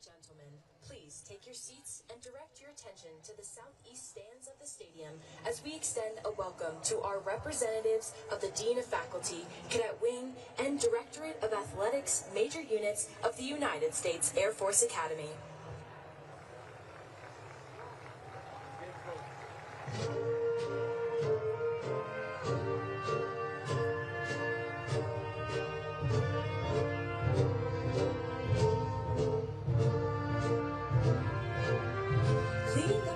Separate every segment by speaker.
Speaker 1: Gentlemen, please take your seats and direct your attention to the southeast stands of the stadium as we extend a welcome to our representatives of the Dean of Faculty, Cadet Wing, and Directorate of Athletics Major Units of the United States Air Force Academy.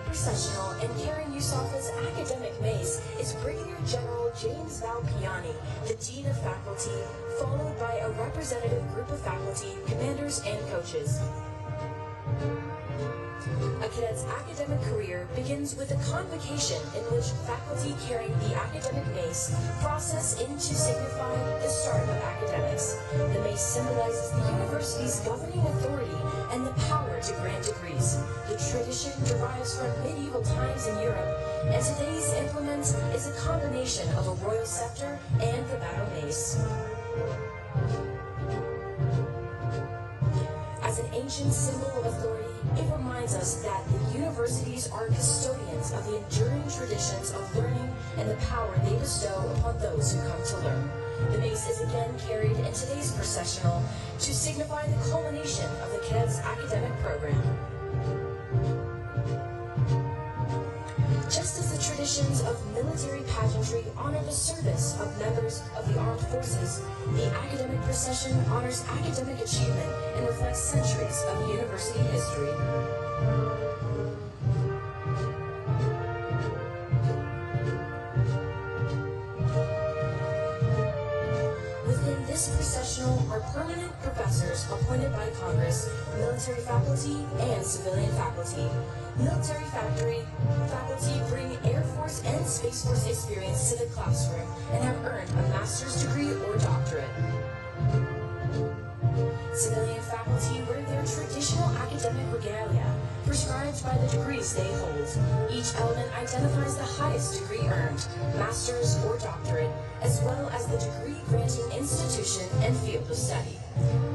Speaker 1: Processional and carrying Yusofa's academic mace is Brigadier General James Valpiani, the Dean of Faculty, followed by a representative group of faculty, commanders, and coaches. A cadet's academic career begins with a convocation in which faculty carrying the academic mace process in to signify the start of academics. The mace symbolizes the university's governing authority and the power to grant degrees. The tradition derives from medieval times in Europe, and today's implement is a combination of a royal scepter and the battle mace. As an ancient symbol of authority, it reminds us that the universities are custodians of the enduring traditions of learning and the power they bestow upon those who come to learn. The mace is again carried in today's processional to signify the culmination of the cadets' academic program. Just as the traditions of military pageantry honor the service of members of the armed forces, the academic procession honors academic achievement and reflects centuries of university history. Within this processional are permanent professors appointed by Congress, military faculty, and civilian faculty. Military faculty bring Air Force and Space Force experience to the classroom and have earned a master's degree or doctorate. Civilian faculty wear their traditional academic regalia, prescribed by the degrees they hold. Each element identifies the highest degree earned, master's or doctorate, as well as the degree-granting institution and field of study.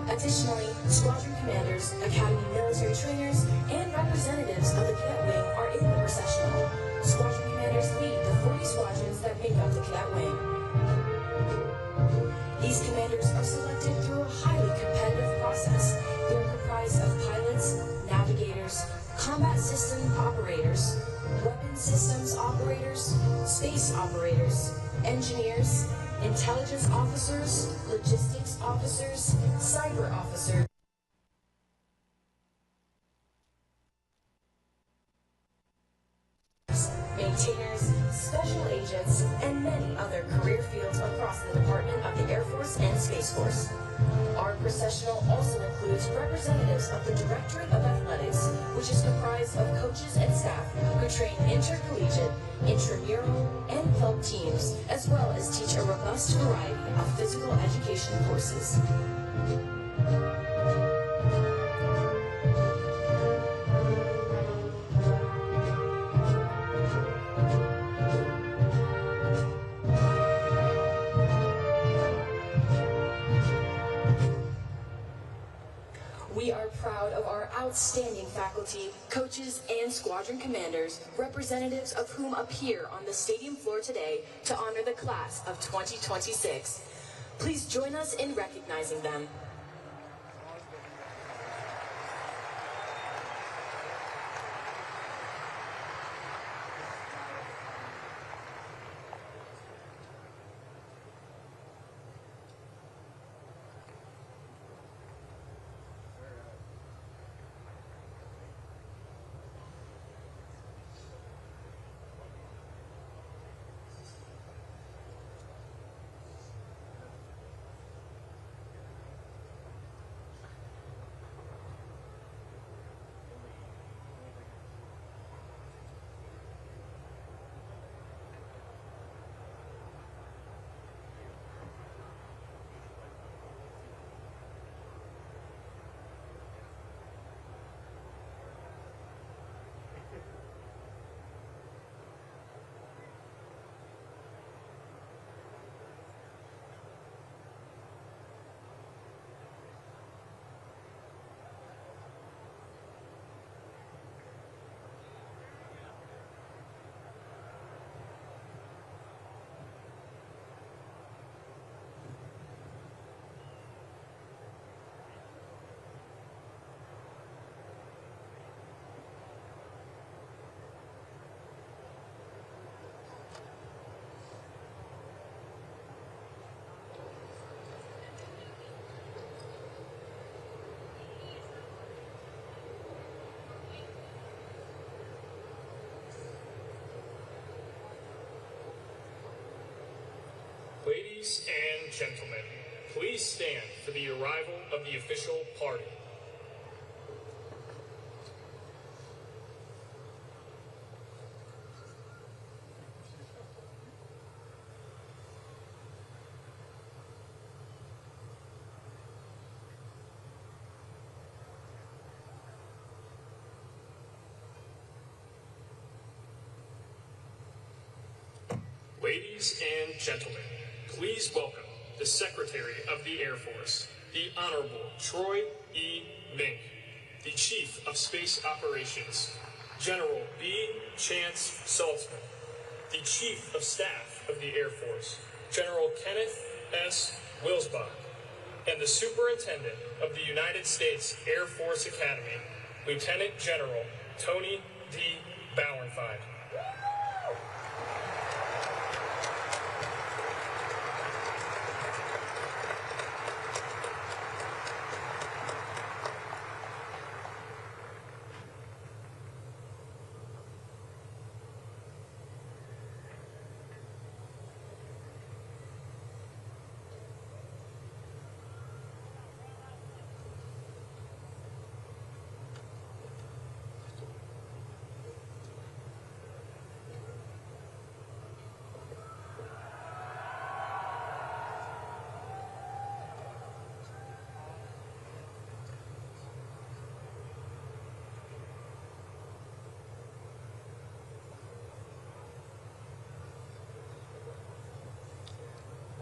Speaker 1: Additionally, squadron commanders, academy military trainers, and representatives of the cadet wing are in the processional. Squadron commanders lead the 40 squadrons that make up the cadet wing. These commanders are selected through a highly competitive process. They are comprised of pilots, navigators, combat system operators, weapon systems operators, space operators, engineers, intelligence officers, logistics officers, cyber officers, maintainers, special agents, and many other career fields across the Department of the Air Force and Space Force. Our processional also includes representatives of the Directorate of Athletics, which is comprised of coaches and staff who train intercollegiate, intramural, and club teams, as well as teach a robust variety of physical education courses. We are proud of our outstanding faculty, coaches, and squadron commanders, representatives of whom appear on the stadium floor today to honor the class of 2026. Please join us in recognizing them.
Speaker 2: Ladies and gentlemen, please stand for the arrival of the official party. Ladies and gentlemen, please welcome the Secretary of the Air Force, the Honorable Troy E. Mink, the Chief of Space Operations, General B. Chance Saltzman, the Chief of Staff of the Air Force, General Kenneth S. Wilsbach, and the Superintendent of the United States Air Force Academy, Lieutenant General Tony D. Bauernfeind.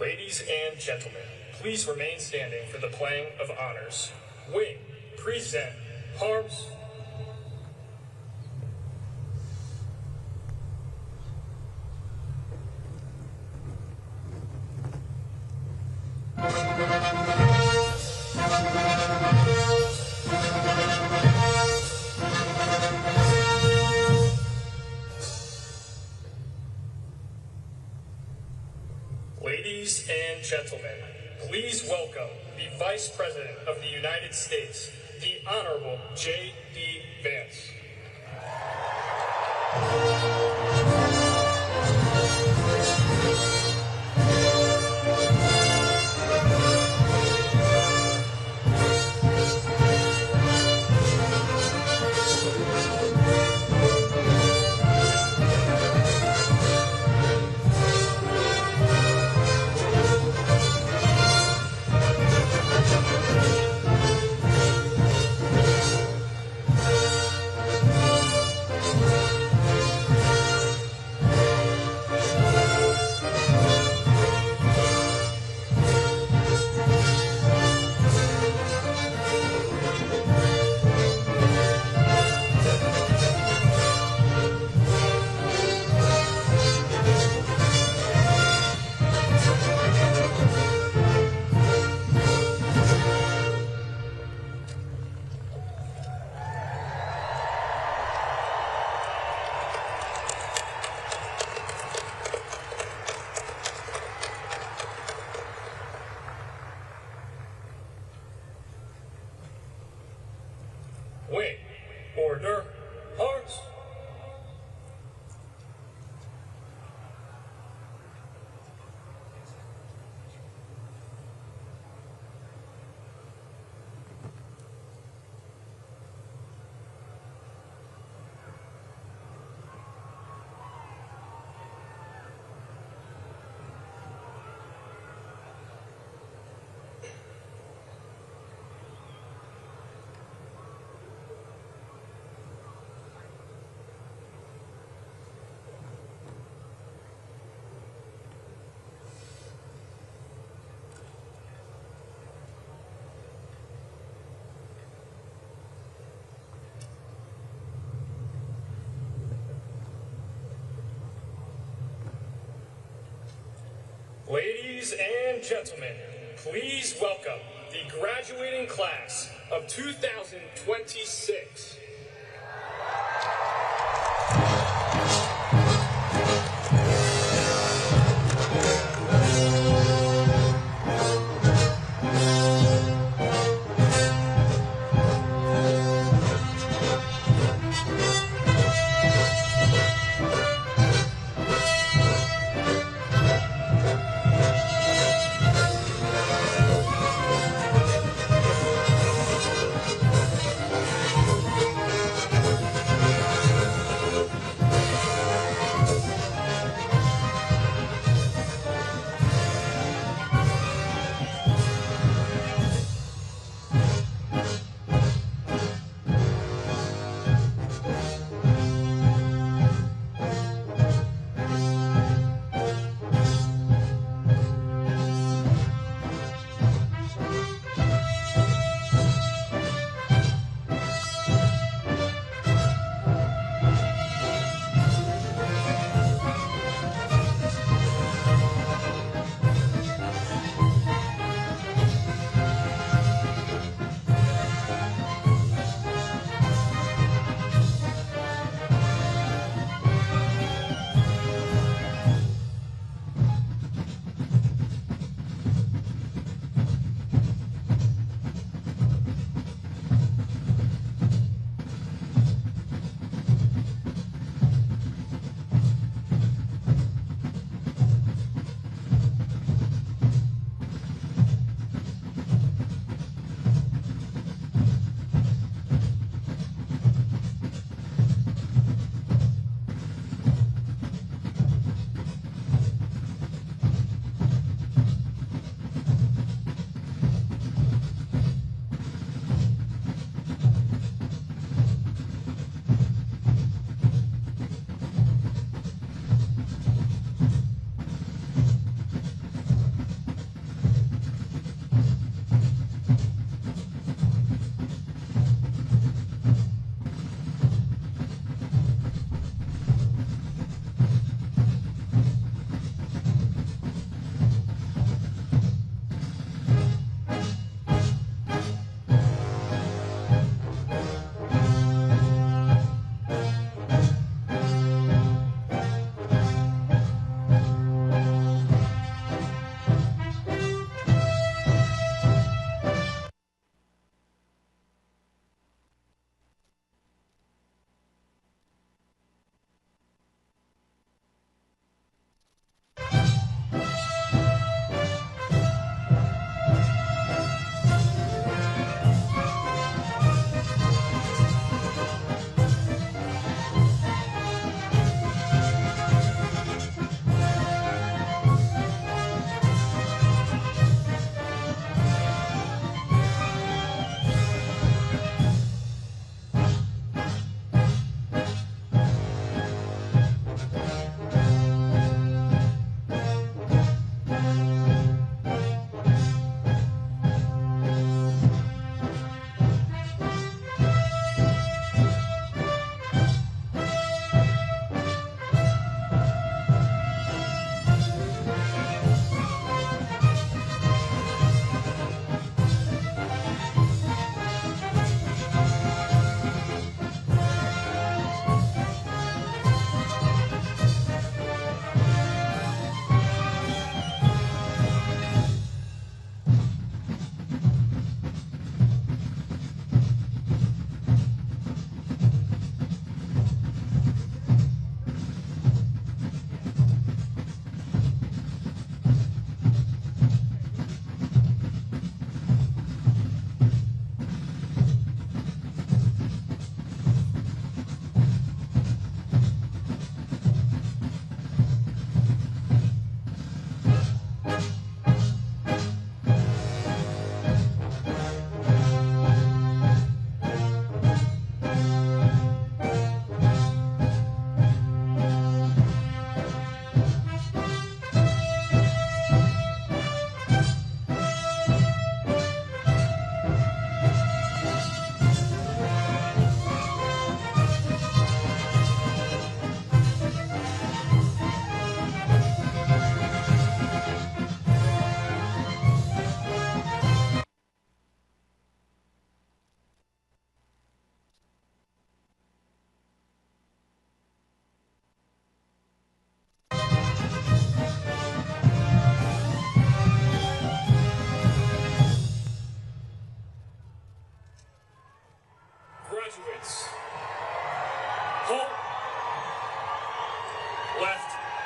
Speaker 2: Ladies and gentlemen, please remain standing for the playing of honors. Wing, present, arms. Ladies and gentlemen, please welcome the Vice President of the United States, the Honorable JD Vance. Wing, order, arms. Ladies and gentlemen, please welcome the graduating class of 2026.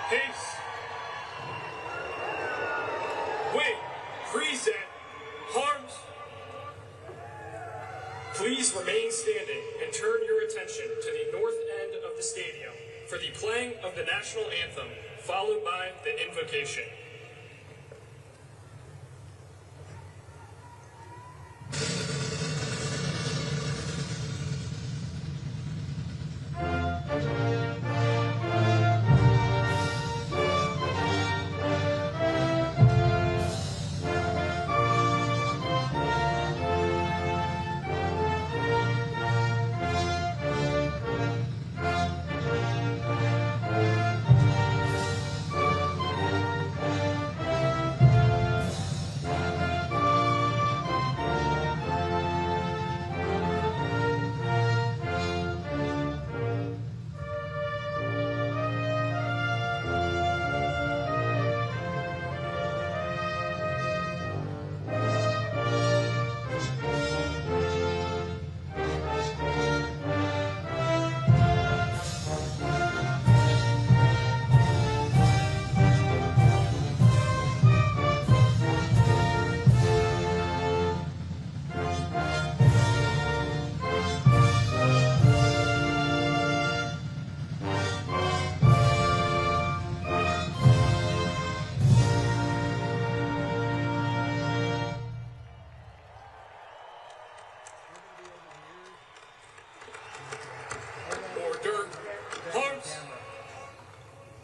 Speaker 2: Pace. Wing. Freeze at. Arms. Please remain standing and turn your attention to the north end of the stadium for the playing of the national anthem, followed by the invocation.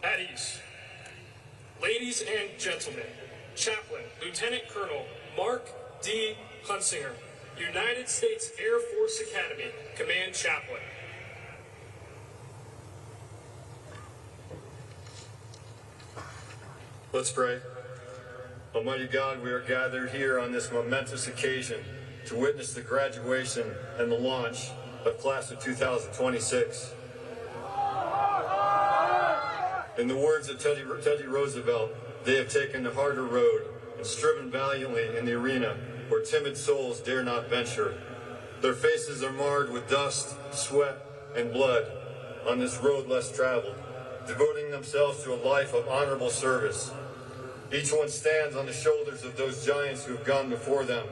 Speaker 2: At ease. Ladies and gentlemen, Chaplain Lieutenant Colonel Mark D. Hunsinger, United States Air Force Academy Command Chaplain.
Speaker 3: Let's pray. Almighty God, we are gathered here on this momentous occasion to witness the graduation and the launch of Class of 2026. In the words of Teddy Roosevelt, they have taken the harder road and striven valiantly in the arena where timid souls dare not venture. Their faces are marred with dust, sweat, and blood on this road less traveled, devoting themselves to a life of honorable service. Each one stands on the shoulders of those giants who have gone before them,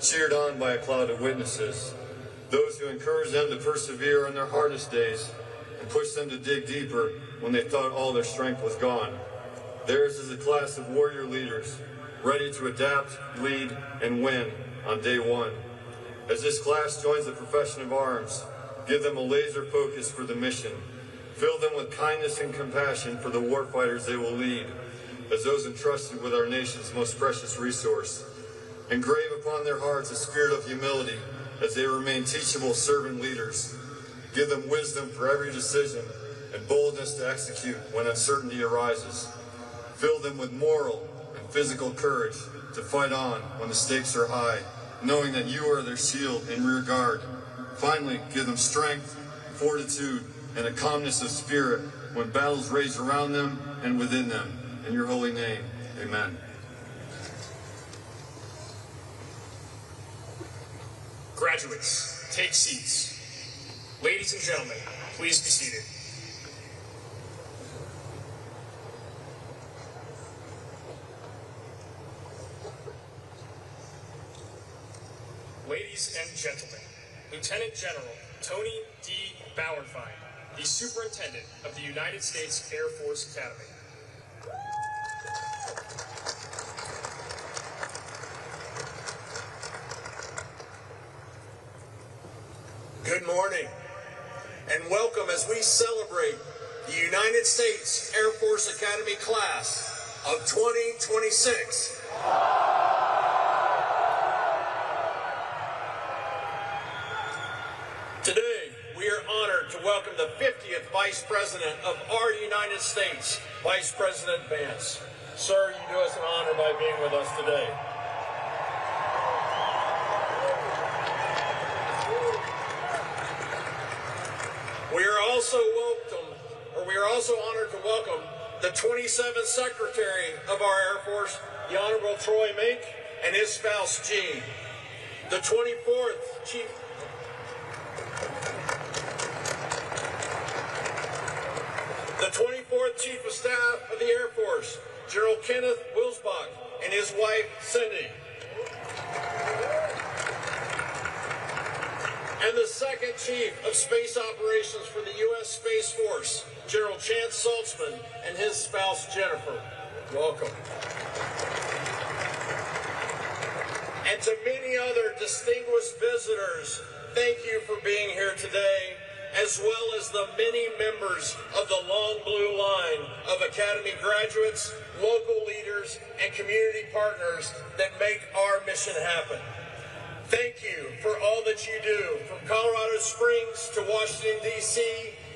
Speaker 3: cheered on by a cloud of witnesses, those who encourage them to persevere in their hardest days and push them to dig deeper when they thought all their strength was gone. Theirs is a class of warrior leaders, ready to adapt, lead, and win on day one. As this class joins the profession of arms, give them a laser focus for the mission. Fill them with kindness and compassion for the warfighters they will lead, as those entrusted with our nation's most precious resource. Engrave upon their hearts a spirit of humility as they remain teachable servant leaders. Give them wisdom for every decision and boldness to execute when uncertainty arises. Fill them with moral and physical courage to fight on when the stakes are high, knowing that you are their shield and rear guard. Finally, give them strength, fortitude, and a calmness of spirit when battles rage around them and within them. In your holy name, amen.
Speaker 2: Graduates, take seats. Ladies and gentlemen, please be seated. Ladies and gentlemen, Lieutenant General Tony D. Bauernfeind, the Superintendent of the United States Air Force Academy.
Speaker 4: Good morning, and welcome as we celebrate the United States Air Force Academy class of 2026. Today, we are honored to welcome the 50th Vice President of our United States, Vice President Vance. Sir, you do us an honor by being with us today. We are also honored to welcome the 27th Secretary of our Air Force, the Honorable Troy Mink, and his spouse, Jean. The 24th Chief... The 24th Chief of Staff of the Air Force, General Kenneth Wilsbach, and his wife, Cindy. And the 2nd Chief of Space Operations for the U.S. Space Force, General Chance Saltzman, and his spouse, Jennifer. Welcome. And to many other distinguished visitors, thank you for being here today, as well as the many members of the long blue line of Academy graduates, local leaders, and community partners that make our mission happen. Thank you for all that you do, from Colorado Springs to Washington, D.C.,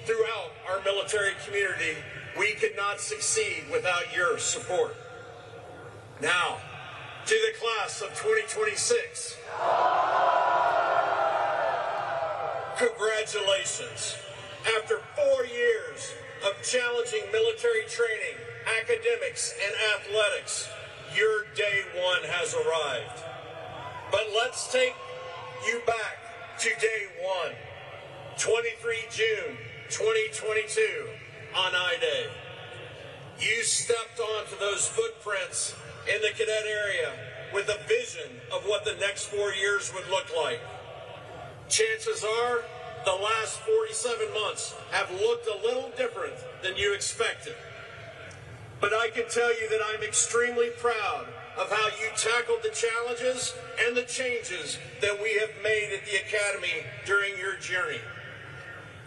Speaker 4: throughout our military community. We could not succeed without your support. Now, to the class of 2026. Congratulations. After 4 years of challenging military training, academics, and athletics, your day one has arrived. But let's take you back to day one, 23 June 2022, on I-Day. You stepped onto those footprints in the cadet area with a vision of what the next 4 years would look like. Chances are the last 47 months have looked a little different than you expected. But I can tell you that I'm extremely proud of how you tackled the challenges and the changes that we have made at the Academy during your journey.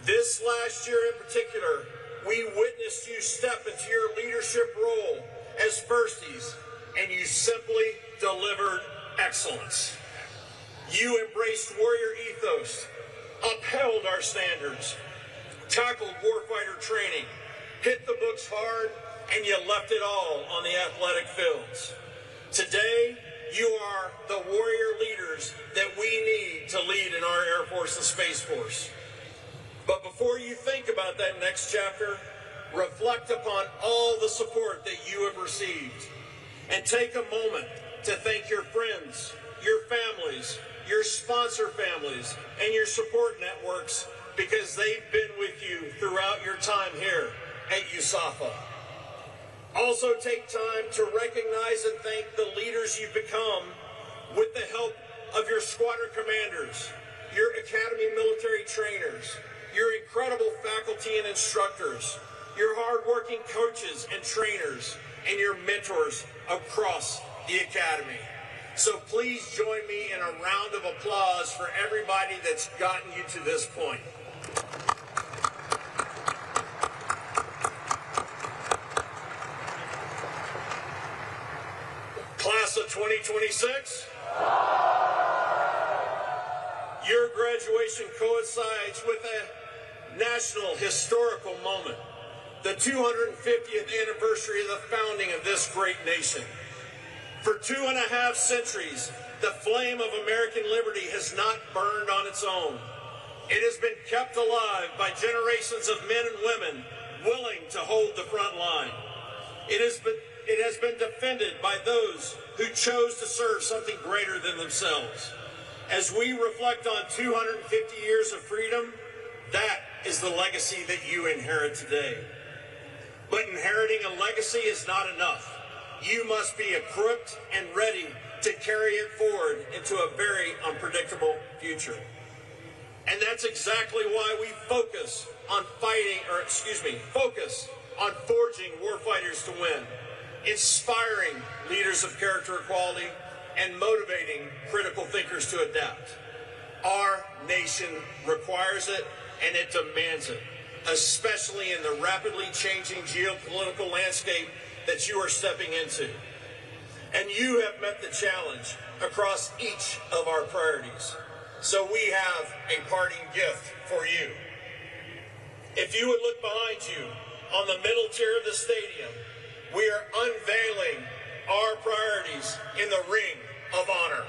Speaker 4: This last year in particular, we witnessed you step into your leadership role as firsties, and you simply delivered excellence. You embraced warrior ethos, upheld our standards, tackled warfighter training, hit the books hard, and you left it all on the athletic fields. Today, you are the warrior leaders that we need to lead in our Air Force and Space Force. But before you think about that next chapter, reflect upon all the support that you have received. And take a moment to thank your friends, your families, your sponsor families, and your support networks, because they've been with you throughout your time here at USAFA. Also take time to recognize and thank the leaders you've become with the help of your squadron commanders, your Academy military trainers, your incredible faculty and instructors, your hardworking coaches and trainers, and your mentors across the Academy. So please join me in a round of applause for everybody that's gotten you to this point. Class of 2026, your graduation coincides with a national historical moment, the 250th anniversary of the founding of this great nation. For 2.5 centuries, the flame of American liberty has not burned on its own. It has been kept alive by generations of men and women willing to hold the front line. It has been defended by those who chose to serve something greater than themselves. As we reflect on 250 years of freedom, that is the legacy that you inherit today. But inheriting a legacy is not enough. You must be equipped and ready to carry it forward into a very unpredictable future. And that's exactly why we focus on forging warfighters to win, inspiring leaders of character equality, and motivating critical thinkers to adapt. Our nation requires it, and it demands it, especially in the rapidly changing geopolitical landscape that you are stepping into. And you have met the challenge across each of our priorities. So we have a parting gift for you. If you would look behind you on the middle tier of the stadium, we are unveiling our priorities in the Ring of Honor.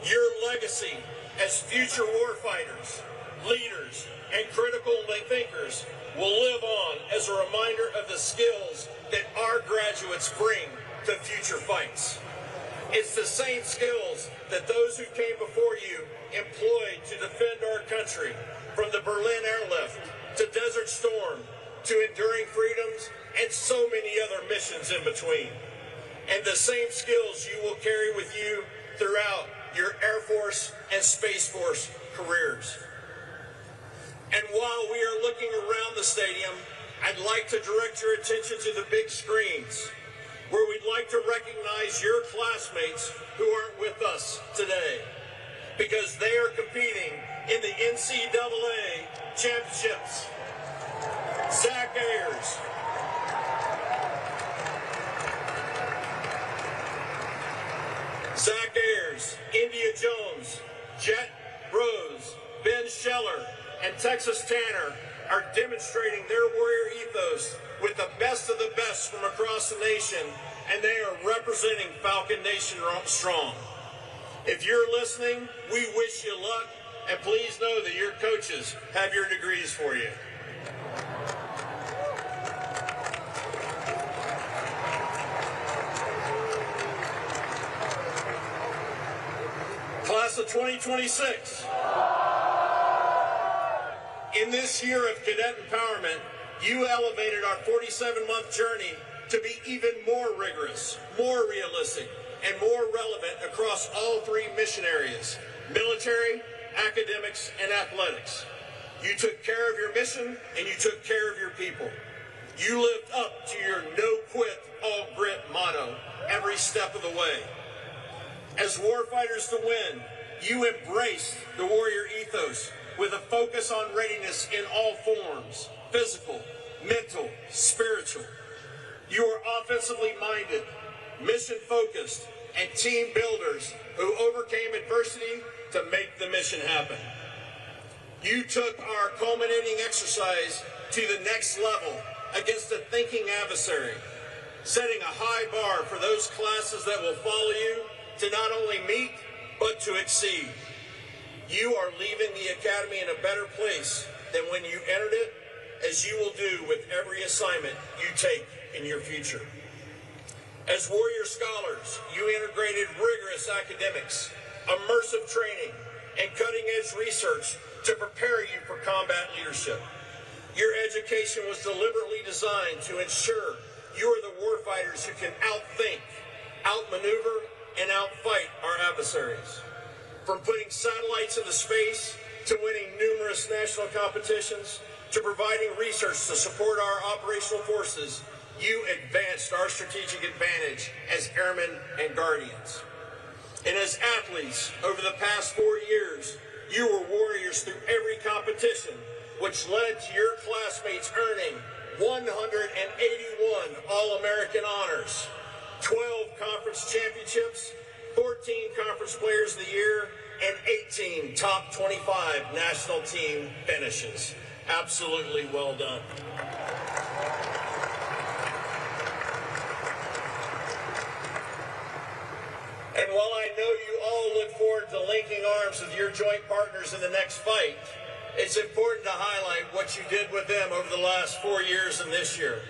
Speaker 4: Your legacy as future warfighters, leaders, and critical thinkers will live on as a reminder of the skills that our graduates bring to future fights. It's the same skills that those who came before you employed to defend our country, from the Berlin airlift to Desert Storm to enduring freedoms, and so many other missions in between. And the same skills you will carry with you throughout your Air Force and Space Force careers. And while we are looking around the stadium, I'd like to direct your attention to the big screens, where we'd like to recognize your classmates who aren't with us today, because they are competing in the NCAA championships. Zach Ayers, India Jones, Jet Rose, Ben Scheller, and Texas Tanner are demonstrating their warrior ethos with the best of the best from across the nation, and they are representing Falcon Nation strong. If you're listening, we wish you luck, and please know that your coaches have your degrees for you. Class of 2026. In this year of cadet empowerment, you elevated our 47-month journey to be even more rigorous, more realistic, and more relevant across all three mission areas: military, academics, and athletics. You took care of your mission, and you took care of your people. You lived up to your no quit, all grit motto every step of the way. As warfighters to win, you embraced the warrior ethos with a focus on readiness in all forms: physical, mental, spiritual. You are offensively minded, mission-focused, and team builders who overcame adversity to make the mission happen. You took our culminating exercise to the next level against a thinking adversary, setting a high bar for those classes that will follow you to not only meet, but to exceed. You are leaving the academy in a better place than when you entered it, as you will do with every assignment you take in your future. As warrior scholars, you integrated rigorous academics, immersive training, and cutting-edge research to prepare you for combat leadership. Your education was deliberately designed to ensure you are the warfighters who can outthink, outmaneuver, and outfight our adversaries. From putting satellites into space, to winning numerous national competitions, to providing research to support our operational forces, you advanced our strategic advantage as airmen and guardians. And as athletes, over the past 4 years, you were warriors through every competition, which led to your classmates earning 181 All-American honors, 12 conference championships, 14 Conference Players of the Year, and 18 top 25 national team finishes. Absolutely well done. And while I know you all look forward to linking arms with your joint partners in the next fight, it's important to highlight what you did with them over the last 4 years and this year.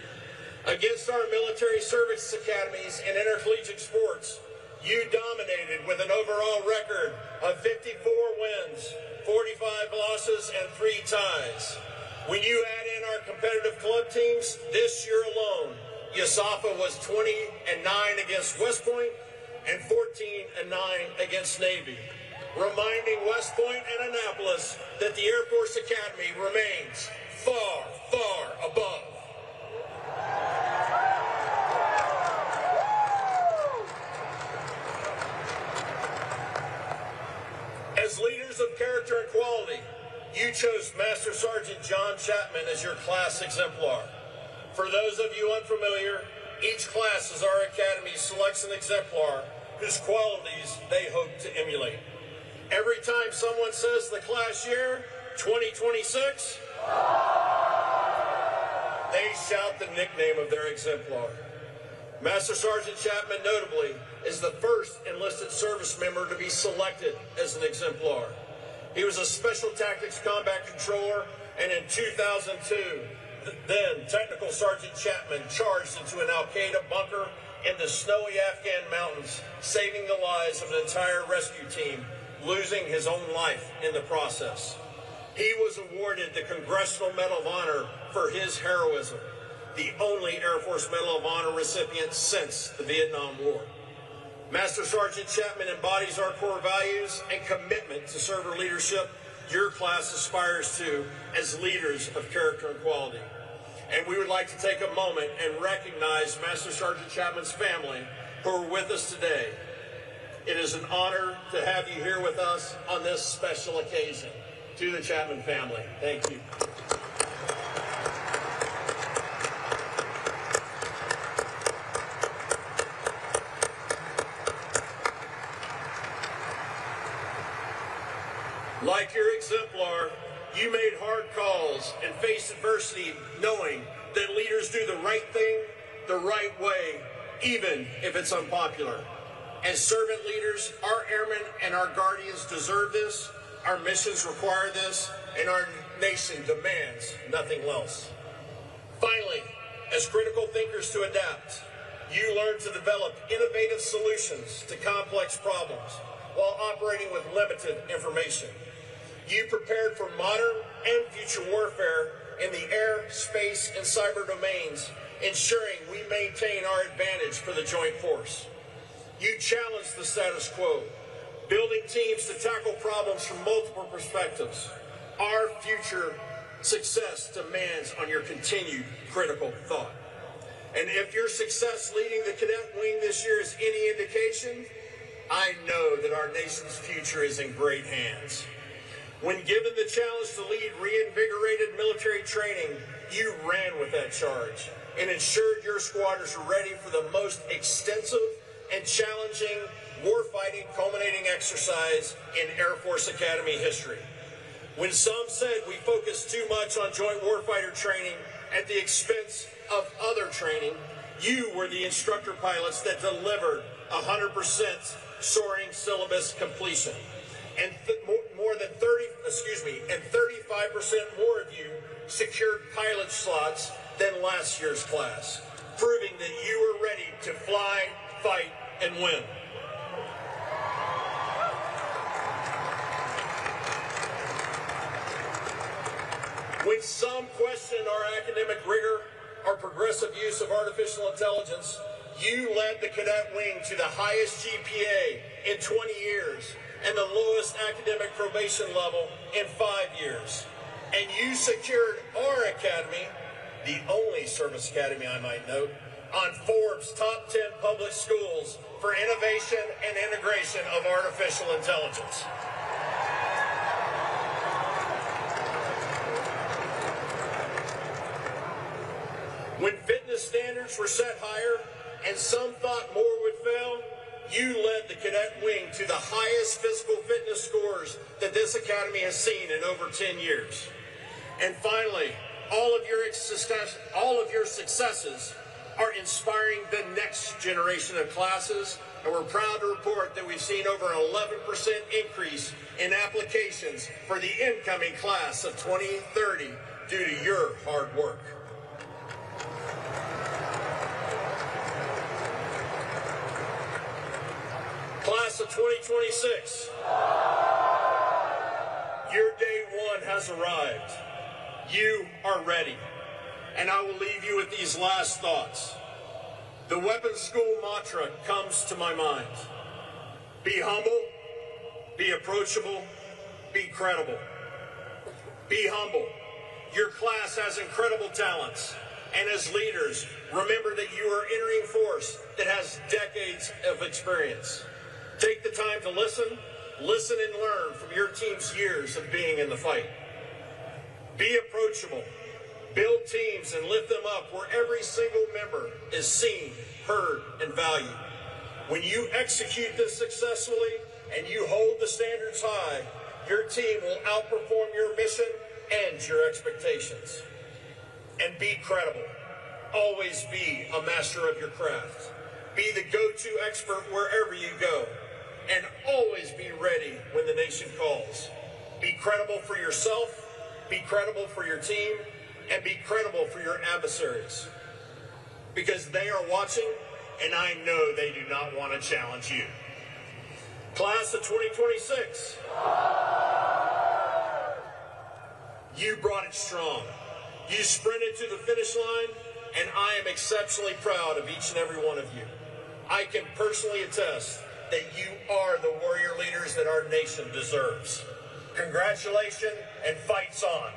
Speaker 4: Against our military service academies and intercollegiate sports, you dominated with an overall record of 54 wins, 45 losses, and 3 ties. When you add in our competitive club teams, this year alone, USAFA was 20-9 against West Point and 14-9 against Navy, reminding West Point and Annapolis that the Air Force Academy remains far, far above. As leaders of character and quality, you chose Master Sergeant John Chapman as your class exemplar. For those of you unfamiliar, each class as our academy selects an exemplar whose qualities they hope to emulate. Every time someone says the class year, 2026, they shout the nickname of their exemplar. Master Sergeant Chapman, notably, is the first enlisted service member to be selected as an exemplar. He was a Special Tactics Combat Controller, and in 2002, then Technical Sergeant Chapman charged into an Al-Qaeda bunker in the snowy Afghan mountains, saving the lives of an entire rescue team, losing his own life in the process. He was awarded the Congressional Medal of Honor for his heroism, the only Air Force Medal of Honor recipient since the Vietnam War. Master Sergeant Chapman embodies our core values and commitment to servant leadership your class aspires to as leaders of character and quality. And we would like to take a moment and recognize Master Sergeant Chapman's family who are with us today. It is an honor to have you here with us on this special occasion. To the Chapman family, thank you. Like your exemplar, you made hard calls and faced adversity knowing that leaders do the right thing the right way, even if it's unpopular. As servant leaders, our airmen and our guardians deserve this, our missions require this, and our nation demands nothing else. Finally, as critical thinkers to adapt, you learn to develop innovative solutions to complex problems while operating with limited information. You prepared for modern and future warfare in the air, space, and cyber domains, ensuring we maintain our advantage for the joint force. You challenged the status quo, building teams to tackle problems from multiple perspectives. Our future success demands on your continued critical thought. And if your success leading the cadet wing this year is any indication, I know that our nation's future is in great hands. When given the challenge to lead reinvigorated military training, you ran with that charge and ensured your squadrons are ready for the most extensive and challenging warfighting culminating exercise in Air Force Academy history. When some said we focused too much on joint warfighter training at the expense of other training, you were the instructor pilots that delivered 100% soaring syllabus completion. And and 35% more of you secured pilot slots than last year's class, proving that you were ready to fly, fight, and win. When some question our academic rigor, our progressive use of artificial intelligence, you led the cadet wing to the highest GPA in 20 years and the lowest academic probation level in 5 years. And you secured our academy, the only service academy I might note, on Forbes' top 10 public schools for innovation and integration of artificial intelligence. When fitness standards were set higher and some thought more would fail, you led the cadet wing to the highest physical fitness scores that this academy has seen in over 10 years. And finally, all of your successes are inspiring the next generation of classes, and we're proud to report that we've seen over an 11% increase in applications for the incoming class of 2030 due to your hard work. Class of 2026, your day one has arrived. You are ready. And I will leave you with these last thoughts. The weapons school mantra comes to my mind. Be humble, be approachable, be credible. Be humble. Your class has incredible talents. And as leaders, remember that you are entering a force that has decades of experience. Take the time to listen and learn from your team's years of being in the fight. Be approachable. Build teams and lift them up where every single member is seen, heard, and valued. When you execute this successfully and you hold the standards high, your team will outperform your mission and your expectations. And be credible. Always be a master of your craft. Be the go-to expert wherever you go. And always be ready when the nation calls. Be credible for yourself, be credible for your team, and be credible for your adversaries. Because they are watching, and I know they do not want to challenge you. Class of 2026, You brought it strong. You sprinted to the finish line, and I am exceptionally proud of each and every one of you. I can personally attest that you are the warrior leaders that our nation deserves. Congratulations, and fight's on.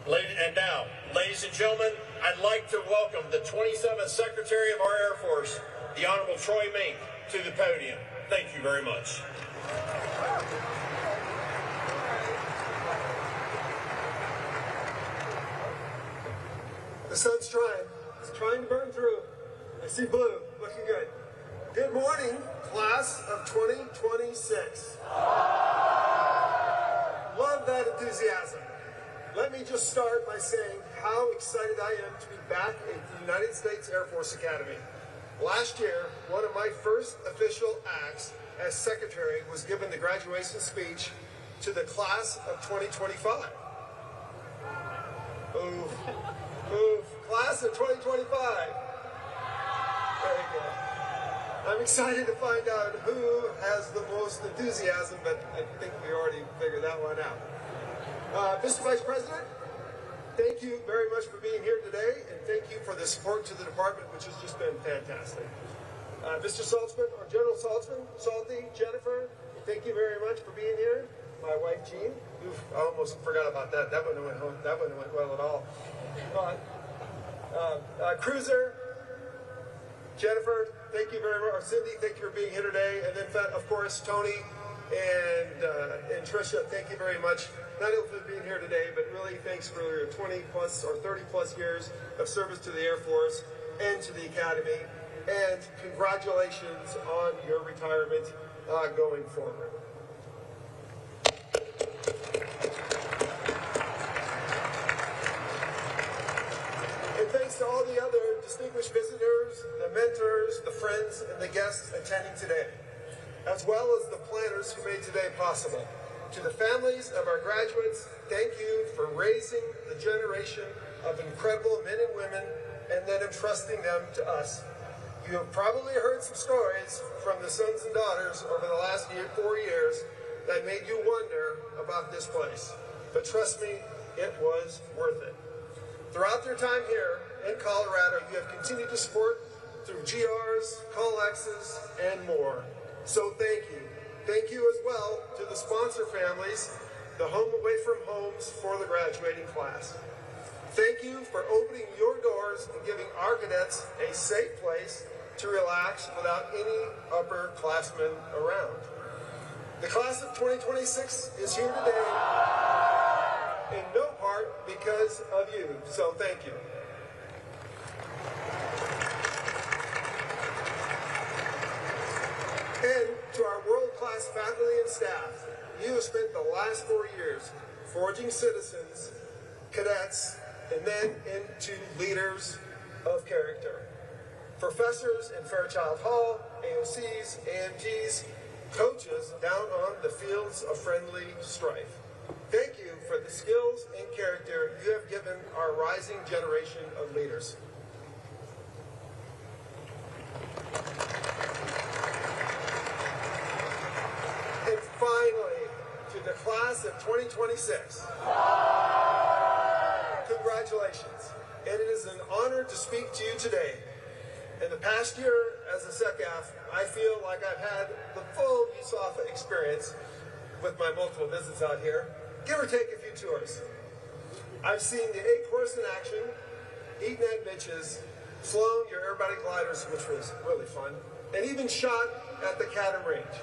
Speaker 4: And now, ladies and gentlemen, I'd like to welcome the 27th Secretary of our Air Force, the Honorable Troy Mink, to the podium. Thank you very much.
Speaker 5: The sun's trying. It's trying to burn through. I see blue. Looking good. Good morning, class of 2026. Love that enthusiasm. Let me just start by saying how excited I am to be back at the United States Air Force Academy. Last year, one of my first official acts as secretary was giving the graduation speech to the class of 2025. Oof. Oof. Class of 2025. Very good. I'm excited to find out who has the most enthusiasm, but I think we already figured that one out. Mr. Vice President, thank you very much for being here today, and thank you for the support to the department, which has just been fantastic. Mr. Saltzman, or General Saltzman, Salty, Jennifer, thank you very much for being here. My wife, Jean, I almost forgot about that. That wouldn't have went home. That wouldn't have went well at all. Cruiser, Jennifer, thank you very much. Cindy, thank you for being here today. And then, of course, Tony and Tricia, thank you very much. Not only for being here today, but really thanks for your 20 plus or 30 plus years of service to the Air Force and to the Academy. And congratulations on your retirement going forward. And thanks to all the other distinguished visitors, the mentors, the friends, and the guests attending today, as well as the planners who made today possible. To the families of our graduates, thank you for raising the generation of incredible men and women and then entrusting them to us. You have probably heard some stories from the sons and daughters over the last 4 years that made you wonder about this place. But trust me, it was worth it. Throughout their time here in Colorado, you have continued to support through GRs, COLLEXs, and more. So thank you. Thank you as well to the sponsor families, the Home Away from Homes for the graduating class. Thank you for opening your doors and giving our cadets a safe place to relax without any upperclassmen around. The class of 2026 is here today in no part because of you, so thank you. And to our world-class faculty and staff, you have spent the last 4 years forging citizens, cadets, and then into leaders of character. Professors in Fairchild Hall, AOCs, AMGs, coaches down on the fields of friendly strife. Thank you for the skills and character you have given our rising generation of leaders. And finally, to the class of 2026, congratulations. And it is an honor to speak to you today. In the past year as a SecAF, I feel like I've had the full USAFA experience with my multiple visits out here, give or take a few tours. I've seen the A-Course in action, eaten at Mitch's, flown your aerobatic gliders, which was really fun, and even shot at the Cadam range.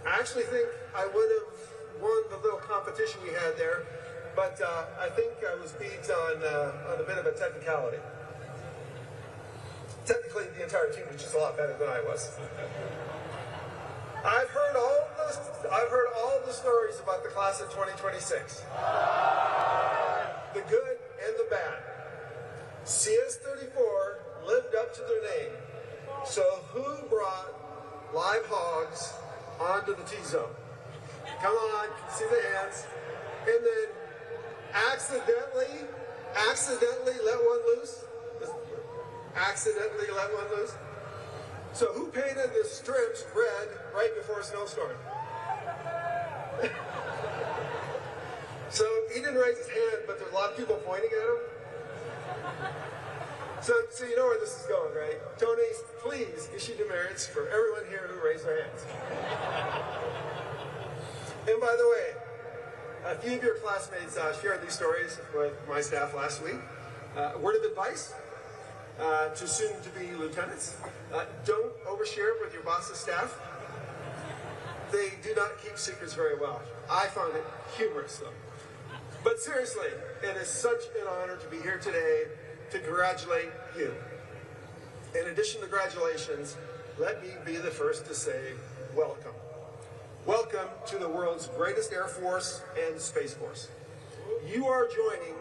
Speaker 5: I actually think I would have won the little competition we had there, but I think I was beat on a bit of a technicality. Technically, the entire team was just a lot better than I was. I've heard all the stories about the class of 2026. The good and the bad. CS-34 lived up to their name. So who brought live hogs onto the T-zone? Come on, see the hands. And then accidentally let one loose? Accidentally let one loose? So who painted the strips red right before a snowstorm? So he didn't raise his hand, but there's a lot of people pointing at him. So you know where this is going, right? Tony, please issue demerits for everyone here who raised their hands. And by the way, a few of your classmates shared these stories with my staff last week. A word of advice to soon-to-be lieutenants: don't overshare with your boss's staff. They do not keep secrets very well. I found it humorous, though. But seriously, it is such an honor to be here today to congratulate you. In addition to congratulations, let me be the first to say welcome. Welcome to the world's greatest Air Force and Space Force. You are joining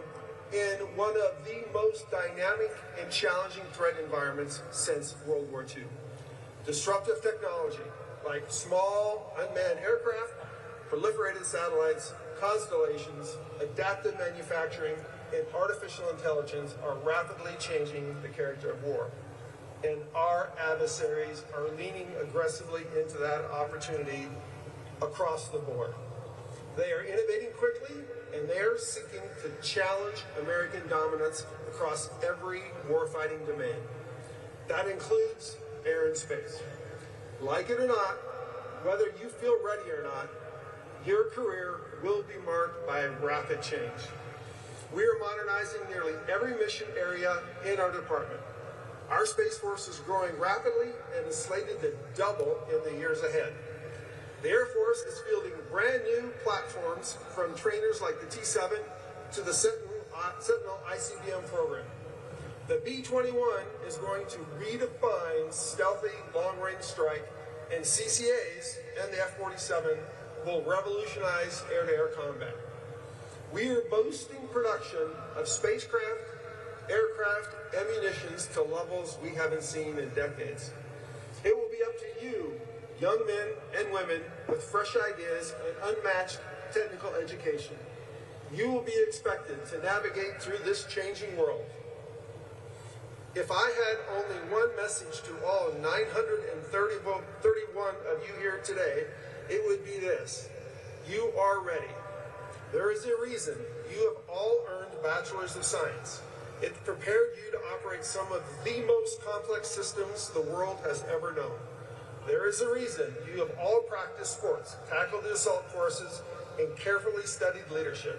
Speaker 5: in one of the most dynamic and challenging threat environments since World War II. Disruptive technology like small unmanned aircraft, proliferated satellites, constellations, adaptive manufacturing, and artificial intelligence are rapidly changing the character of war. And our adversaries are leaning aggressively into that opportunity across the board. They are innovating quickly, and they are seeking to challenge American dominance across every warfighting domain. That includes air and space. Like it or not, whether you feel ready or not, your career will be marked by rapid change. We are modernizing nearly every mission area in our department. Our Space Force is growing rapidly and is slated to double in the years ahead. The Air Force is fielding brand new platforms, from trainers like the T-7 to the Sentinel ICBM program. The B-21 is going to redefine stealthy long-range strike, and CCAs and the F-47 will revolutionize air-to-air combat. We are boosting production of spacecraft, aircraft, and munitions to levels we haven't seen in decades. It will be up to you, young men and women with fresh ideas and unmatched technical education. You will be expected to navigate through this changing world. If I had only one message to all 931 of you here today, it would be this: you are ready. There is a reason you have all earned Bachelors of Science. It prepared you to operate some of the most complex systems the world has ever known. There is a reason you have all practiced sports, tackled the assault courses, and carefully studied leadership.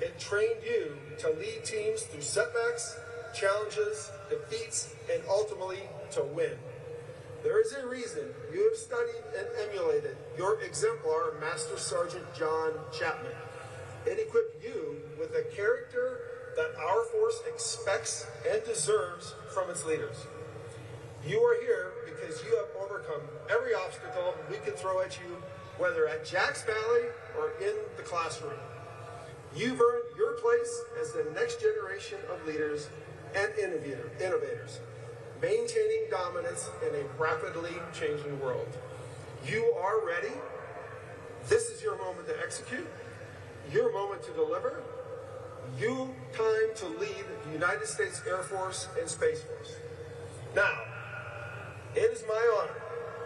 Speaker 5: It trained you to lead teams through setbacks, challenges, defeats, and ultimately to win. There is a reason you have studied and emulated your exemplar Master Sergeant John Chapman. It equipped you with a character that our force expects and deserves from its leaders. You are here because you have overcome every obstacle we could throw at you, whether at Jack's Valley or in the classroom. You've earned your place as the next generation of leaders and innovators, maintaining dominance in a rapidly changing world. You are ready. This is your moment to execute, your moment to deliver, your time to lead the United States Air Force and Space Force. Now, it is my honor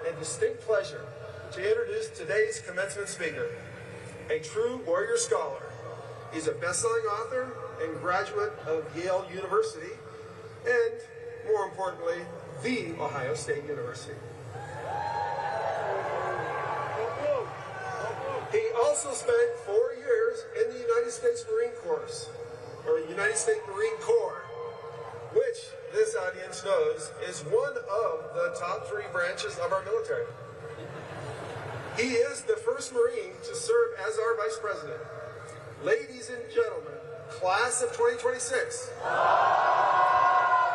Speaker 5: and distinct pleasure to introduce today's commencement speaker, a true warrior scholar. He's a best-selling author and graduate of Yale University, and more importantly, the Ohio State University. He also spent 4 years in the United States Marine Corps, or United States Marine Corps, which this audience knows is one of the top 3 branches of our military. He is the first Marine to serve as our Vice President. Ladies and gentlemen, class of 2026,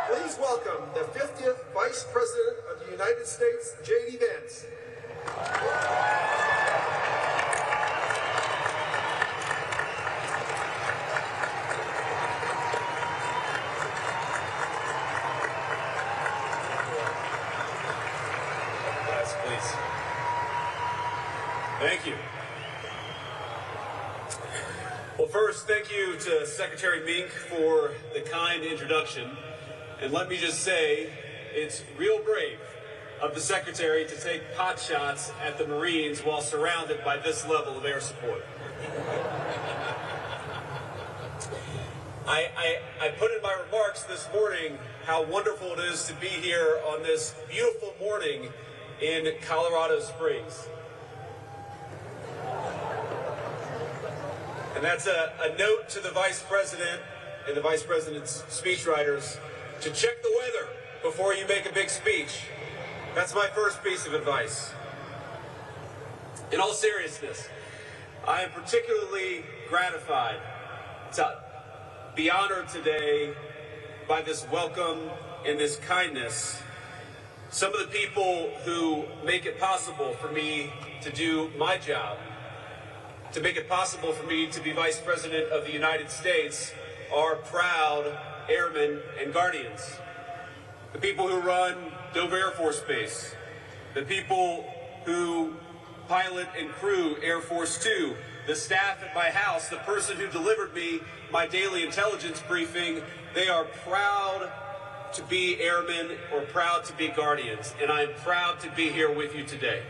Speaker 5: please welcome the 50th Vice President of the United States, JD Vance.
Speaker 6: Yes, please. Thank you. Well, first, thank you to Secretary Mink for the kind introduction. And let me just say, it's real brave of the Secretary to take pot shots at the Marines while surrounded by this level of air support. I put in my remarks this morning how wonderful it is to be here on this beautiful morning in Colorado Springs. And that's a note to the Vice President and the Vice President's speechwriters to check the weather before you make a big speech. That's my first piece of advice. In all seriousness, I am particularly gratified to be honored today by this welcome and this kindness. Some of the people who make it possible for me to do my job, to make it possible for me to be Vice President of the United States, are proud airmen and guardians. The people who run Dover Air Force Base, the people who pilot and crew Air Force 2, the staff at my house, the person who delivered me my daily intelligence briefing, they are proud to be airmen or proud to be guardians, and I'm proud to be here with you today.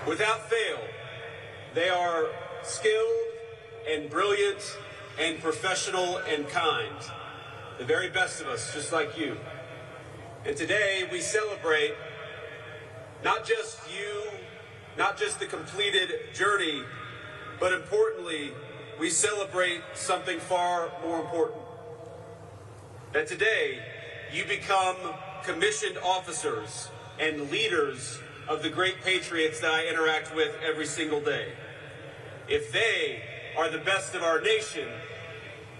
Speaker 6: Without fail, they are skilled and brilliant and professional and kind. The very best of us, just like you. And today we celebrate not just you, not just the completed journey, but importantly, we celebrate something far more important. That today you become commissioned officers and leaders of the great patriots that I interact with every single day. If they are the best of our nation,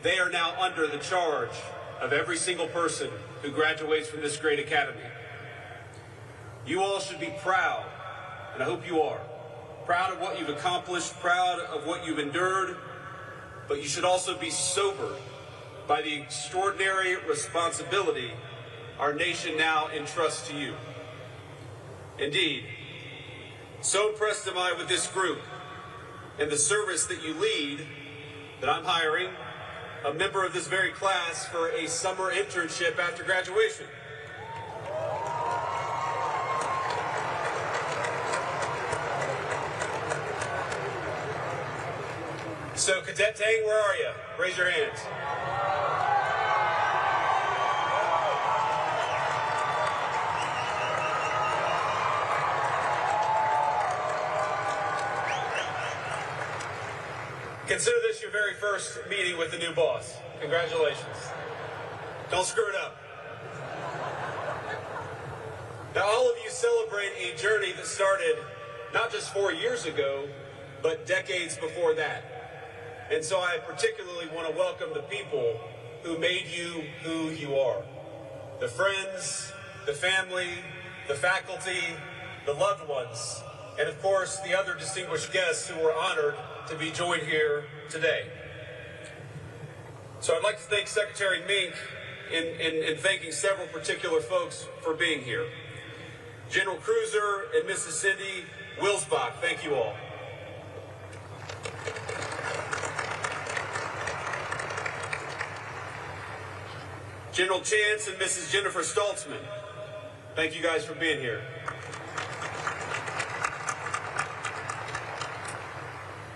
Speaker 6: they are now under the charge of every single person who graduates from this great academy. You all should be proud, and I hope you are, proud of what you've accomplished, proud of what you've endured, but you should also be sobered by the extraordinary responsibility our nation now entrusts to you. Indeed, so impressed am I with this group and the service that you lead that I'm hiring a member of this very class for a summer internship after graduation. So, Cadet Tang, where are you? Raise your hands. Consider this your very first meeting with the new boss. Congratulations. Don't screw it up. Now, all of you celebrate a journey that started not just 4 years ago, but decades before that. And so I particularly want to welcome the people who made you who you are. The friends, the family, the faculty, the loved ones, and of course the other distinguished guests who were honored to be joined here today. So I'd like to thank Secretary Mink in thanking several particular folks for being here. General Cruiser and Mrs. Cindy Wilsbach, thank you all. General Chance and Mrs. Jennifer Stoltzman, thank you guys for being here.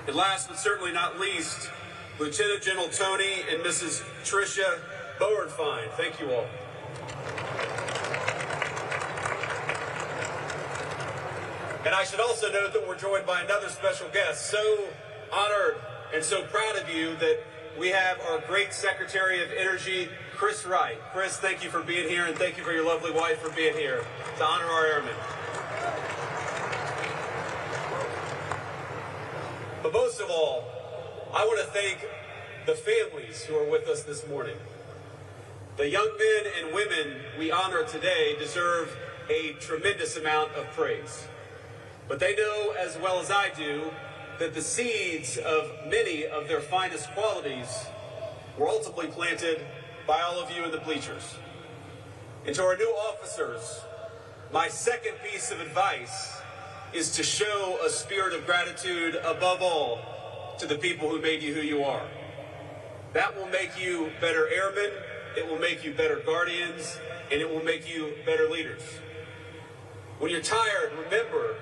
Speaker 6: And last but certainly not least, Lieutenant General Tony and Mrs. Tricia Bowenfine, thank you all. And I should also note that we're joined by another special guest. So honored and so proud of you that we have our great Secretary of Energy, Chris Wright. Chris, thank you for being here, and thank you for your lovely wife for being here to honor our airmen. But most of all, I want to thank the families who are with us this morning. The young men and women we honor today deserve a tremendous amount of praise. But they know as well as I do that the seeds of many of their finest qualities were ultimately planted by all of you in the bleachers. And to our new officers, my second piece of advice is to show a spirit of gratitude above all to the people who made you who you are. That will make you better airmen, it will make you better guardians, and it will make you better leaders. When you're tired, remember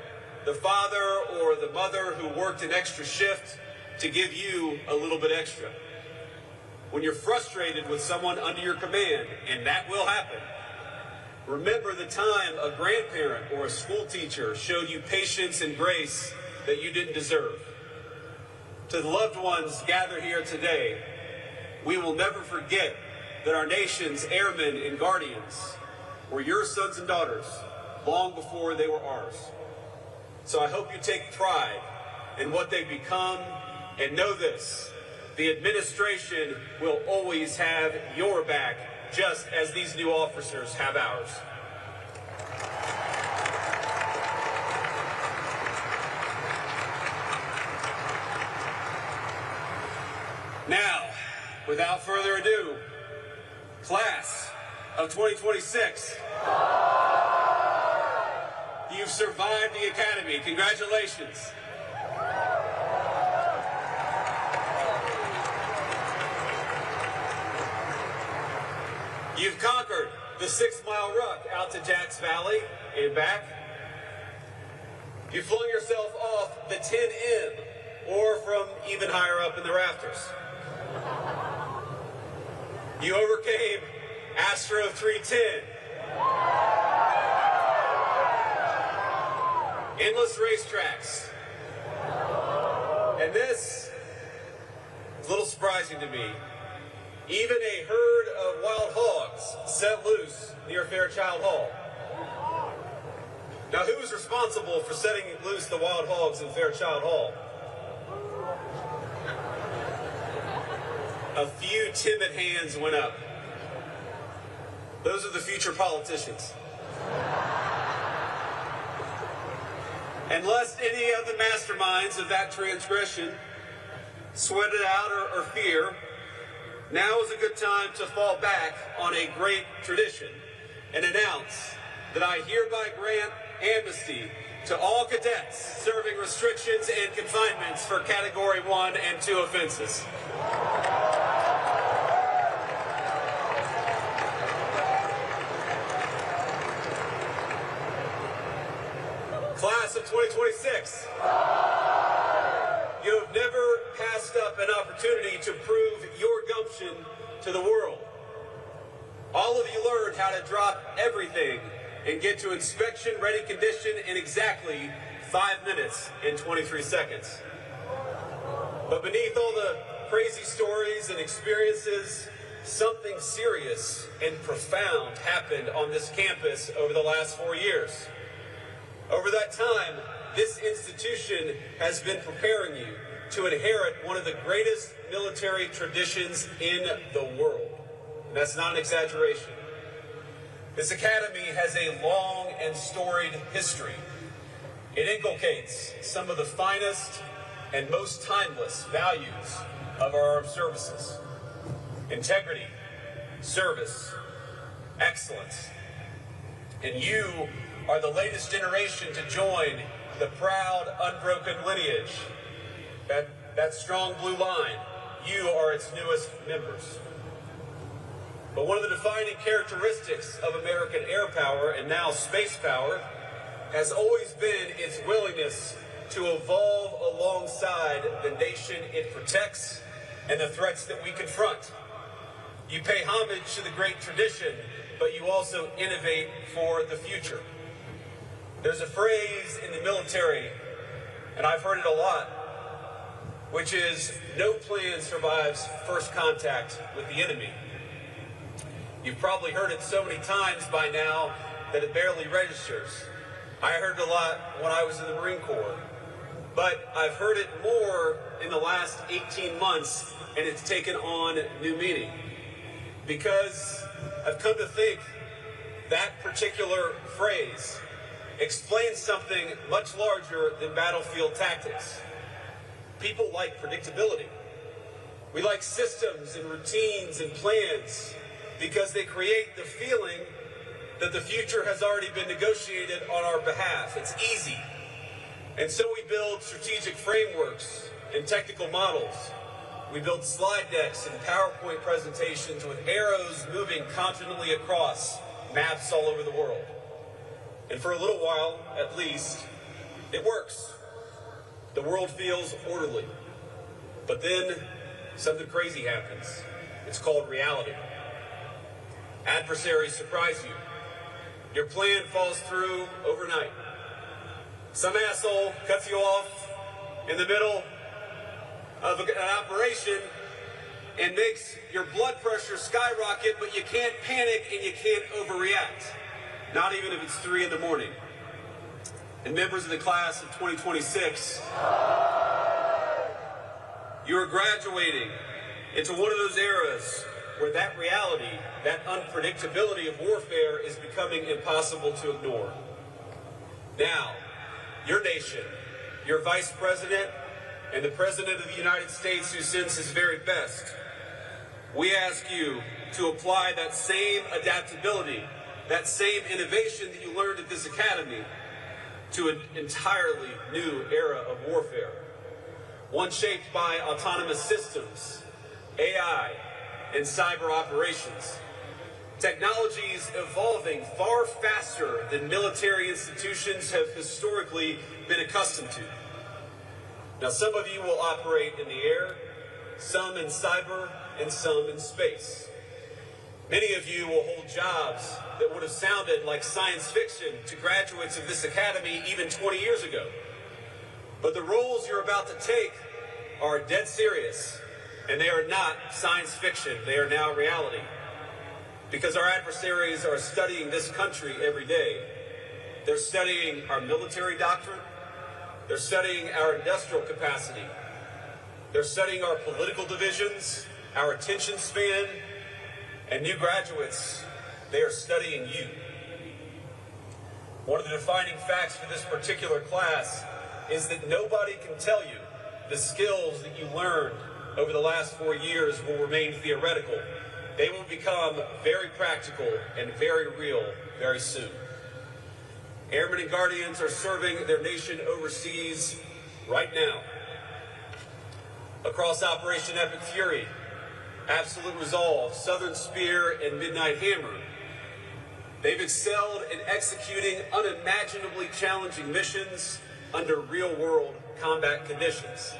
Speaker 6: the father or the mother who worked an extra shift to give you a little bit extra. When you're frustrated with someone under your command, and that will happen, remember the time a grandparent or a school teacher showed you patience and grace that you didn't deserve. To the loved ones gathered here today, we will never forget that our nation's airmen and guardians were your sons and daughters long before they were ours. So I hope you take pride in what they've become, and know this: the administration will always have your back, just as these new officers have ours. Now, without further ado, class of 2026, you've survived the academy. Congratulations. You've conquered the 6-mile ruck out to Jack's Valley and back. You flung yourself off the 10M or from even higher up in the rafters. You overcame Astro 310. Endless racetracks. And this is a little surprising to me. Even a herd of wild hogs set loose near Fairchild Hall. Now, who is responsible for setting loose the wild hogs in Fairchild Hall? A few timid hands went up. Those are the future politicians. And lest any of the masterminds of that transgression sweat it out or fear, now is a good time to fall back on a great tradition and announce that I hereby grant amnesty to all cadets serving restrictions and confinements for Category 1 and 2 offenses. Class of 2026. You have never passed up an opportunity to prove your gumption to the world. All of you learned how to drop everything and get to inspection-ready condition in exactly 5 minutes and 23 seconds. But beneath all the crazy stories and experiences, something serious and profound happened on this campus over the last 4 years. Over that time, this institution has been preparing you to inherit one of the greatest military traditions in the world. And that's not an exaggeration. This academy has a long and storied history. It inculcates some of the finest and most timeless values of our armed services: integrity, service, excellence. And you are the latest generation to join the proud, unbroken lineage. That strong blue line, you are its newest members. But one of the defining characteristics of American air power, and now space power, has always been its willingness to evolve alongside the nation it protects and the threats that we confront. You pay homage to the great tradition, but you also innovate for the future. There's a phrase in the military, and I've heard it a lot, which is, no plan survives first contact with the enemy. You've probably heard it so many times by now that it barely registers. I heard it a lot when I was in the Marine Corps, but I've heard it more in the last 18 months, and it's taken on new meaning. Because I've come to think that particular phrase explains something much larger than battlefield tactics. People like predictability. We like systems and routines and plans because they create the feeling that the future has already been negotiated on our behalf. It's easy. And so we build strategic frameworks and technical models. We build slide decks and PowerPoint presentations with arrows moving confidently across maps all over the world. And for a little while, at least, It works. The world feels orderly. But then something crazy happens. It's called reality. Adversaries surprise you. Your plan falls through overnight. Some asshole cuts you off in the middle of an operation and makes your blood pressure skyrocket, but you can't panic and you can't overreact. Not even if it's 3 in the morning. And members of the class of 2026, you are graduating into one of those eras where that reality, that unpredictability of warfare is becoming impossible to ignore. Now, your nation, your Vice President, and the President of the United States, who sends his very best, we ask you to apply that same adaptability, that same innovation that you learned at this academy to an entirely new era of warfare. One shaped by autonomous systems, AI, and cyber operations. Technologies evolving far faster than military institutions have historically been accustomed to. Now, some of you will operate in the air, some in cyber, and some in space. Many of you will hold jobs that would have sounded like science fiction to graduates of this academy even 20 years ago. But the roles you're about to take are dead serious, and they are not science fiction. They are now reality. Because our adversaries are studying this country every day. They're studying our military doctrine. They're studying our industrial capacity. They're studying our political divisions, our attention span, and new graduates, they are studying you. One of the defining facts for this particular class is that nobody can tell you the skills that you learned over the last 4 years will remain theoretical. They will become very practical and very real very soon. Airmen and Guardians are serving their nation overseas right now. Across Operation Epic Fury, Absolute Resolve, Southern Spear, and Midnight Hammer, they've excelled in executing unimaginably challenging missions under real-world combat conditions.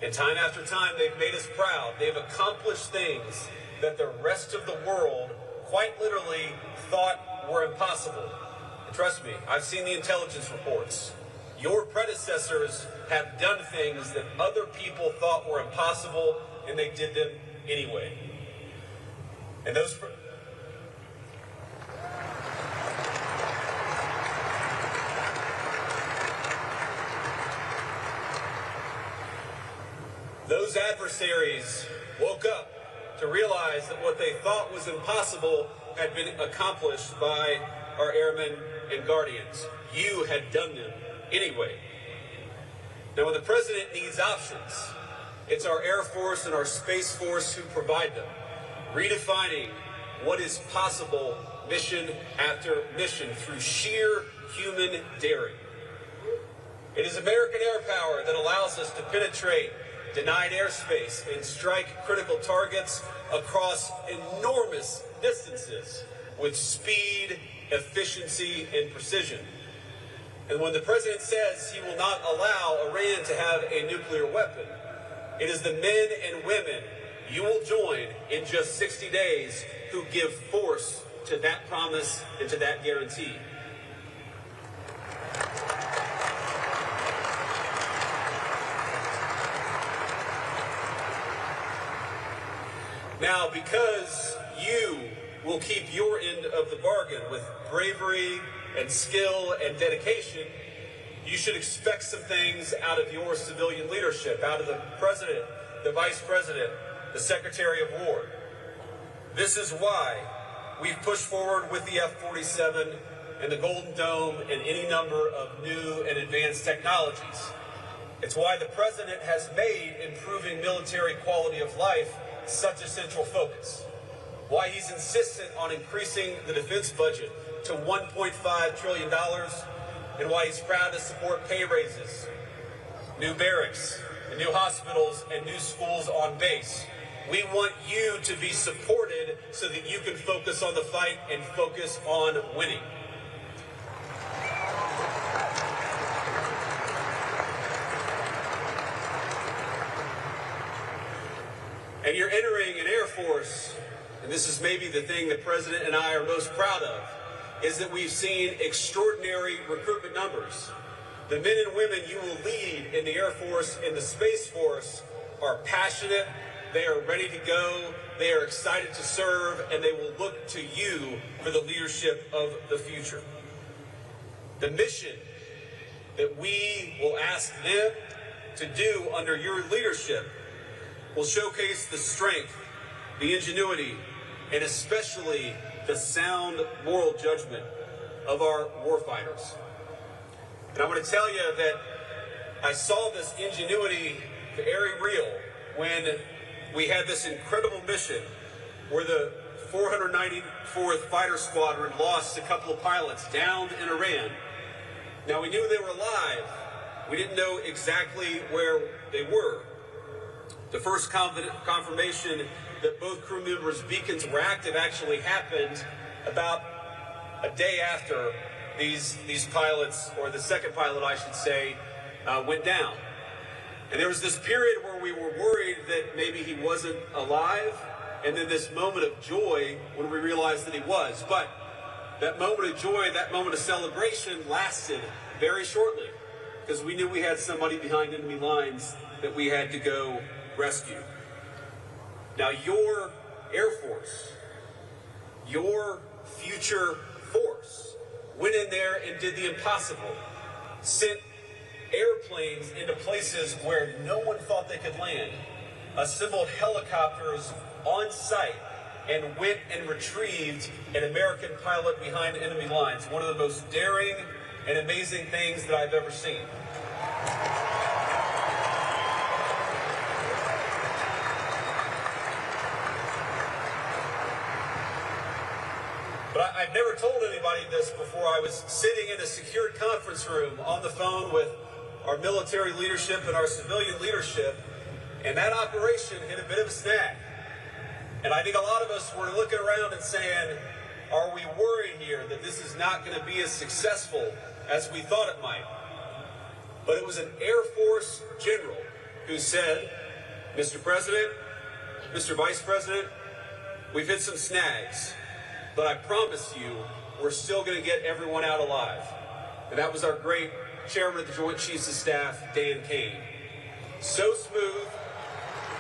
Speaker 6: And time after time, they've made us proud. They've accomplished things that the rest of the world quite literally thought were impossible. And trust me, I've seen the intelligence reports. Your predecessors have done things that other people thought were impossible, and they did them anyway. And those adversaries woke up to realize that what they thought was impossible had been accomplished by our airmen and guardians. You had done them anyway. Now, when the president needs options, it's our Air Force and our Space Force who provide them, redefining what is possible mission after mission through sheer human daring. It is American air power that allows us to penetrate denied airspace and strike critical targets across enormous distances with speed, efficiency, and precision. And when the president says he will not allow Iran to have a nuclear weapon, it is the men and women you will join in just 60 days who give force to that promise and to that guarantee. Now, because you will keep your end of the bargain with bravery and skill and dedication, you should expect some things out of your civilian leadership, out of the president, the vice president, the secretary of war. This is why we've pushed forward with the F-47 and the Golden Dome and any number of new and advanced technologies. It's why the president has made improving military quality of life such a central focus. Why he's insistent on increasing the defense budget to $1.5 trillion, and why he's proud to support pay raises, new barracks, and new hospitals, and new schools on base. We want you to be supported so that you can focus on the fight and focus on winning. And you're entering an Air Force, and this is maybe the thing the President and I are most proud of, is that we've seen extraordinary recruitment numbers. The men and women you will lead in the Air Force, in the Space Force, are passionate, they are ready to go, they are excited to serve, and they will look to you for the leadership of the future. The mission that we will ask them to do under your leadership will showcase the strength, the ingenuity, and especially the sound moral judgment of our warfighters. And I want to tell you that I saw this ingenuity very real when we had this incredible mission where the 494th Fighter Squadron lost a couple of pilots downed in Iran. Now, we knew they were alive. We didn't know exactly where they were. The first confirmation that both crew members' beacons were active actually happened about a day after these pilots, or the second pilot, I should say, went down. And there was this period where we were worried that maybe he wasn't alive, and then this moment of joy when we realized that he was. But that moment of joy, that moment of celebration lasted very shortly, because we knew we had somebody behind enemy lines that we had to go rescue. Now, your Air Force, your future force, went in there and did the impossible, sent airplanes into places where no one thought they could land, assembled helicopters on site, and went and retrieved an American pilot behind enemy lines. One of the most daring and amazing things that I've ever seen. But I've never told anybody this before. I was sitting in a secured conference room on the phone with our military leadership and our civilian leadership, and that operation hit a bit of a snag. And I think a lot of us were looking around and saying, are we worried here that this is not going to be as successful as we thought it might? But it was an Air Force general who said, Mr. President, Mr. Vice President, we've hit some snags, but I promise you, we're still going to get everyone out alive. And that was our great Chairman of the Joint Chiefs of Staff, Dan Kane. So smooth,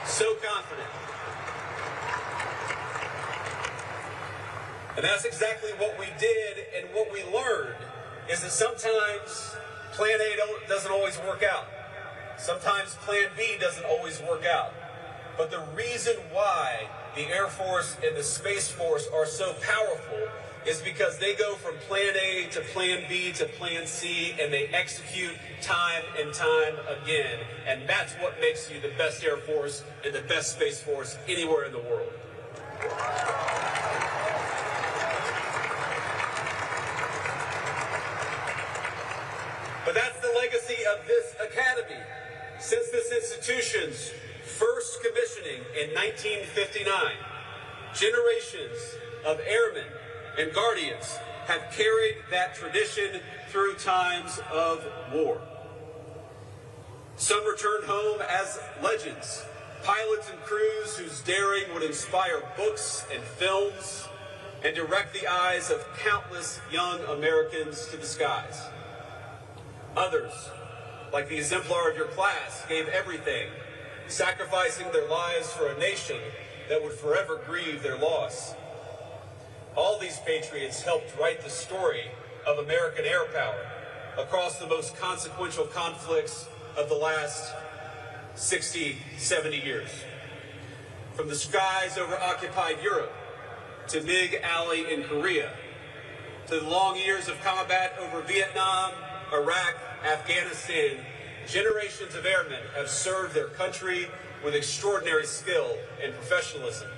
Speaker 6: so confident. And that's exactly what we did, and what we learned is that sometimes Plan A doesn't always work out. Sometimes Plan B doesn't always work out. But the reason why the Air Force and the Space Force are so powerful is because they go from Plan A to Plan B to Plan C, and they execute time and time again. And that's what makes you the best Air Force and the best Space Force anywhere in the world. But that's the legacy of this academy. Since this institution's first commissioning in 1959, generations of airmen and guardians have carried that tradition through times of war. Some returned home as legends, pilots and crews whose daring would inspire books and films and direct the eyes of countless young Americans to the skies. Others, like the exemplar of your class, gave everything, sacrificing their lives for a nation that would forever grieve their loss. All these patriots helped write the story of American air power across the most consequential conflicts of the last 60, 70 years. From the skies over occupied Europe, to MiG Alley in Korea, to the long years of combat over Vietnam, Iraq, Afghanistan, generations of airmen have served their country with extraordinary skill and professionalism.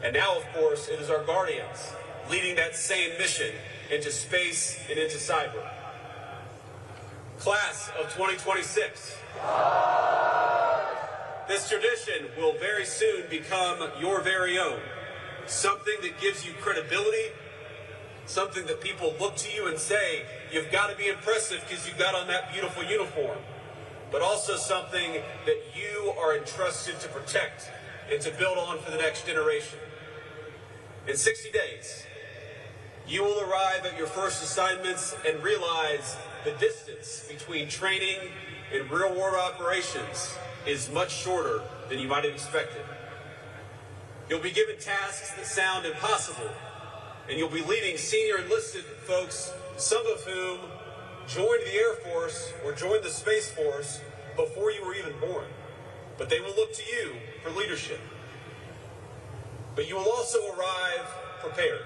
Speaker 6: And now, of course, it is our guardians leading that same mission into space and into cyber. Class of 2026. This tradition will very soon become your very own. Something that gives you credibility, something that people look to you and say, you've got to be impressive because you've got on that beautiful uniform. But also something that you are entrusted to protect and to build on for the next generation. In 60 days, you will arrive at your first assignments and realize the distance between training and real-world operations is much shorter than you might have expected. You'll be given tasks that sound impossible, and you'll be leading senior enlisted folks, some of whom joined the Air Force or joined the Space Force before you were even born. But they will look to you for leadership. But you will also arrive prepared.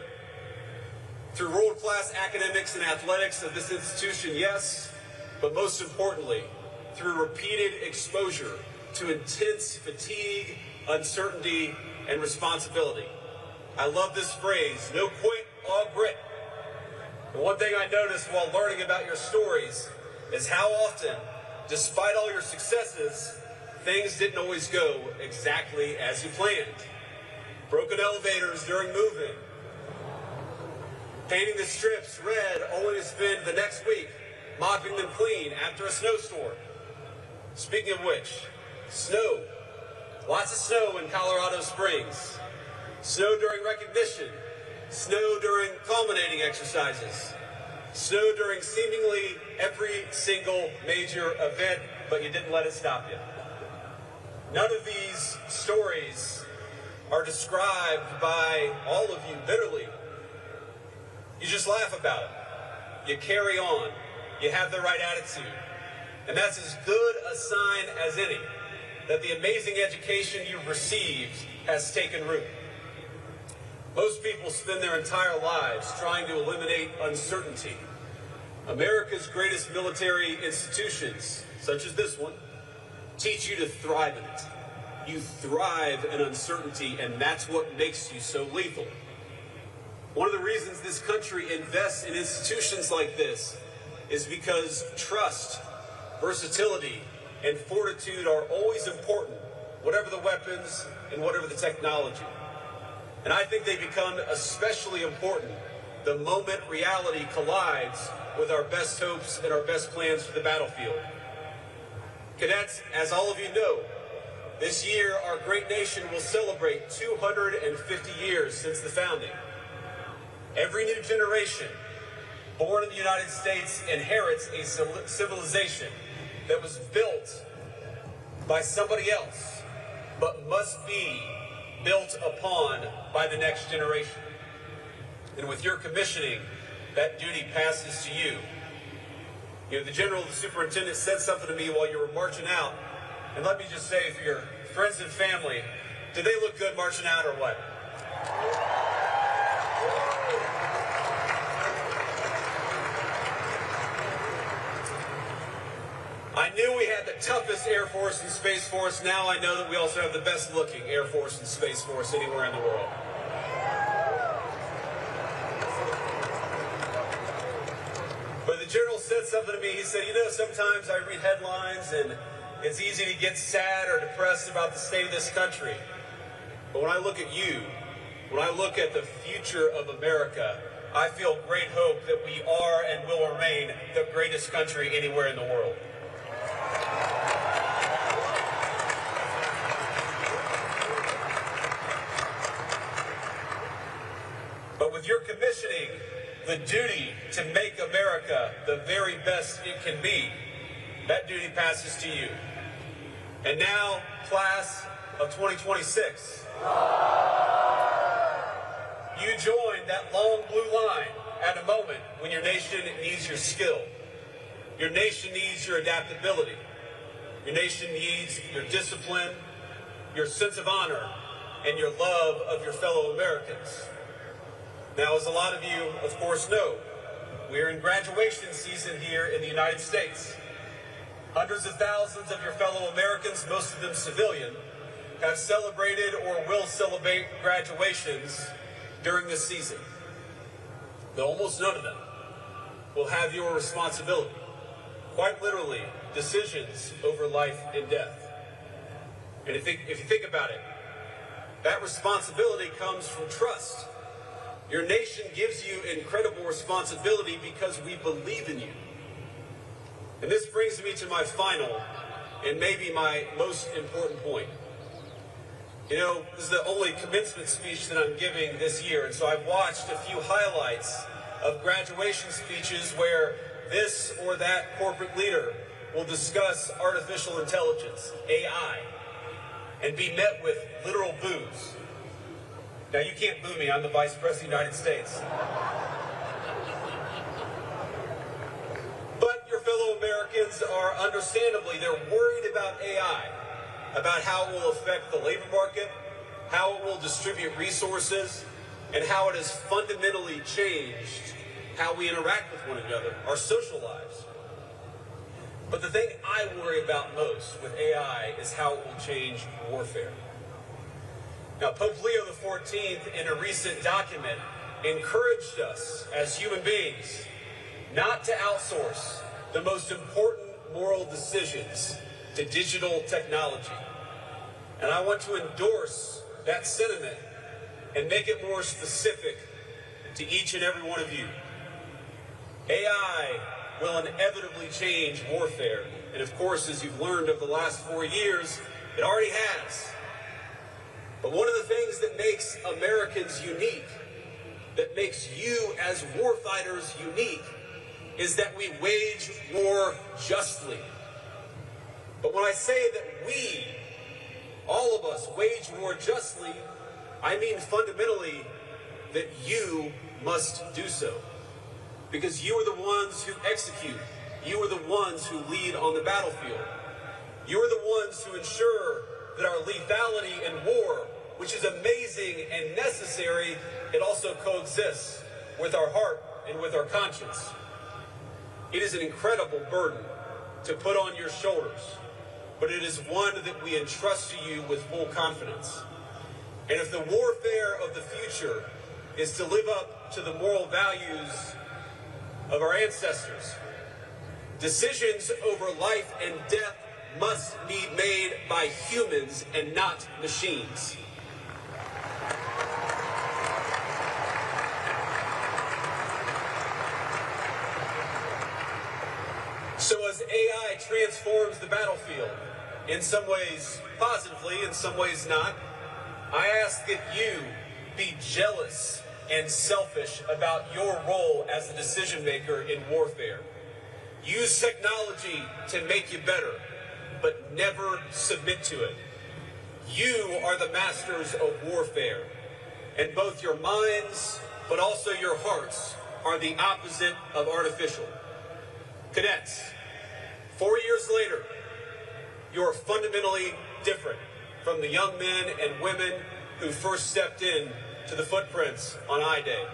Speaker 6: Through world-class academics and athletics of this institution, yes, but most importantly, through repeated exposure to intense fatigue, uncertainty, and responsibility. I love this phrase, no quit, all grit. And one thing I noticed while learning about your stories is how often, despite all your successes, things didn't always go exactly as you planned. Broken elevators during move-in, painting the strips red only to spend the next week mopping them clean after a snowstorm. Speaking of which, snow. Lots of snow in Colorado Springs. Snow during recognition. Snow during culminating exercises. Snow during seemingly every single major event, but you didn't let it stop you. None of these stories are described by all of you bitterly. You just laugh about it. You carry on. You have the right attitude. And that's as good a sign as any that the amazing education you've received has taken root. Most people spend their entire lives trying to eliminate uncertainty. America's greatest military institutions, such as this one, teach you to thrive in it. You thrive in uncertainty, and that's what makes you so lethal. One of the reasons this country invests in institutions like this is because trust, versatility, and fortitude are always important, whatever the weapons and whatever the technology. And I think they become especially important the moment reality collides with our best hopes and our best plans for the battlefield. Cadets, as all of you know, this year our great nation will celebrate 250 years since the founding. Every new generation born in the United States inherits a civilization that was built by somebody else, but must be built upon by the next generation. And with your commissioning, that duty passes to you. You know, the general, the superintendent said something to me while you were marching out, and let me just say, for your friends and family, did they look good marching out or what? I knew we had the toughest Air Force and Space Force. Now I know that we also have the best looking Air Force and Space Force anywhere in the world. But the general said something to me. He said, you know, sometimes I read headlines and it's easy to get sad or depressed about the state of this country. But when I look at you, when I look at the future of America, I feel great hope that we are and will remain the greatest country anywhere in the world. But with your commissioning, the duty to make America the very best it can be, that duty passes to you. And now, class of 2026, you join that long blue line at a moment when your nation needs your skill. Your nation needs your adaptability. Your nation needs your discipline, your sense of honor, and your love of your fellow Americans. Now, as a lot of you, of course, know, we are in graduation season here in the United States. Hundreds of thousands of your fellow Americans, most of them civilian, have celebrated or will celebrate graduations during this season. But almost none of them will have your responsibility. Quite literally, decisions over life and death. And if you think about it, that responsibility comes from trust. Your nation gives you incredible responsibility because we believe in you. And this brings me to my final and maybe my most important point. You know, this is the only commencement speech that I'm giving this year, and so I've watched a few highlights of graduation speeches where this or that corporate leader will discuss artificial intelligence, AI, and be met with literal boos. Now, you can't boo me. I'm the Vice President of the United States. But your fellow Americans are understandably, they're worried about AI, about how it will affect the labor market, how it will distribute resources, and how it has fundamentally changed how we interact with one another, our social lives. But the thing I worry about most with AI is how it will change warfare. Now, Pope Leo XIV, in a recent document, encouraged us as human beings not to outsource the most important moral decisions to digital technology. And I want to endorse that sentiment and make it more specific to each and every one of you. AI will inevitably change warfare. And of course, as you've learned over the last 4 years, it already has. But one of the things that makes Americans unique, that makes you as warfighters unique, is that we wage war justly. But when I say that we, all of us, wage war justly, I mean fundamentally that you must do so. Because you are the ones who execute. You are the ones who lead on the battlefield. You are the ones who ensure that our lethality in war, which is amazing and necessary, it also coexists with our heart and with our conscience. It is an incredible burden to put on your shoulders, but it is one that we entrust to you with full confidence. And if the warfare of the future is to live up to the moral values of our ancestors, decisions over life and death must be made by humans and not machines. So as AI transforms the battlefield, in some ways positively, in some ways not, I ask that you be jealous and selfish about your role as a decision maker in warfare. Use technology to make you better, but never submit to it. You are the masters of warfare, and both your minds, but also your hearts, are the opposite of artificial. Cadets, 4 years later, you are fundamentally different from the young men and women who first stepped in to the footprints on I-Day.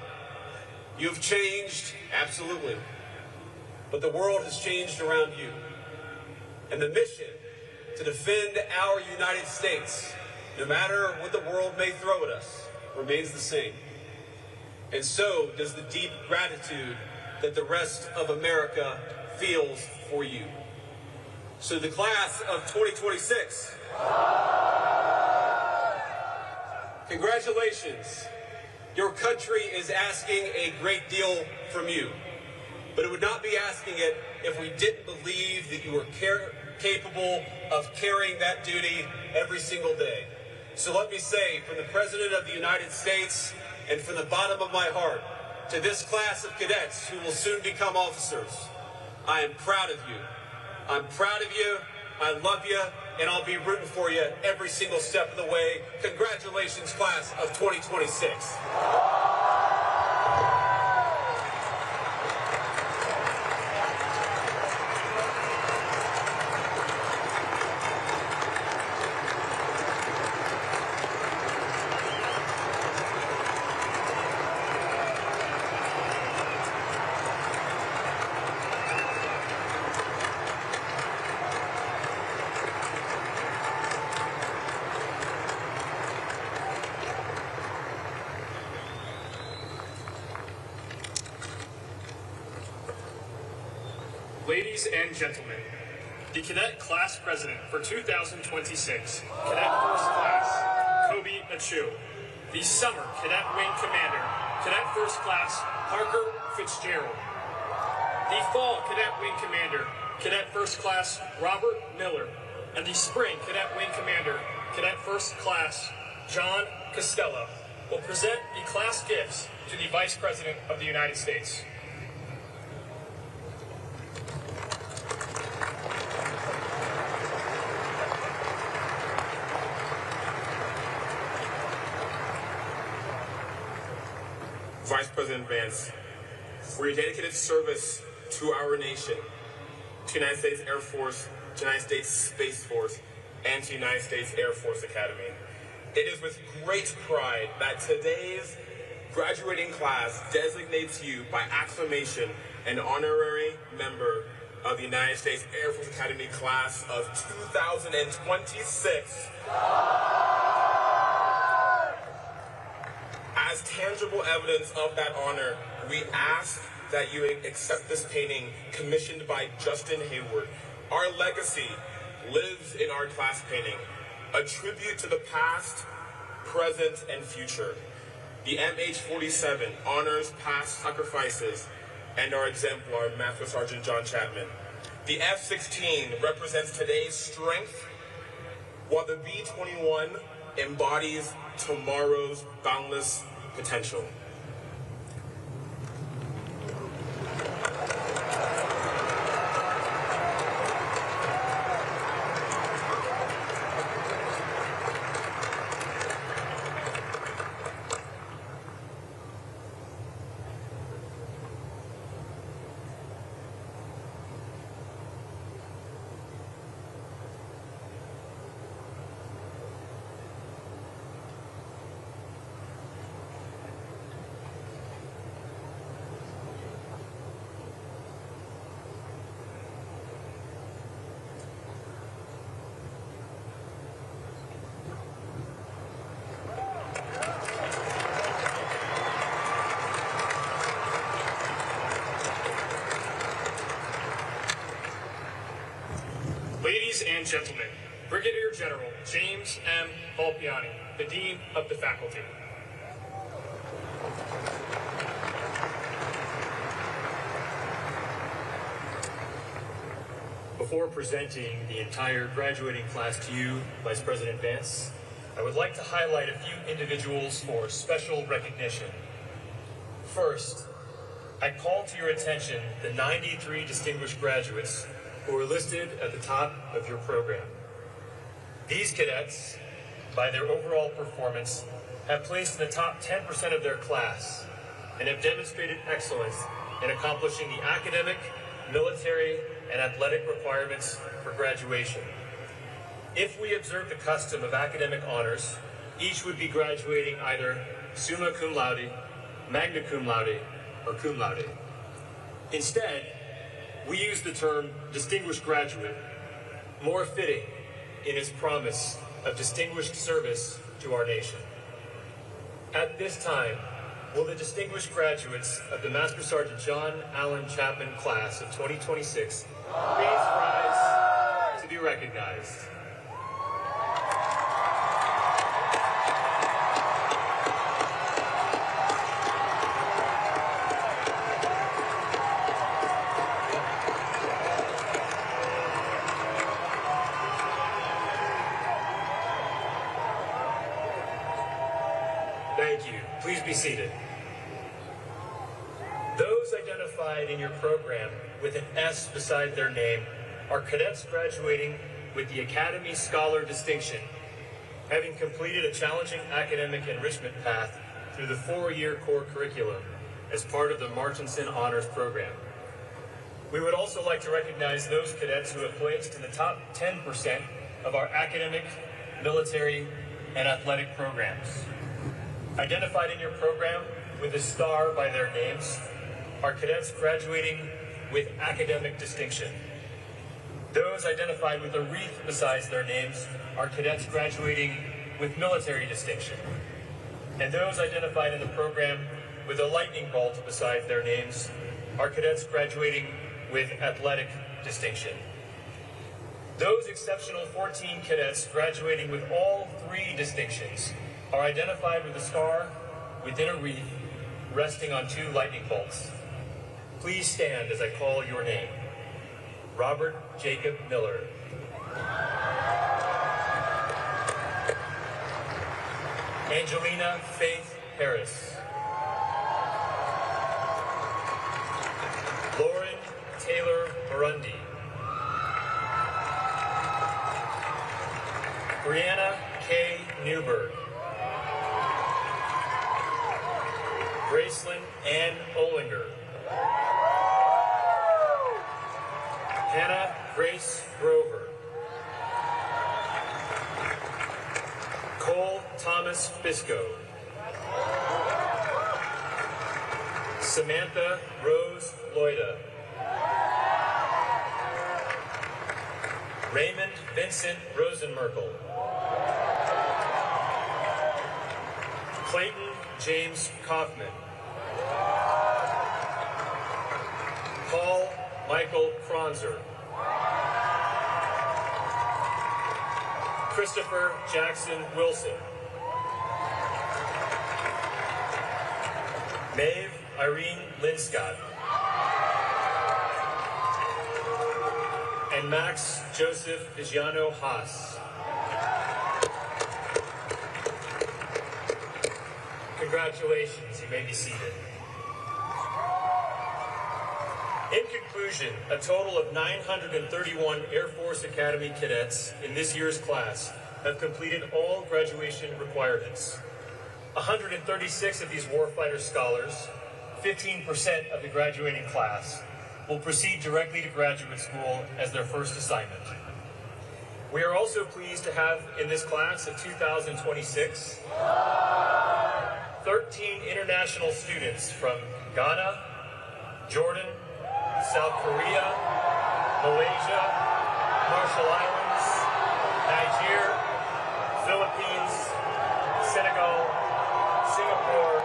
Speaker 6: You've changed, absolutely, but the world has changed around you. And the mission to defend our United States, no matter what the world may throw at us, remains the same. And so does the deep gratitude that the rest of America feels for you. So the class of 2026, congratulations. Your country is asking a great deal from you, but it would not be asking it if we didn't believe that you were capable of carrying that duty every single day. So let me say, from the President of the United States and from the bottom of my heart, to this class of cadets who will soon become officers, I am proud of you. I'm proud of you. I love you. And I'll be rooting for you every single step of the way. Congratulations, class of 2026.
Speaker 2: Ladies and gentlemen, the Cadet Class President for 2026, Cadet First Class, Kobe Achu. The Summer Cadet Wing Commander, Cadet First Class, Parker Fitzgerald. The Fall Cadet Wing Commander, Cadet First Class, Robert Miller. And the Spring Cadet Wing Commander, Cadet First Class, John Costello, will present the class gifts to the Vice President of the United States.
Speaker 7: Vice President Vance, for your dedicated service to our nation, to the United States Air Force, to the United States Space Force, and to the United States Air Force Academy. It is with great pride that today's graduating class designates you by acclamation an honorary member of the United States Air Force Academy class of 2026. As tangible evidence of that honor, we ask that you accept this painting commissioned by Justin Hayward. Our legacy lives in our class painting, a tribute to the past, present, and future. The MH-47 honors past sacrifices and our exemplar, Master Sergeant John Chapman. The F-16 represents today's strength, while the B-21 embodies tomorrow's boundless potential.
Speaker 2: Ladies and gentlemen, Brigadier General James M. Volpiani, the Dean of the Faculty. Before presenting the entire graduating class to you, Vice President Vance, I would like to highlight a few individuals for special recognition. First, I call to your attention the 93 distinguished graduates who are listed at the top of your program. These cadets, by their overall performance, have placed in the top 10% of their class and have demonstrated excellence in accomplishing the academic, military, and athletic requirements for graduation. If we observe the custom of academic honors, each would be graduating either summa cum laude, magna cum laude, or cum laude. Instead, we use the term distinguished graduate, more fitting in its promise of distinguished service to our nation. At this time, will the distinguished graduates of the Master Sergeant John Allen Chapman class of 2026 please rise to be recognized? Thank you. Please be seated. Those identified in your program with an S beside their name are cadets graduating with the Academy Scholar Distinction, having completed a challenging academic enrichment path through the 4-year core curriculum as part of the Martinson Honors Program. We would also like to recognize those cadets who have placed in the top 10% of our academic, military, and athletic programs. Identified in your program with a star by their names are cadets graduating with academic distinction. Those identified with a wreath beside their names are cadets graduating with military distinction. And those identified in the program with a lightning bolt beside their names are cadets graduating with athletic distinction. Those exceptional 14 cadets graduating with all 3 distinctions are identified with a star within a wreath resting on 2 lightning bolts. Please stand as I call your name. Robert Jacob Miller. Angelina Faith Harris. Lauren Taylor Burundi. Brianna K. Newberg. Gracelyn Ann Olinger. Hannah Grace Grover. Cole Thomas Bisco. Samantha Rose Loida. Raymond Vincent Rosenmerkel. Clayton James Kaufman. Paul Michael Kronzer. Christopher Jackson Wilson. Maeve Irene Linscott. And Max Joseph Vigiano Haas. Congratulations, you may be seated. In conclusion, a total of 931 Air Force Academy cadets in this year's class have completed all graduation requirements. 136 of these warfighter scholars, 15% of the graduating class, will proceed directly to graduate school as their first assignment. We are also pleased to have in this class of 2026, 13 international students from Ghana, Jordan, South Korea, Malaysia, Marshall Islands, Niger, Philippines, Senegal, Singapore,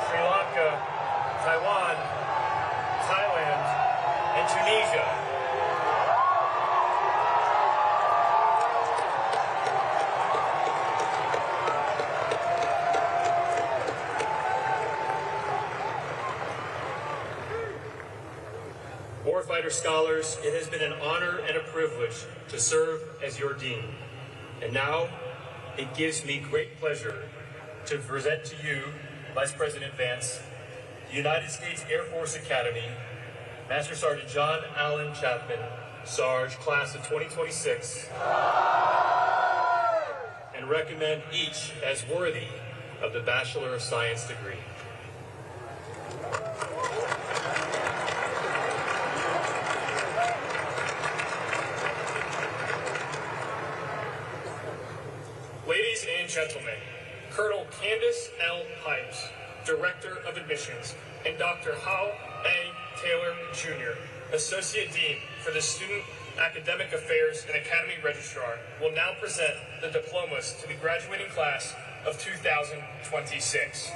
Speaker 2: Sri Lanka, Taiwan, Thailand, and Tunisia. Warfighter scholars, it has been an honor and a privilege to serve as your dean. And now, it gives me great pleasure to present to you, Vice President Vance, the United States Air Force Academy, Master Sergeant John Allen Chapman, Sarge, Class of 2026, and recommend each as worthy of the Bachelor of Science degree. Ladies and gentlemen, Colonel Candace L. Pipes, Director of Admissions, and Dr. Hal A. Taylor, Jr., Associate Dean for the Student Academic Affairs and Academy Registrar, will now present the diplomas to the graduating class of 2026.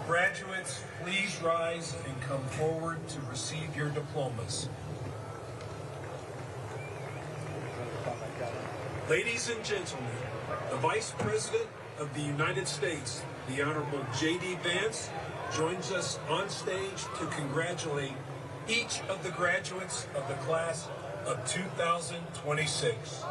Speaker 8: Graduates, please rise and come forward to receive your diplomas. Ladies and gentlemen, the Vice President of the United States, the Honorable JD Vance, joins us on stage to congratulate each of the graduates of the class of 2026.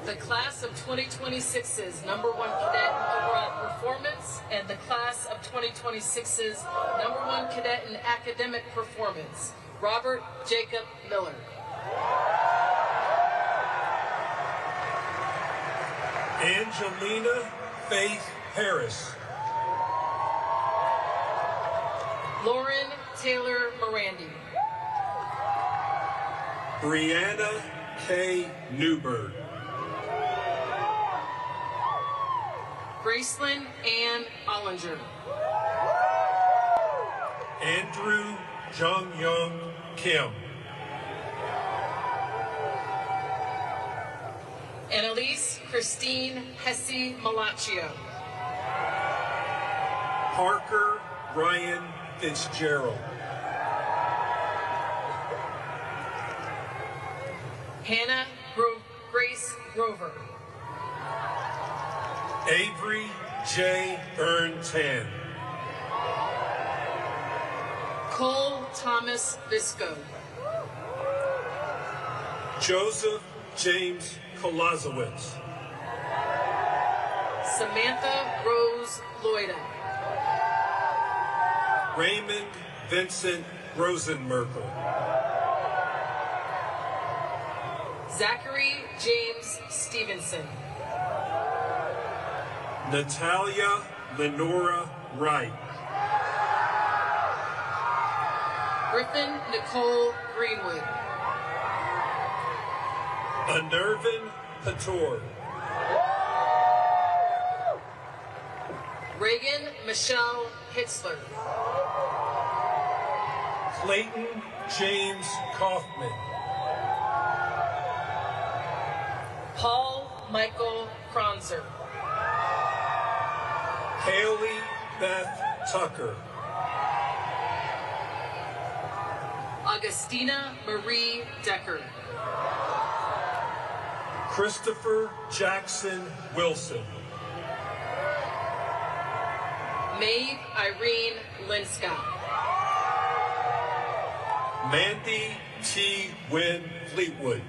Speaker 9: The class of 2026's #1 cadet in overall performance and the class of 2026's #1 cadet in academic performance, Robert Jacob Miller.
Speaker 8: Angelina Faith Harris.
Speaker 9: Lauren Taylor Morandi.
Speaker 8: Brianna K. Newberg.
Speaker 9: Gracelyn Ann Ollinger.
Speaker 8: Andrew Jung Young Kim.
Speaker 9: Annalise Christine Hesse Malaccio.
Speaker 8: Parker Ryan Fitzgerald.
Speaker 9: Hannah Grace Grover.
Speaker 8: Avery J. Tan.
Speaker 9: Cole Thomas Visco.
Speaker 8: Joseph James Kolazowitz.
Speaker 9: Samantha Rose Loida.
Speaker 8: Raymond Vincent Rosenmerkel.
Speaker 9: Zachary James Stevenson.
Speaker 8: Natalia Lenora Wright.
Speaker 9: Griffin Nicole Greenwood.
Speaker 8: Anirvan Pator.
Speaker 9: Reagan Michelle Hitzler.
Speaker 8: Clayton James Kaufman.
Speaker 9: Paul Michael Kronzer.
Speaker 8: Haley Beth Tucker.
Speaker 9: Augustina Marie Decker.
Speaker 8: Christopher Jackson Wilson.
Speaker 9: Maeve Irene Linscott.
Speaker 8: Mandy T. Wynn Fleetwood.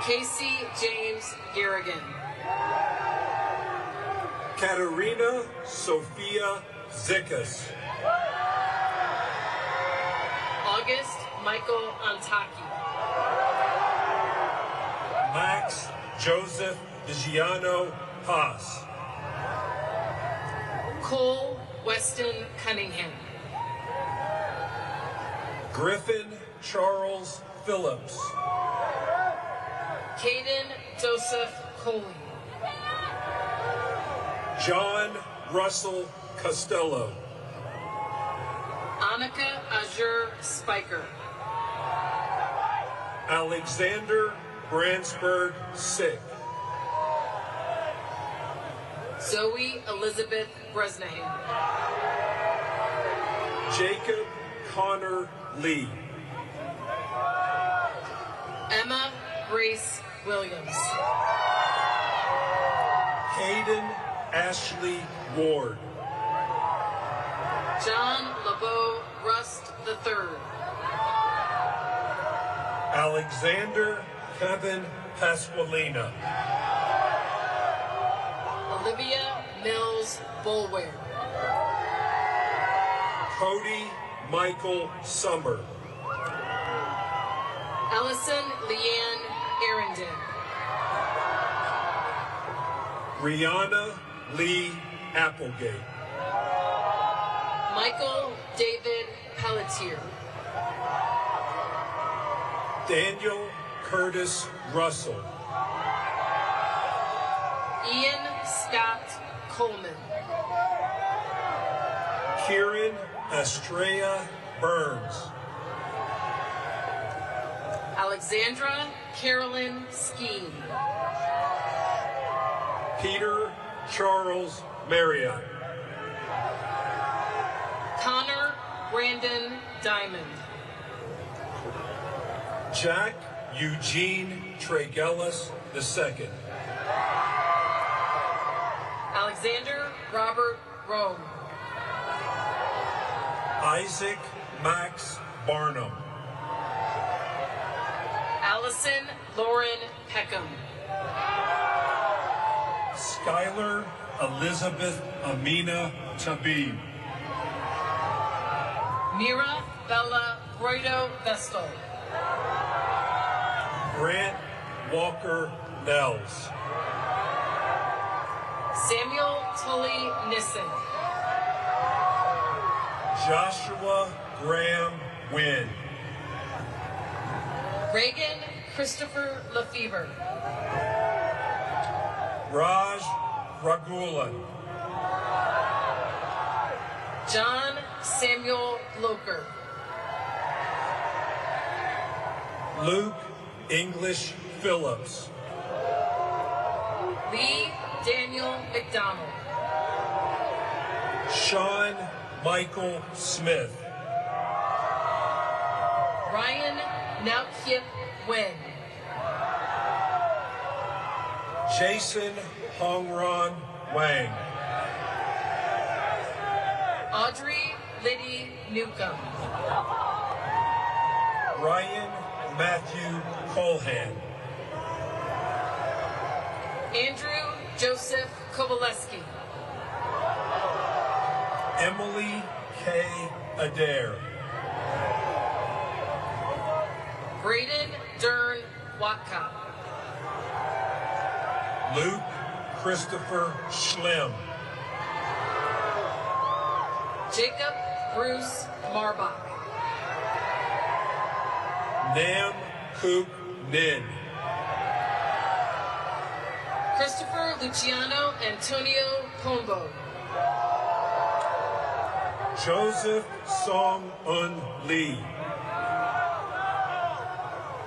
Speaker 9: Casey James Garrigan.
Speaker 8: Katerina Sophia Zikas.
Speaker 9: August Michael Antaki.
Speaker 8: Max Joseph Vigiano Haas.
Speaker 9: Cole Weston Cunningham.
Speaker 8: Griffin Charles Phillips.
Speaker 9: Caden Joseph Coley.
Speaker 8: John Russell Costello.
Speaker 9: Annika Azure Spiker.
Speaker 8: Alexander Bransberg Sick.
Speaker 9: Zoe Elizabeth Bresnahan.
Speaker 8: Jacob Connor Lee.
Speaker 9: Emma Grace Williams.
Speaker 8: Hayden Ashley Ward.
Speaker 9: John LeBeau Rust III.
Speaker 8: Alexander Kevin Pasqualina.
Speaker 9: Olivia Mills Bulware.
Speaker 8: Cody Michael Summer.
Speaker 9: Ellison Leanne Arrington.
Speaker 8: Brianna Lee Applegate.
Speaker 9: Michael David Pelletier.
Speaker 8: Daniel Curtis Russell.
Speaker 9: Ian Scott Coleman.
Speaker 8: Kieran Estrella Burns.
Speaker 9: Alexandra Carolyn Skeen.
Speaker 8: Peter Charles Marriott.
Speaker 9: Connor Brandon Diamond.
Speaker 8: Jack Eugene Tregellis II.
Speaker 9: Alexander Robert Rome.
Speaker 8: Isaac Max Barnum.
Speaker 9: Allison Lauren Peckham.
Speaker 8: Skylar Elizabeth Amina Tabib.
Speaker 9: Mira Bella Broido Vestal.
Speaker 8: Grant Walker Nels.
Speaker 9: Samuel Tully Nissen.
Speaker 8: Joshua Graham Wynn.
Speaker 9: Reagan Christopher Lefevre.
Speaker 8: Raj Ragulan.
Speaker 9: John Samuel Loker.
Speaker 8: Luke English Phillips.
Speaker 9: Lee Daniel McDonald.
Speaker 8: Sean Michael Smith.
Speaker 9: Ryan Naukyip Wen.
Speaker 8: Jason Hongron Wang.
Speaker 9: Audrey Liddy Newcomb.
Speaker 8: Ryan Matthew Colhan.
Speaker 9: Andrew Joseph Kowaleski.
Speaker 8: Emily K. Adair.
Speaker 9: Braden Dern Watka.
Speaker 8: Luke Christopher Schlim.
Speaker 9: Jacob Bruce Marbach.
Speaker 8: Nam Kook Nin.
Speaker 9: Christopher Luciano Antonio Pombo.
Speaker 8: Joseph Song Un Lee.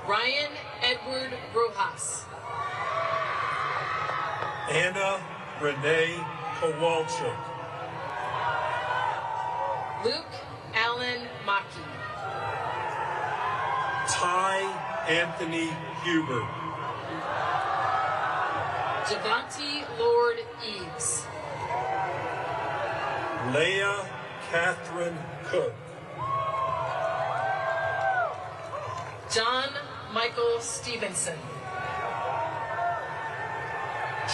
Speaker 9: Ryan Edward Rojas.
Speaker 8: Anna Renee Kowalczyk.
Speaker 9: Luke Allen Maki.
Speaker 8: Ty Anthony Huber.
Speaker 9: Javante Lord Eves.
Speaker 8: Leah Catherine Cook.
Speaker 9: John Michael Stevenson.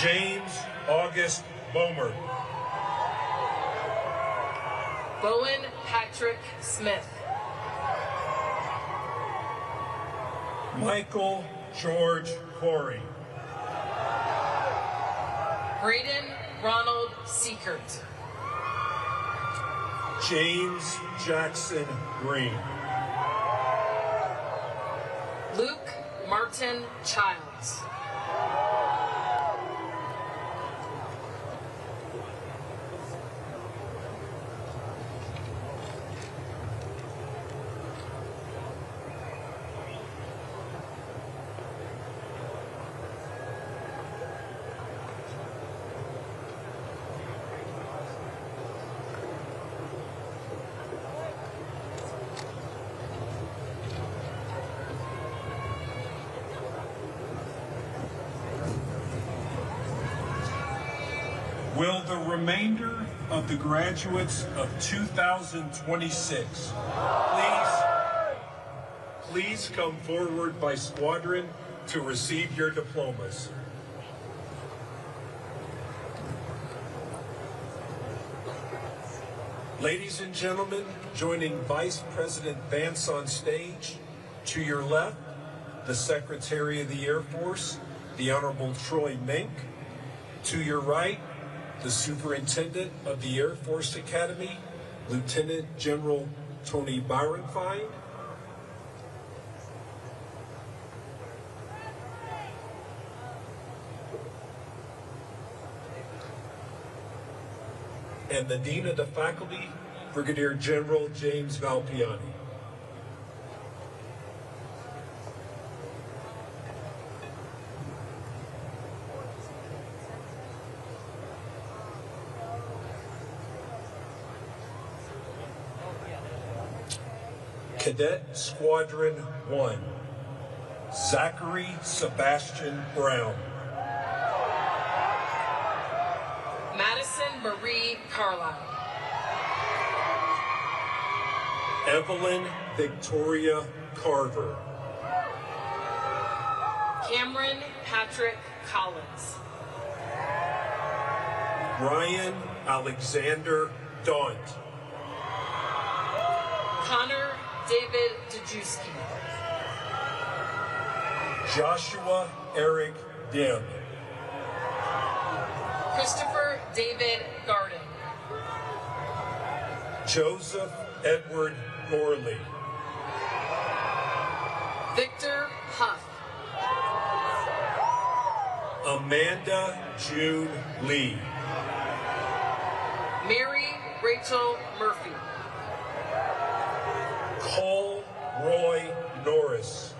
Speaker 8: James August Bomer.
Speaker 9: Bowen Patrick Smith.
Speaker 8: Michael George Corey.
Speaker 9: Braden Ronald Seekert.
Speaker 8: James Jackson Green.
Speaker 9: Luke Martin Childs.
Speaker 8: Will the remainder of the graduates of 2026 please come forward by squadron to receive your diplomas? Ladies and gentlemen, joining Vice President Vance on stage, to your left, the Secretary of the Air Force, the Honorable Troy Mink. To your right, the Superintendent of the Air Force Academy, Lieutenant General Tony Byronfine. And the Dean of the Faculty, Brigadier General James Valpiani. Cadet Squadron 1, Zachary Sebastian Brown.
Speaker 9: Madison Marie Carlisle.
Speaker 8: Evelyn Victoria Carver.
Speaker 9: Cameron Patrick Collins.
Speaker 8: Ryan Alexander Daunt.
Speaker 9: Connor David Dejewski.
Speaker 8: Joshua Eric Dim.
Speaker 9: Christopher David Garden.
Speaker 8: Joseph Edward Gorley.
Speaker 9: Victor Huff.
Speaker 8: Amanda June Lee.
Speaker 9: Mary Rachel Murphy.
Speaker 8: Cole Roy Norris.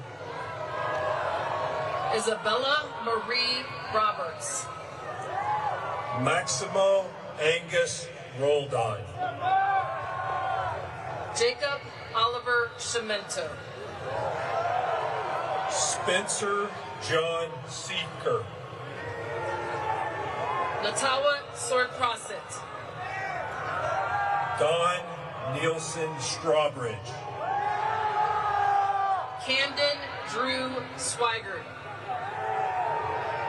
Speaker 9: Isabella Marie Roberts.
Speaker 8: Maximo Angus Roldan.
Speaker 9: Jacob Oliver Cimento.
Speaker 8: Spencer John Seeker.
Speaker 9: Natawa Sword-Prosit.
Speaker 8: Don Nielsen Strawbridge.
Speaker 9: Camden Drew Swigert.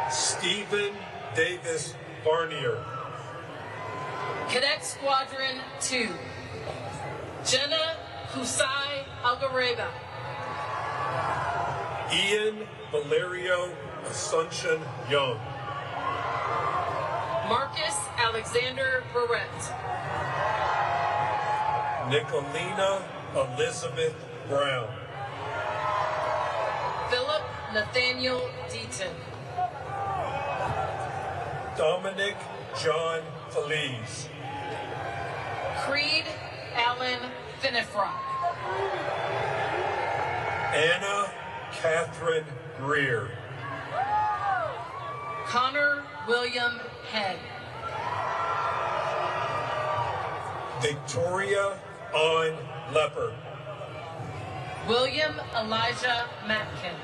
Speaker 8: Stephen Davis Barnier.
Speaker 9: Cadet Squadron 2. Jenna Kusai Algareba.
Speaker 8: Ian Valerio Asuncion Young.
Speaker 9: Marcus Alexander Barrett.
Speaker 8: Nicolina Elizabeth Brown.
Speaker 9: Philip Nathaniel Deaton.
Speaker 8: Dominic John Feliz.
Speaker 9: Creed Allen Finnefrock.
Speaker 8: Anna Catherine Greer.
Speaker 9: Connor William Head.
Speaker 8: Victoria Ann Lepper.
Speaker 9: William Elijah Matkin.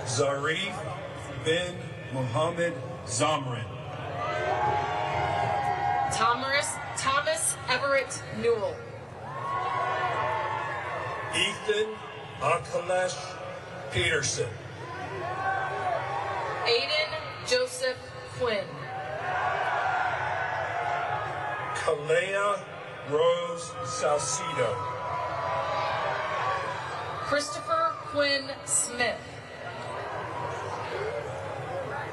Speaker 8: Zarif bin Muhammad Zamrin.
Speaker 9: Thomas Everett Newell.
Speaker 8: Ethan Akalesh Peterson.
Speaker 9: Aiden Joseph Quinn.
Speaker 8: Kalea Rose Salcido.
Speaker 9: Christopher Quinn Smith.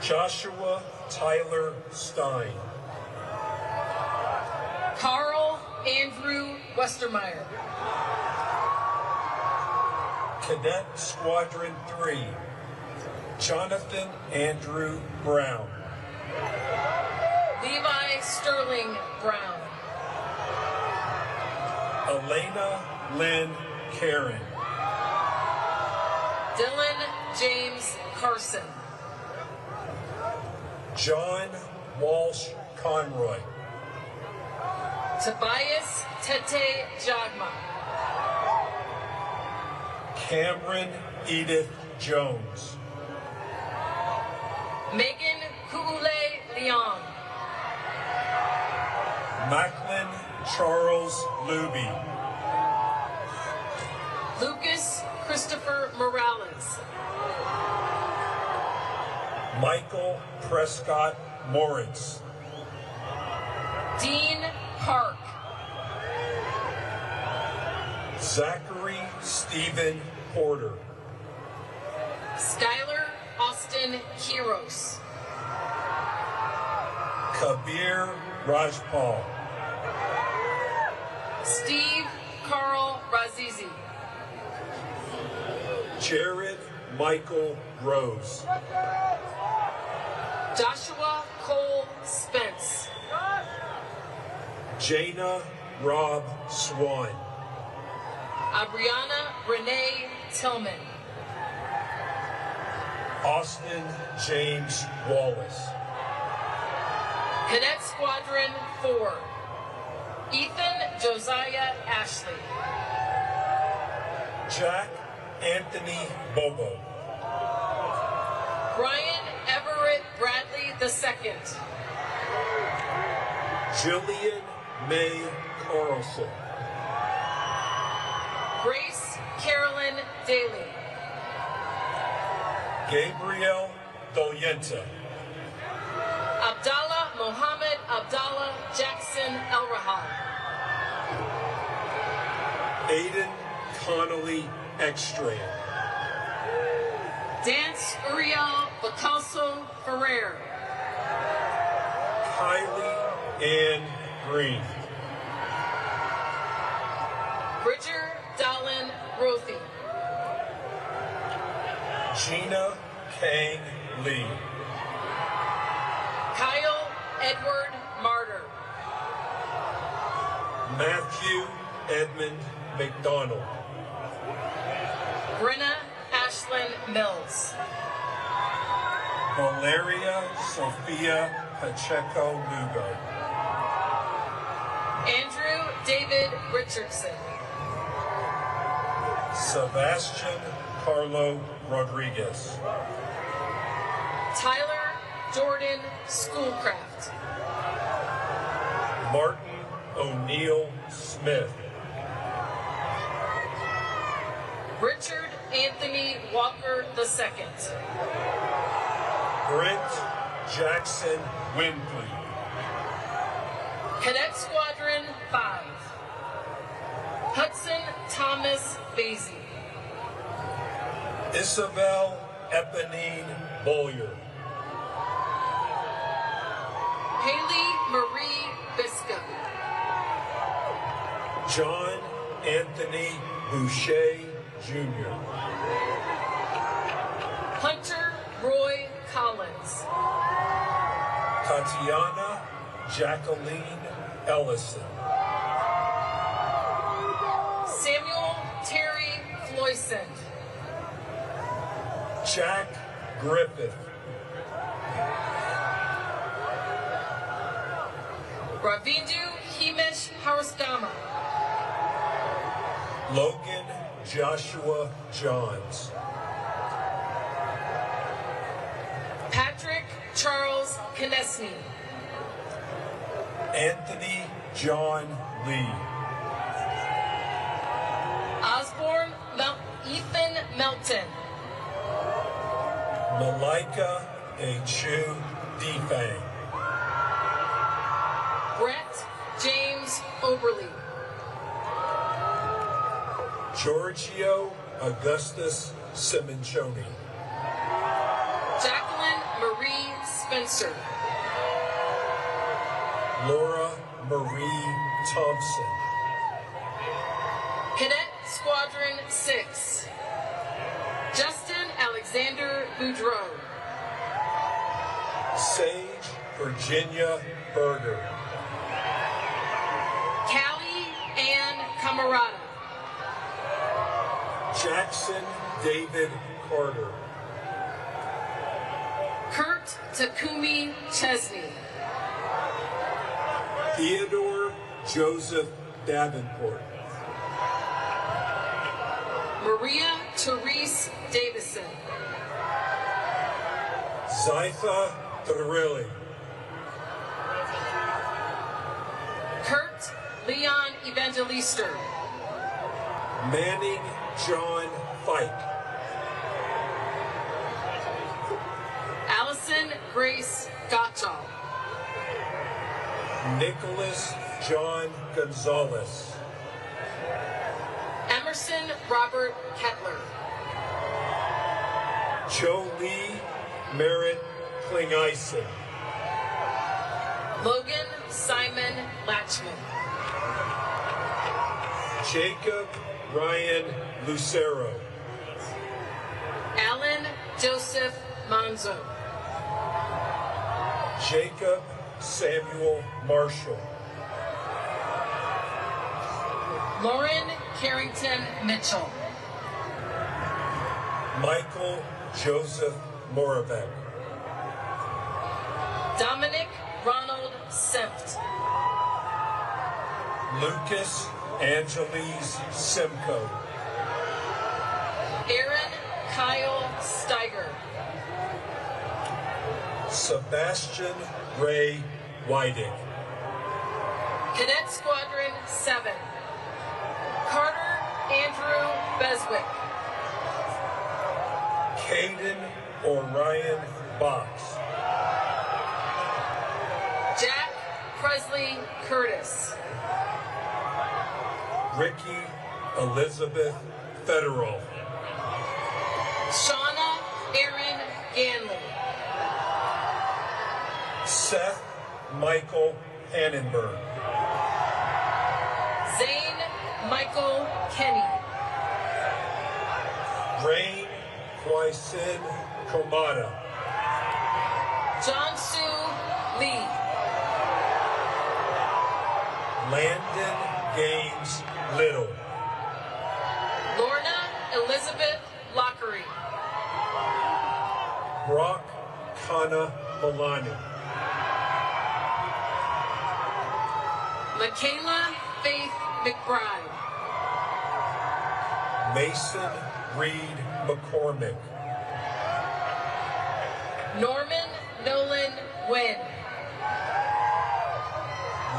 Speaker 8: Joshua Tyler Stein.
Speaker 9: Carl Andrew Westermeyer.
Speaker 8: Cadet Squadron 3. Jonathan Andrew Brown.
Speaker 9: Levi Sterling Brown.
Speaker 8: Elena Lynn Karen.
Speaker 9: Dylan James Carson.
Speaker 8: John Walsh Conroy.
Speaker 9: Tobias Tete Jagma.
Speaker 8: Cameron Edith Jones.
Speaker 9: Megan Kuule Leong.
Speaker 8: Macklin Charles Luby.
Speaker 9: Lucas Christopher Morales.
Speaker 8: Michael Prescott Moritz.
Speaker 9: Dean Park.
Speaker 8: Zachary Stephen Porter.
Speaker 9: Skylar Austin Heroes.
Speaker 8: Kabir Rajpal.
Speaker 9: Steve Carl Razizi.
Speaker 8: Jared Michael Rose.
Speaker 9: Joshua Cole Spence.
Speaker 8: Jana Rob Swan.
Speaker 9: Abriana Renee Tillman.
Speaker 8: Austin James Wallace.
Speaker 9: Cadet Squadron 4. Ethan Josiah Ashley.
Speaker 8: Jack Anthony Bobo.
Speaker 9: Brian Everett Bradley II.
Speaker 8: Jillian May Carlson.
Speaker 9: Grace Carolyn Daly.
Speaker 8: Gabriel Doyenta.
Speaker 9: Abdallah Mohammed Abdallah Jackson El Rahal.
Speaker 8: Aiden Connolly Ekstrand.
Speaker 9: Dance Uriel Bacalso Ferrer.
Speaker 8: Kylie Ann Green.
Speaker 9: Bridger Dallin Rothy.
Speaker 8: Gina Kang Lee.
Speaker 9: Kyle Edward Martyr.
Speaker 8: Matthew Edmund McDonald.
Speaker 9: Brenna Ashlyn Mills.
Speaker 8: Valeria Sophia Pacheco Lugo.
Speaker 9: Andrew David Richardson.
Speaker 8: Sebastian Carlo Rodriguez.
Speaker 9: Tyler Jordan Schoolcraft.
Speaker 8: Martin O'Neill Smith.
Speaker 9: Richard Anthony Walker II.
Speaker 8: Brent Jackson Winfrey.
Speaker 9: Cadet Squadron 5. Hudson Thomas Basie.
Speaker 8: Isabel Eponine Bollier.
Speaker 9: Haley Marie Bisca.
Speaker 8: John Anthony Boucher Jr.
Speaker 9: Hunter Roy Collins.
Speaker 8: Tatiana Jacqueline Ellison.
Speaker 9: Samuel Terry Floysand.
Speaker 8: Jack Griffith.
Speaker 9: Ravindu Himesh Haraskama.
Speaker 8: Logan Joshua Johns.
Speaker 9: Patrick Charles Konechny.
Speaker 8: Anthony John Lee.
Speaker 9: Osborne Ethan Melton.
Speaker 8: Malika Achu Defang.
Speaker 9: Brett James Oberly.
Speaker 8: Giorgio Augustus Simoncioni.
Speaker 9: Jacqueline Marie Spencer.
Speaker 8: Laura Marie Thompson.
Speaker 9: Cadet Squadron 6. Justin Alexander Boudreau.
Speaker 8: Sage Virginia Berger.
Speaker 9: Callie Ann Camarada.
Speaker 8: Jackson David Carter.
Speaker 9: Kurt Takumi Chesney.
Speaker 8: Theodore Joseph Davenport.
Speaker 9: Maria Therese Davison.
Speaker 8: Zytha Thrilly.
Speaker 9: Kurt Leon Evangelister.
Speaker 8: Manning John Fike.
Speaker 9: Allison Grace Gottschall.
Speaker 8: Nicholas John Gonzalez.
Speaker 9: Emerson Robert Kettler.
Speaker 8: Jolie Merritt Klingeisen.
Speaker 9: Logan Simon Latchman.
Speaker 8: Jacob Ryan Lucero.
Speaker 9: Alan Joseph Manzo.
Speaker 8: Jacob Samuel Marshall.
Speaker 9: Lauren Carrington Mitchell.
Speaker 8: Michael Joseph Moravec.
Speaker 9: Dominic Ronald Sempt.
Speaker 8: Lucas Angeles Simcoe.
Speaker 9: Aaron Kyle Steiger.
Speaker 8: Sebastian Ray Whiting.
Speaker 9: Cadet Squadron 7. Carter Andrew Beswick.
Speaker 8: Caden Orion Box.
Speaker 9: Jack Presley Curtis.
Speaker 8: Ricky Elizabeth Federal.
Speaker 9: Shauna Aaron Ganley.
Speaker 8: Seth Michael Hannenberg.
Speaker 9: Zane Michael Kenny.
Speaker 8: Rain Kwaisin Komada.
Speaker 9: John Sue Lee.
Speaker 8: Landon Gaines Little.
Speaker 9: Lorna Elizabeth Lockery.
Speaker 8: Brock Kana Milani.
Speaker 9: Michaela Faith McBride.
Speaker 8: Mason Reed McCormick.
Speaker 9: Norman Nolan Wynn.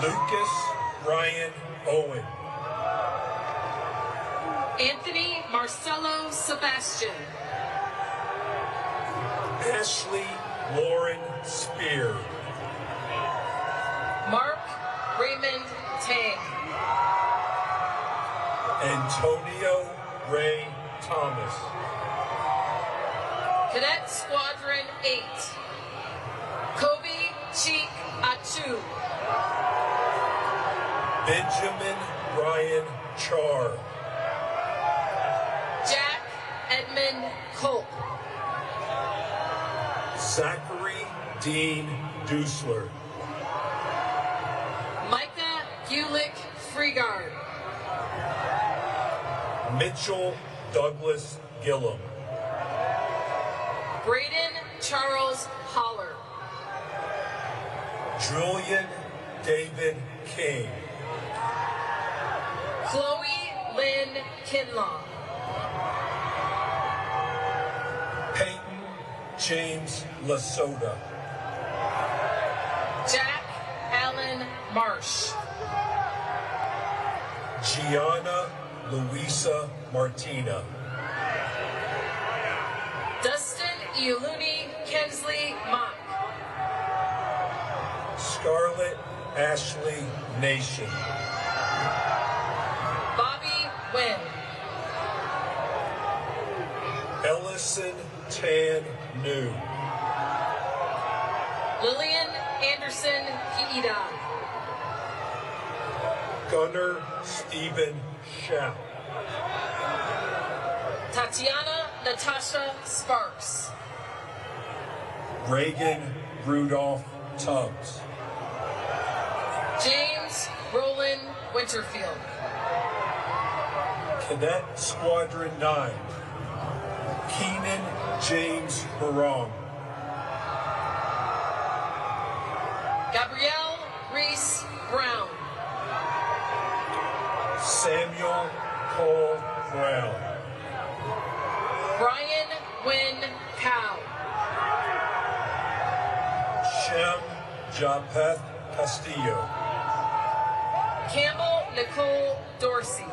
Speaker 8: Lucas Ryan Owen.
Speaker 9: Anthony Marcelo Sebastian.
Speaker 8: Ashley Lauren Spear.
Speaker 9: Mark Raymond Tang.
Speaker 8: Antonio Ray Thomas.
Speaker 9: Cadet Squadron 8. Kobe Cheek Achu.
Speaker 8: Benjamin Ryan Char.
Speaker 9: Jack Edmund Culp.
Speaker 8: Zachary Dean Dusler.
Speaker 9: Micah Gulick Freegard.
Speaker 8: Mitchell Douglas Gillum.
Speaker 9: Braden Charles Holler.
Speaker 8: Julian David King.
Speaker 9: Chloe Lynn Kinlaw.
Speaker 8: Peyton James Lasota.
Speaker 9: Jack Allen Marsh.
Speaker 8: Gianna Luisa Martina.
Speaker 9: Dustin Ioluni Kensley Mock.
Speaker 8: Scarlett Ashley Nation.
Speaker 9: Bobby Wynn.
Speaker 8: Ellison Tan New.
Speaker 9: Lillian Anderson Kiida.
Speaker 8: Gunnar Stephen Schapp.
Speaker 9: Tatiana Natasha Sparks.
Speaker 8: Reagan Rudolph Tubbs.
Speaker 9: James Roland Winterfield.
Speaker 8: Cadet Squadron 9. Keenan James Barong.
Speaker 9: Gabrielle Reese Brown.
Speaker 8: Samuel Cole Brown.
Speaker 9: Brian Wynn Cow.
Speaker 8: Shem Japeth Castillo.
Speaker 9: Campbell Nicole Dorsey.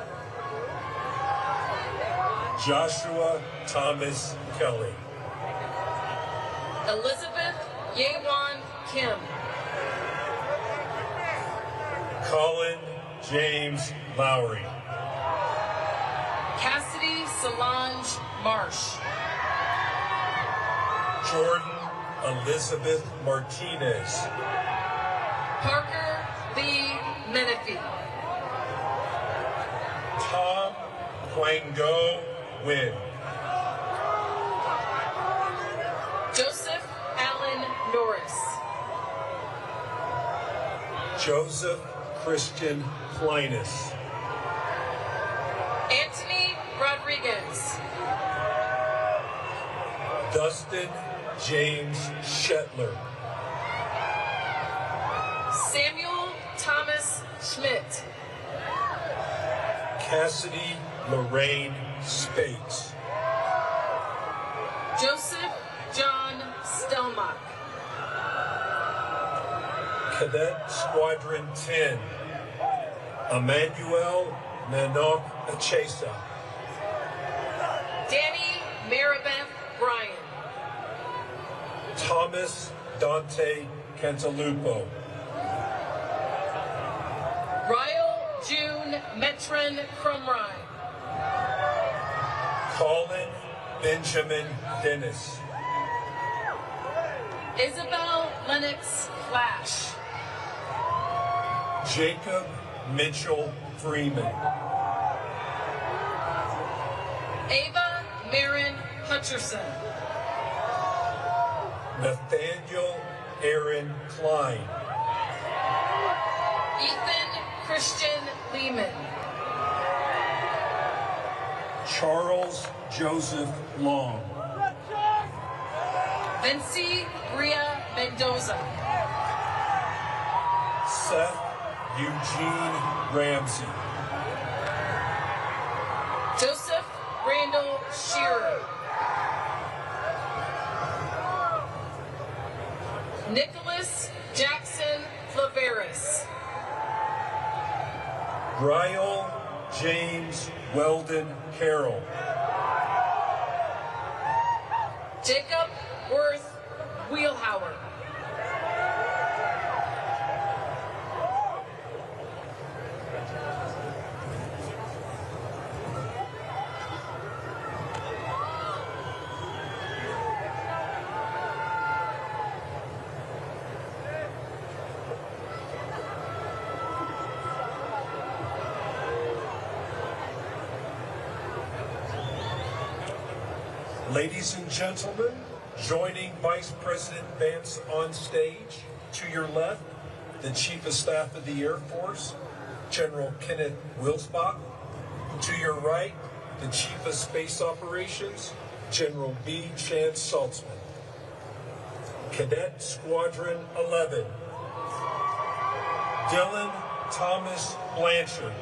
Speaker 8: Joshua Thomas Kelly.
Speaker 9: Elizabeth Yewan Kim.
Speaker 8: Colin James Lowry.
Speaker 9: Cassidy Solange Marsh.
Speaker 8: Jordan Elizabeth Martinez.
Speaker 9: Parker Lee Menifee.
Speaker 8: Tom Quango Wynn.
Speaker 9: Joseph Allen Norris.
Speaker 8: Joseph Christian Plinus.
Speaker 9: Anthony Rodriguez.
Speaker 8: Dustin James Shetler.
Speaker 9: Samuel Thomas Schmidt.
Speaker 8: Cassidy Lorraine Spates.
Speaker 9: Joseph John Stelmach.
Speaker 8: Cadet Squadron 10. Emmanuel Nanok Achesa.
Speaker 9: Danny Maribeth Bryan.
Speaker 8: Thomas Dante Cantalupo.
Speaker 9: Ryle June Metron Crumrine.
Speaker 8: Colin Benjamin Dennis.
Speaker 9: Isabel Lennox Flash.
Speaker 8: Jacob Mitchell Freeman.
Speaker 9: Ava Marin Hutcherson.
Speaker 8: Nathaniel Aaron Klein.
Speaker 9: Ethan Christian Lehman.
Speaker 8: Charles Joseph Long.
Speaker 9: Vinci Bria Mendoza.
Speaker 8: Seth Eugene Ramsey.
Speaker 9: Joseph Randall Shearer. Nicholas Jackson Flaveris.
Speaker 8: Ryle James Weldon Carroll.
Speaker 9: Jacob Worth Wheelhauer.
Speaker 8: Ladies and gentlemen, joining Vice President Vance on stage, to your left, the Chief of Staff of the Air Force, General Kenneth Wilsbach. To your right, the Chief of Space Operations, General B. Chan Saltzman. Cadet Squadron 11, Dylan Thomas Blanchard.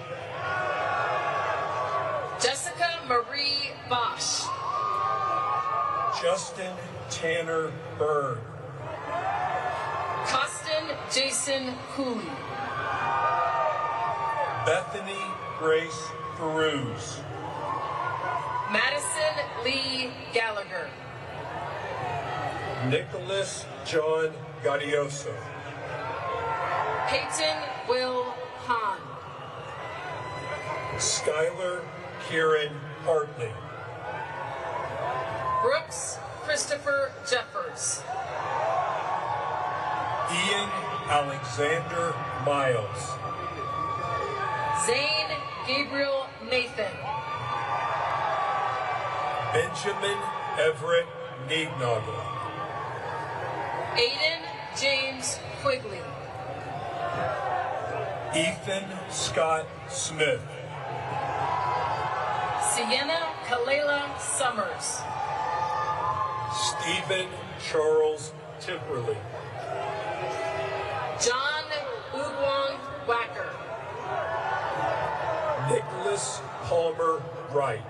Speaker 9: Jessica Marie Bosch.
Speaker 8: Justin Tanner Byrne.
Speaker 9: Costin Jason Cooley.
Speaker 8: Bethany Grace Peruse.
Speaker 9: Madison Lee Gallagher.
Speaker 8: Nicholas John Gaudioso.
Speaker 9: Peyton Will Hahn.
Speaker 8: Skylar Kieran Hartley.
Speaker 9: Brooks Christopher Jeffers.
Speaker 8: Ian Alexander Miles.
Speaker 9: Zane Gabriel Nathan.
Speaker 8: Benjamin Everett Neednagel.
Speaker 9: Aiden James Quigley.
Speaker 8: Ethan Scott Smith.
Speaker 9: Sienna Kalela Summers.
Speaker 8: Stephen Charles Timperley.
Speaker 9: John Ugwang Wacker.
Speaker 8: Nicholas Palmer Wright.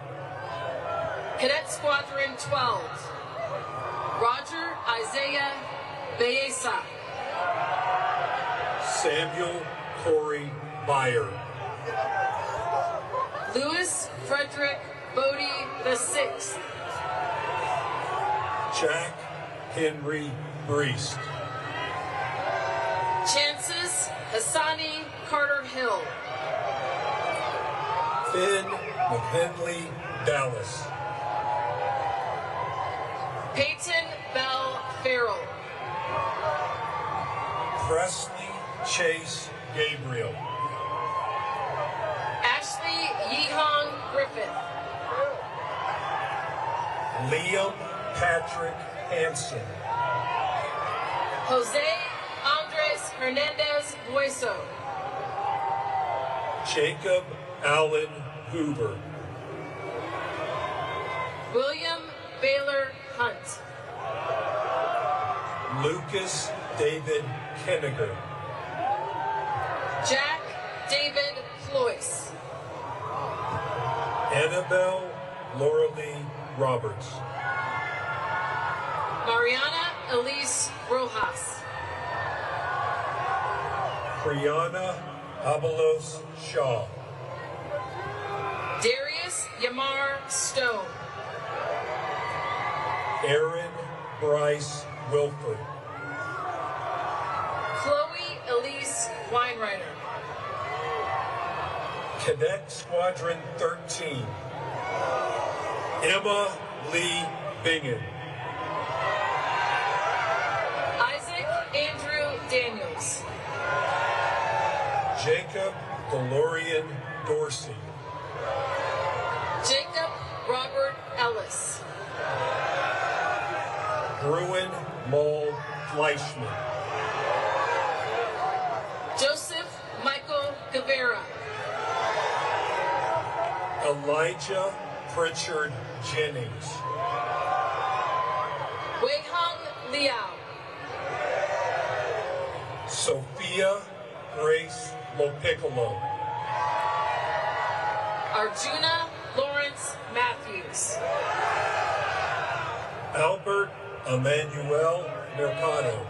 Speaker 9: Cadet Squadron 12. Roger Isaiah Beesa.
Speaker 8: Samuel Corey Meyer.
Speaker 9: Louis Frederick Bodie VI.
Speaker 8: Jack Henry Breest.
Speaker 9: Chances Hassani Carter Hill.
Speaker 8: Finn McHenley Dallas.
Speaker 9: Peyton Bell Farrell.
Speaker 8: Presley Chase Gabriel.
Speaker 9: Ashley Yehong Griffith.
Speaker 8: Liam Patrick Hansen.
Speaker 9: Jose Andres Hernandez Bueso.
Speaker 8: Jacob Allen Hoover.
Speaker 9: William Baylor Hunt.
Speaker 8: Lucas David Kenniger.
Speaker 9: Jack David Cloyce.
Speaker 8: Annabelle Laura Lee Roberts.
Speaker 9: Mariana Elise Rojas.
Speaker 8: Brianna Abalos Shaw.
Speaker 9: Darius Yamar Stone.
Speaker 8: Aaron Bryce Wilford.
Speaker 9: Chloe Elise Weinreiter.
Speaker 8: Cadet Squadron 13. Emma Lee Bingen.
Speaker 9: Isaac Andrew Daniels.
Speaker 8: Jacob DeLorean Dorsey.
Speaker 9: Jacob Robert Ellis.
Speaker 8: Bruin Mull Fleischman.
Speaker 9: Joseph Michael Guevara.
Speaker 8: Elijah Pritchard Jennings.
Speaker 9: Weihong Liao.
Speaker 8: Sophia Grace Lopiccolo.
Speaker 9: Arjuna Lawrence Matthews.
Speaker 8: Albert Emmanuel Mercado.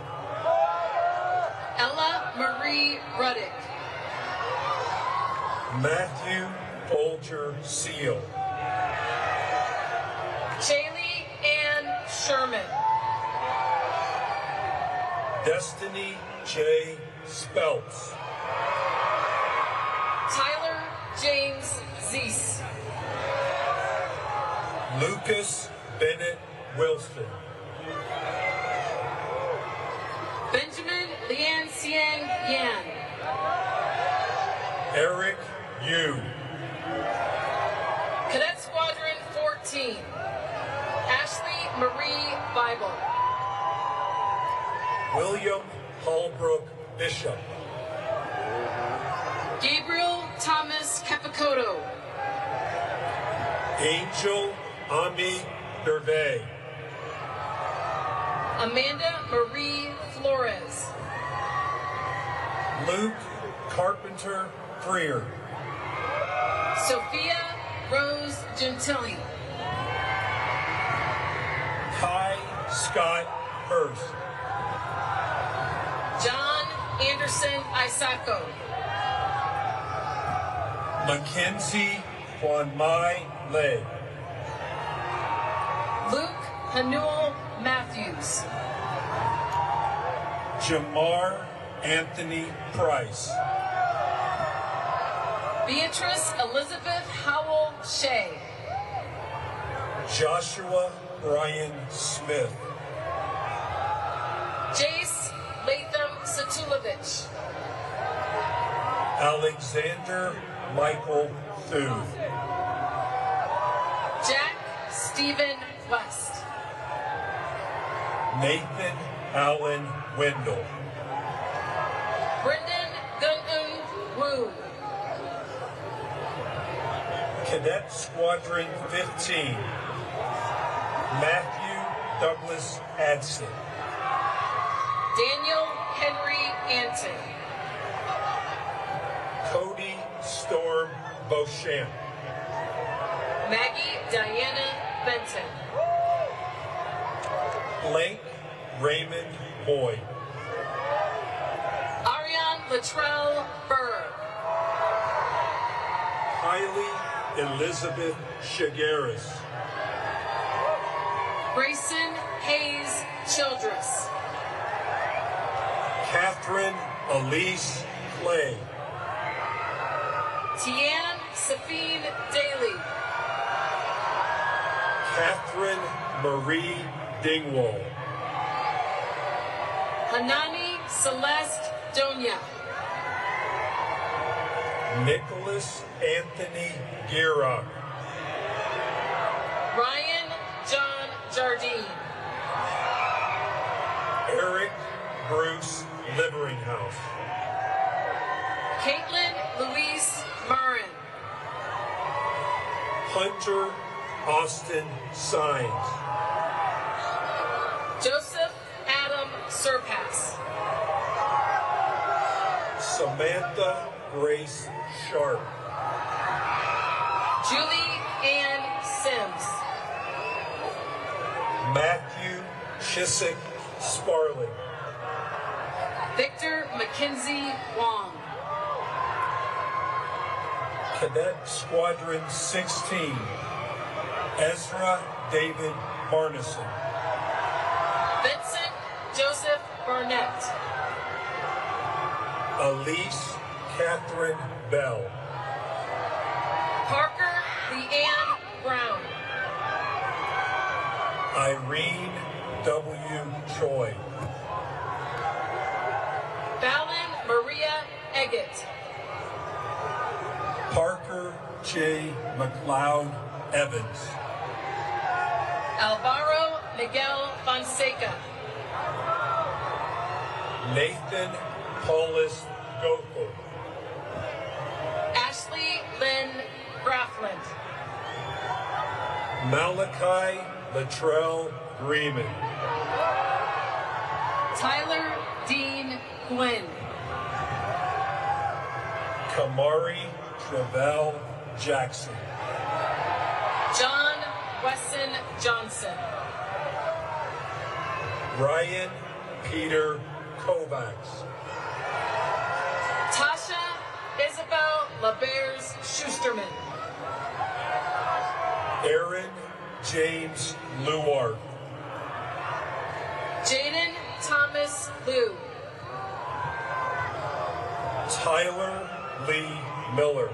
Speaker 9: Ella Marie Ruddick.
Speaker 8: Matthew Folger Seal.
Speaker 9: Shaylee Ann Sherman.
Speaker 8: Destiny J. Speltz.
Speaker 9: Tyler James Zeese.
Speaker 8: Lucas Bennett Wilson.
Speaker 9: Benjamin Lian Yan.
Speaker 8: Eric Yu.
Speaker 9: Cadet Squadron 14. Ashley Marie Bible.
Speaker 8: William Holbrook Bishop.
Speaker 9: Gabriel Thomas Capicoto.
Speaker 8: Angel Ami Dervay.
Speaker 9: Amanda Marie Flores.
Speaker 8: Luke Carpenter Freer.
Speaker 9: Sophia Rose Gentili.
Speaker 8: Kai Scott Hurst.
Speaker 9: John Anderson Isako.
Speaker 8: Mackenzie Wanmai Lei.
Speaker 9: Luke Hanuel Matthews.
Speaker 8: Jamar Anthony Price.
Speaker 9: Beatrice Elizabeth Howell Shea.
Speaker 8: Joshua Brian Smith.
Speaker 9: Jace Latham Satulovich.
Speaker 8: Alexander Michael Thu.
Speaker 9: Jack Stephen West.
Speaker 8: Nathan Allen Wendell.
Speaker 9: Brendan Gungun Wu.
Speaker 8: Cadet Squadron 15. Matthew Douglas Adson.
Speaker 9: Daniel Henry Anton.
Speaker 8: Cody Storm Beauchamp.
Speaker 9: Maggie Diana Benton.
Speaker 8: Blake Raymond Boyd.
Speaker 9: Ariane Latrell Burr.
Speaker 8: Kylie Elizabeth Shigaris.
Speaker 9: Grayson Hayes Childress.
Speaker 8: Catherine Elise Clay.
Speaker 9: Tian Safine Daly.
Speaker 8: Catherine Marie Dingwall.
Speaker 9: Hanani Celeste Donia.
Speaker 8: Nicholas Anthony Girock.
Speaker 9: Ryan John Jardine.
Speaker 8: Eric Bruce Liveringhouse.
Speaker 9: Caitlin Louise Murrin.
Speaker 8: Hunter Austin Sines.
Speaker 9: Joseph Adam Surpass.
Speaker 8: Samantha Grace Sharp.
Speaker 9: Julie Ann Sims.
Speaker 8: Matthew Chiswick Sparling.
Speaker 9: Victor Mackenzie Wong.
Speaker 8: Cadet Squadron 16. Ezra David Marnison.
Speaker 9: Vincent Joseph Barnett.
Speaker 8: Elise Catherine Bell.
Speaker 9: Parker Leanne Brown.
Speaker 8: Irene W. Choi.
Speaker 9: Fallon Maria Eggett.
Speaker 8: J. McLeod Evans.
Speaker 9: Alvaro Miguel Fonseca.
Speaker 8: Nathan Paulus Goethel.
Speaker 9: Ashley Lynn Graffland.
Speaker 8: Malachi Latrell Freeman.
Speaker 9: Tyler Dean Quinn.
Speaker 8: Kamari Travell Jackson.
Speaker 9: John Wesson Johnson.
Speaker 8: Ryan Peter Kovacs.
Speaker 9: Tasha Isabel LaBears Schusterman.
Speaker 8: Aaron James Luart.
Speaker 9: Jaden Thomas Liu.
Speaker 8: Tyler Lee Miller.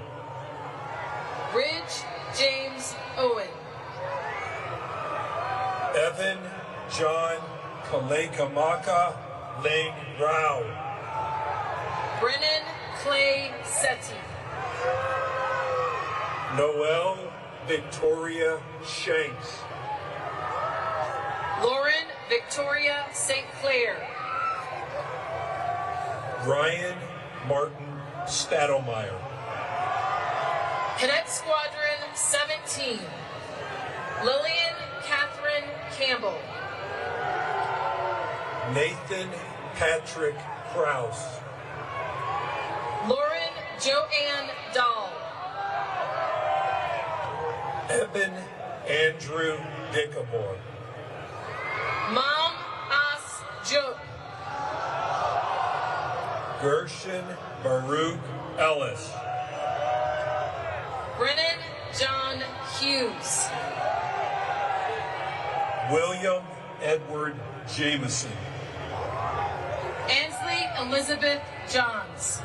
Speaker 9: Ridge James Owen.
Speaker 8: Evan John Kalekamaka Ling Rao.
Speaker 9: Brennan Clay Setti.
Speaker 8: Noel Victoria Shanks.
Speaker 9: Lauren Victoria St. Clair.
Speaker 8: Ryan Martin Stadelmeyer.
Speaker 9: Cadet Squadron 17. Lillian Catherine Campbell.
Speaker 8: Nathan Patrick Krause.
Speaker 9: Lauren Joanne Dahl.
Speaker 8: Eben Andrew Dickamore.
Speaker 9: Mom As Juk.
Speaker 8: Gershon Baruch Ellis.
Speaker 9: Brennan John Hughes.
Speaker 8: William Edward Jameson.
Speaker 9: Ansley Elizabeth Johns.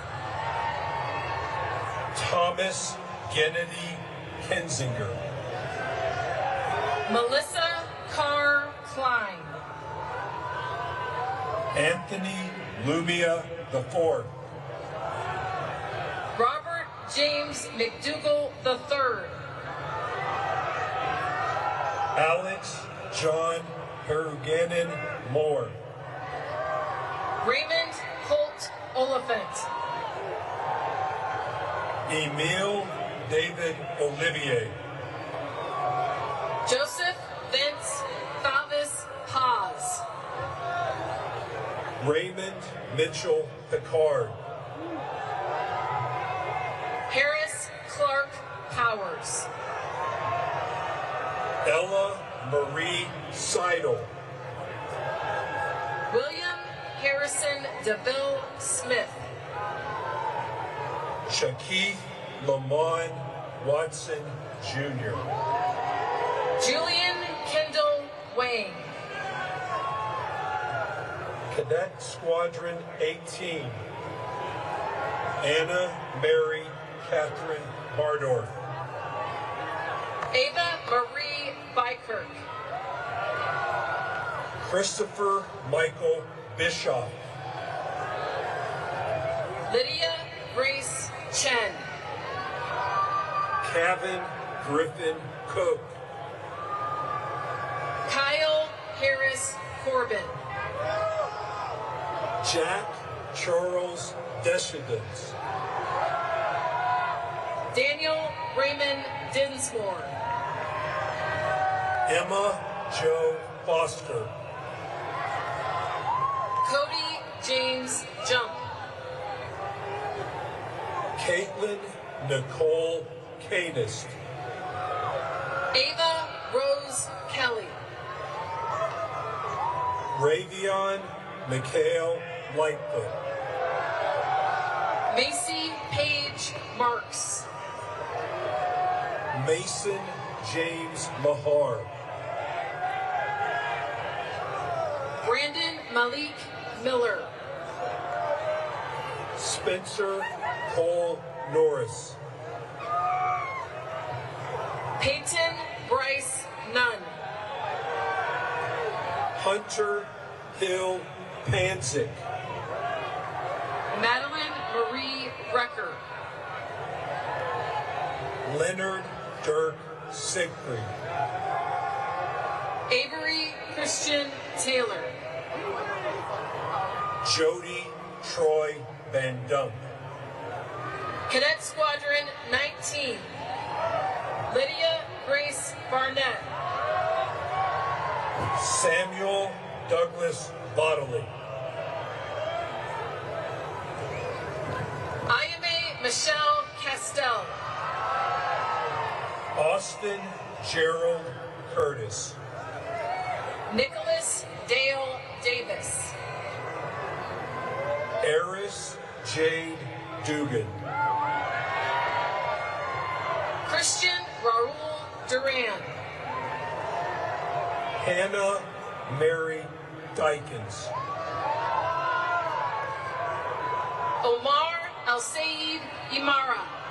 Speaker 8: Thomas Kennedy Kinzinger.
Speaker 9: Melissa Carr Klein.
Speaker 8: Anthony Lumia IV.
Speaker 9: Robert James McDougall III.
Speaker 8: Alex John Peruganin Moore.
Speaker 9: Raymond Holt Oliphant.
Speaker 8: Emile David Olivier.
Speaker 9: Joseph Vince Thavis Paz.
Speaker 8: Raymond Mitchell Picard.
Speaker 9: Harris Clark Powers.
Speaker 8: Ella Marie Seidel.
Speaker 9: William Harrison DeVille Smith.
Speaker 8: Shaquille Lamont Watson Jr.
Speaker 9: Julian Kendall Wang.
Speaker 8: Cadet Squadron 18. Anna Mary Catherine Bardorf.
Speaker 9: Ava Marie Bykirk.
Speaker 8: Christopher Michael Bischoff.
Speaker 9: Lydia Grace Chen.
Speaker 8: Kevin Griffin Cook.
Speaker 9: Kyle Harris Corbin.
Speaker 8: Jack Charles Deschedens.
Speaker 9: Daniel Raymond Dinsmore.
Speaker 8: Emma Jo Foster.
Speaker 9: Cody James Jump.
Speaker 8: Caitlin Nicole Canist.
Speaker 9: Ava Rose Kelly.
Speaker 8: Ravion Mikhail Lightfoot.
Speaker 9: Macy Page Marks.
Speaker 8: Mason James Mahar.
Speaker 9: Brandon Malik Miller.
Speaker 8: Spencer Cole Norris.
Speaker 9: Peyton Bryce Nunn.
Speaker 8: Hunter Hill Panzik.
Speaker 9: Madeline Marie Recker.
Speaker 8: Leonard Dirk Siegfried.
Speaker 9: Avery Christian Taylor.
Speaker 8: Jody Troy Van Dunk.
Speaker 9: Cadet Squadron 19, Lydia Grace Barnett.
Speaker 8: Samuel Douglas Bodley.
Speaker 9: Ayame Michelle Castell.
Speaker 8: Austin Gerald Curtis.
Speaker 9: Nicholas Dale Davis.
Speaker 8: Eris Jade Dugan.
Speaker 9: Christian Raul Duran.
Speaker 8: Hannah Mary Dykens.
Speaker 9: Omar Al-Sayed Imara.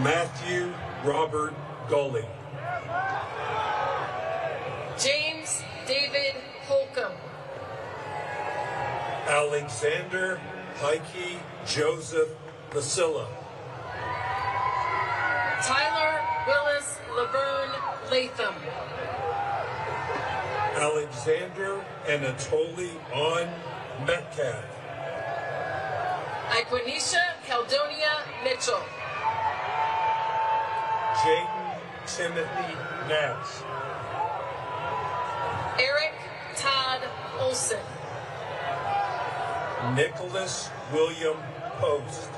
Speaker 8: Matthew Robert Gully.
Speaker 9: James David Holcomb.
Speaker 8: Alexander Heike Joseph Basilla.
Speaker 9: Tyler Willis Laverne Latham.
Speaker 8: Alexander Anatoly On Metcalf.
Speaker 9: Iquanisha Caldonia Mitchell.
Speaker 8: Jaden Timothy Nats.
Speaker 9: Eric Todd Olson.
Speaker 8: Nicholas William Post.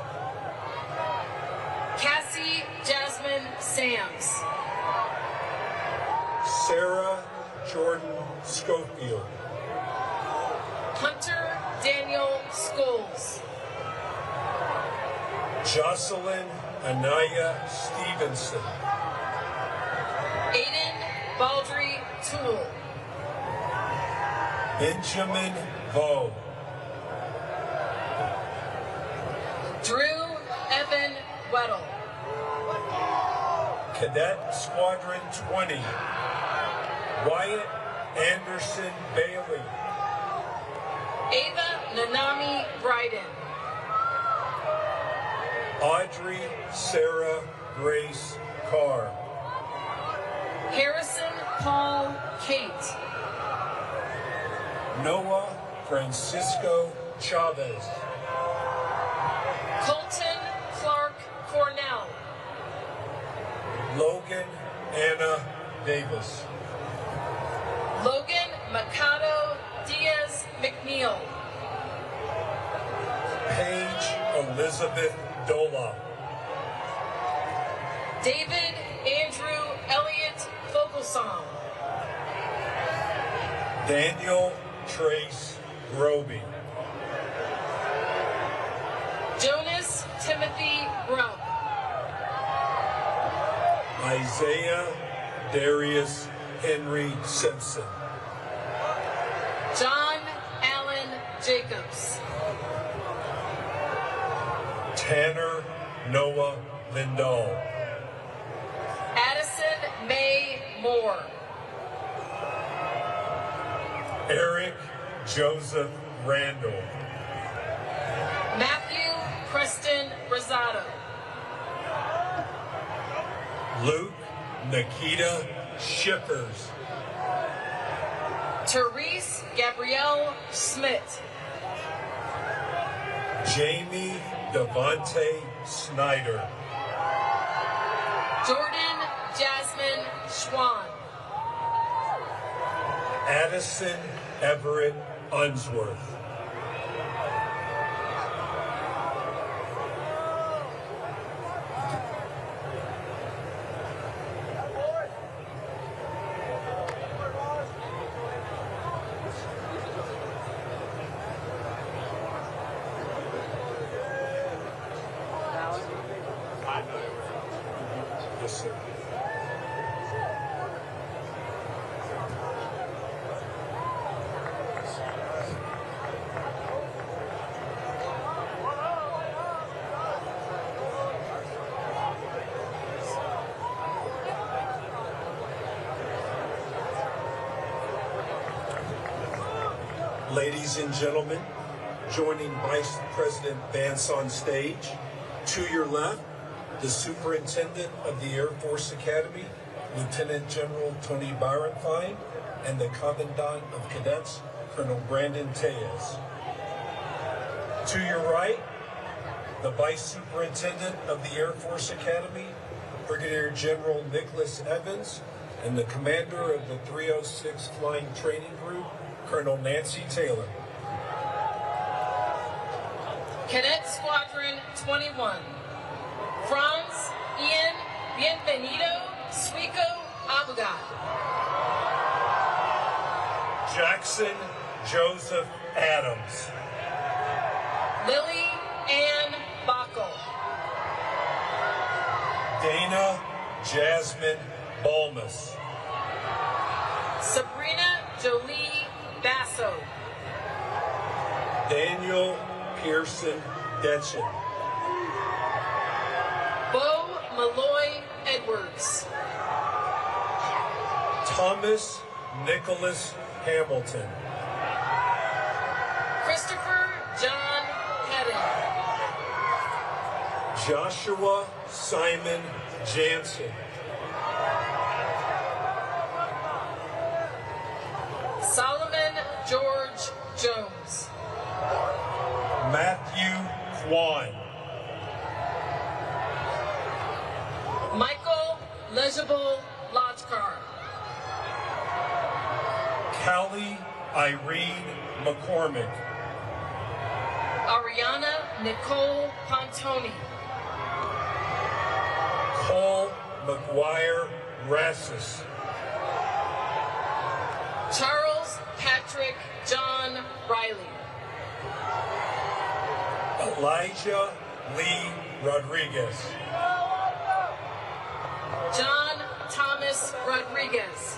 Speaker 9: Cassie Jasmine Sams.
Speaker 8: Sarah Jordan Schofield.
Speaker 9: Hunter Daniel Scholes.
Speaker 8: Jocelyn Anaya Stevenson.
Speaker 9: Aiden Baldry Toole.
Speaker 8: Benjamin Vo.
Speaker 9: Drew Evan Weddle.
Speaker 8: Cadet Squadron 20. Wyatt Anderson Bailey.
Speaker 9: Ava Nanami Bryden.
Speaker 8: Audrey Sarah Grace Carr.
Speaker 9: Harrison Paul Kate.
Speaker 8: Noah Francisco Chavez.
Speaker 9: Colton Clark Cornell.
Speaker 8: Logan Anna Davis.
Speaker 9: Logan Mikado Diaz McNeil.
Speaker 8: Paige Elizabeth Dola.
Speaker 9: David Andrew Elliott Fogelsong.
Speaker 8: Daniel Trace Groby.
Speaker 9: Jonas Timothy Grubb.
Speaker 8: Isaiah Darius Henry Simpson.
Speaker 9: John Allen Jacobs.
Speaker 8: Tanner Noah Lindahl.
Speaker 9: Addison May Moore.
Speaker 8: Eric Joseph Randall.
Speaker 9: Matthew Preston Rosado.
Speaker 8: Luke Nikita Shippers.
Speaker 9: Therese Gabrielle Smith.
Speaker 8: Jamie Devontae Snyder.
Speaker 9: Jordan Jasmine Schwan.
Speaker 8: Addison Everett Unsworth. Yes, sir. Ladies and gentlemen, joining Vice President Vance on stage, to your left, the Superintendent of the Air Force Academy, Lieutenant General Tony Byron-Fine, and the Commandant of Cadets, Colonel Brandon Tellez. To your right, the Vice Superintendent of the Air Force Academy, Brigadier General Nicholas Evans, and the Commander of the 306 Flying Training Group, Colonel Nancy Taylor.
Speaker 9: Cadet Squadron 21, Franz Ian Bienvenido Suico Abugad.
Speaker 8: Jackson Joseph Adams.
Speaker 9: Lily Ann Backel.
Speaker 8: Dana Jasmine Balmus.
Speaker 9: Sabrina Jolie Basso.
Speaker 8: Daniel Pearson Detchen.
Speaker 9: Bo Malloy Edwards.
Speaker 8: Thomas Nicholas Hamilton.
Speaker 9: Christopher John Hedden.
Speaker 8: Joshua Simon Jansen.
Speaker 9: Solomon George Jones.
Speaker 8: Matthew Kwan.
Speaker 9: Michael Legible Lodgkar.
Speaker 8: Callie Irene McCormick.
Speaker 9: Ariana Nicole Pontoni.
Speaker 8: Cole McGuire Rassus.
Speaker 9: Charles Patrick John Riley.
Speaker 8: Elijah Lee Rodriguez.
Speaker 9: John Thomas Rodriguez.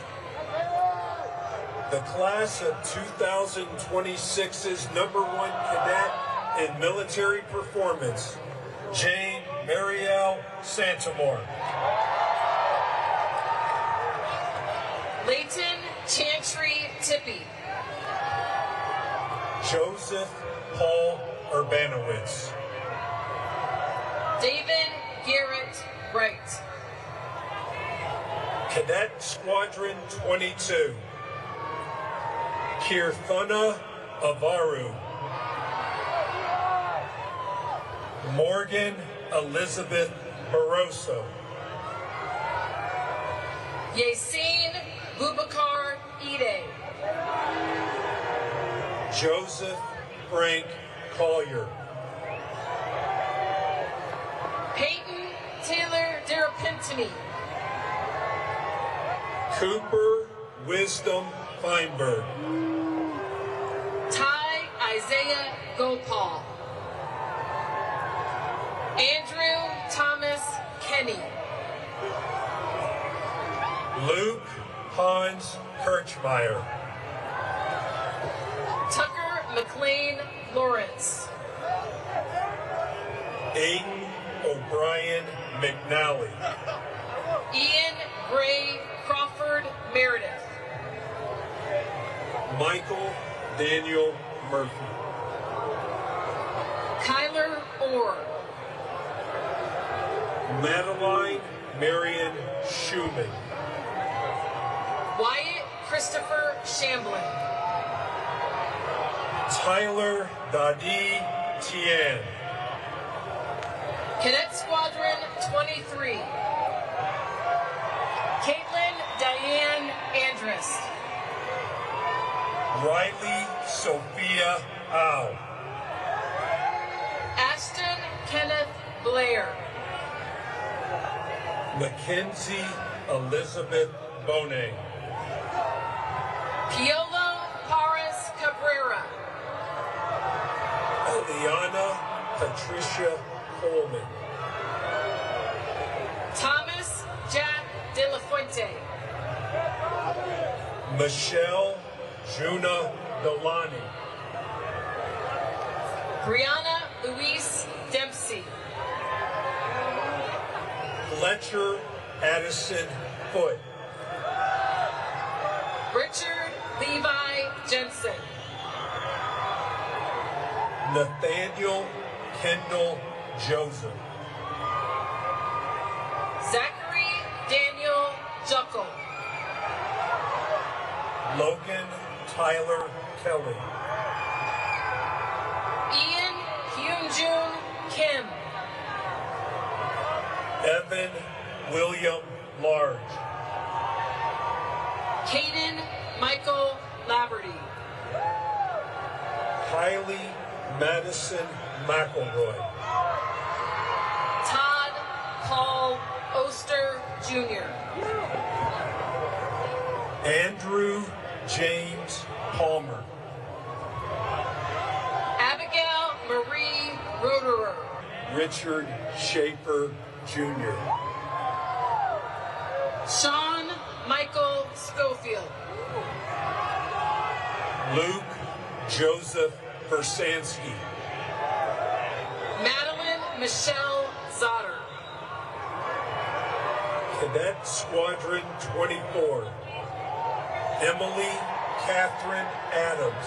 Speaker 8: The class of 2026's #1 cadet in military performance, Jane Marielle Santamore.
Speaker 9: Leighton Chantry Tippy.
Speaker 8: Joseph Paul Urbanowitz.
Speaker 9: David Garrett Wright.
Speaker 8: Cadet Squadron 22, Kirthana Avaru. Morgan Elizabeth Barroso.
Speaker 9: Yasin Bubakar Ide.
Speaker 8: Joseph Frank Collier.
Speaker 9: Peyton Taylor Derapintini.
Speaker 8: Cooper Wisdom Feinberg.
Speaker 9: Ty Isaiah Gopal. Andrew Thomas Kenny.
Speaker 8: Luke Hans Kirchmeier.
Speaker 9: Tucker McLean Lawrence.
Speaker 8: Aiden O'Brien McNally.
Speaker 9: Ian Gray Crawford Meredith.
Speaker 8: Michael Daniel Murphy.
Speaker 9: Kyler Orr.
Speaker 8: Madeline Marion Schumann.
Speaker 9: Wyatt Christopher Shamblin.
Speaker 8: Tyler Dadi Tien.
Speaker 9: Cadet Squadron 23. Caitlin Diane Andrist.
Speaker 8: Riley Sophia Au.
Speaker 9: Ashton Kenneth Blair.
Speaker 8: Mackenzie Elizabeth Bonet.
Speaker 9: Piolo Paris Cabrera.
Speaker 8: Eliana Patricia Coleman.
Speaker 9: Thomas Jack De La Fuente.
Speaker 8: Michelle Juna Delani.
Speaker 9: Brianna Louise Dempsey.
Speaker 8: Fletcher Addison Foote.
Speaker 9: Richard Levi Jensen.
Speaker 8: Nathaniel Kendall Joseph.
Speaker 9: Zachary Daniel Juckle.
Speaker 8: Logan Tyler Kelly.
Speaker 9: Ian Hyunjun Kim.
Speaker 8: Evan William Large.
Speaker 9: Caden Michael Laverty.
Speaker 8: Kylie Madison McElroy.
Speaker 9: Todd Paul Oster Jr.
Speaker 8: Andrew James Palmer.
Speaker 9: Abigail Marie Roederer.
Speaker 8: Richard Schaefer Jr.
Speaker 9: Sean Michael Schofield.
Speaker 8: Luke Joseph Versansky.
Speaker 9: Madeline Michelle Zotter.
Speaker 8: Cadet Squadron 24. Emily Catherine Adams.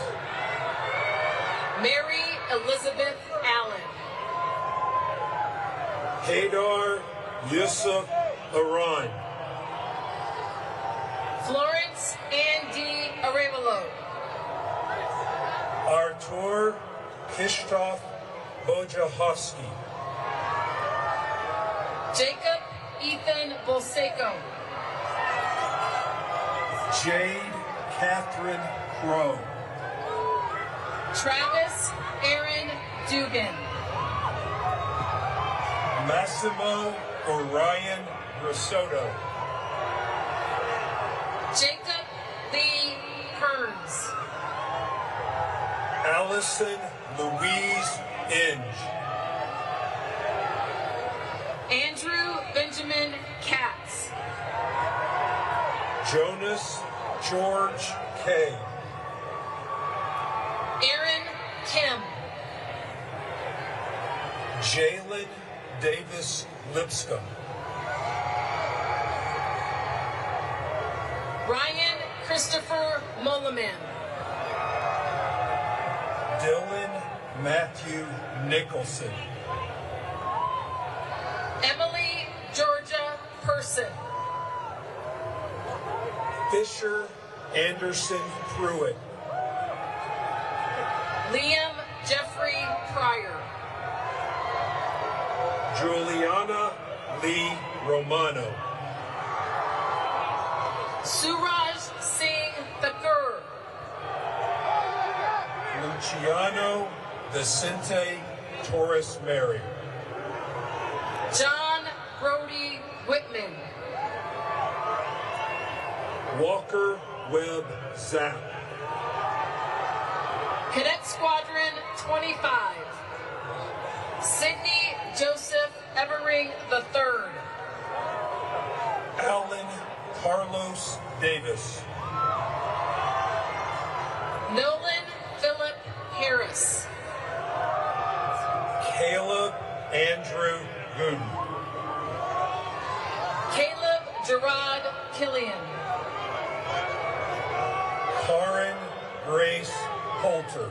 Speaker 9: Mary Elizabeth Allen.
Speaker 8: Hadar Yusuf Haran.
Speaker 9: Florence Andy Arevalo.
Speaker 8: Artur Kishtov Bojahovsky.
Speaker 9: Jacob Ethan Bolseco.
Speaker 8: Jade Catherine Crow.
Speaker 9: Travis Aaron Dugan.
Speaker 8: Massimo Orion Risotto.
Speaker 9: Jacob Lee Kearns.
Speaker 8: Allison Louise Inge.
Speaker 9: Andrew Benjamin Katz.
Speaker 8: Jonas George K.
Speaker 9: Aaron Kim.
Speaker 8: Jalen Davis Lipscomb.
Speaker 9: Ryan Christopher Mulliman.
Speaker 8: Dylan Matthew Nicholson.
Speaker 9: Emily Georgia Person.
Speaker 8: Fisher Anderson Pruitt.
Speaker 9: Liam Jeffrey Pryor.
Speaker 8: Juliana Lee Romano.
Speaker 9: Suraj Singh Thakur.
Speaker 8: Luciano Vicente Torres Mary.
Speaker 9: John Brody Whitman.
Speaker 8: Walker Webb Zapp.
Speaker 9: Cadet Squadron 25. Sidney Joseph Evering III.
Speaker 8: Alan Carlos Davis.
Speaker 9: Nolan Philip Harris.
Speaker 8: Caleb Andrew Gooden.
Speaker 9: Caleb Gerard Killian.
Speaker 8: Karen Grace Holter.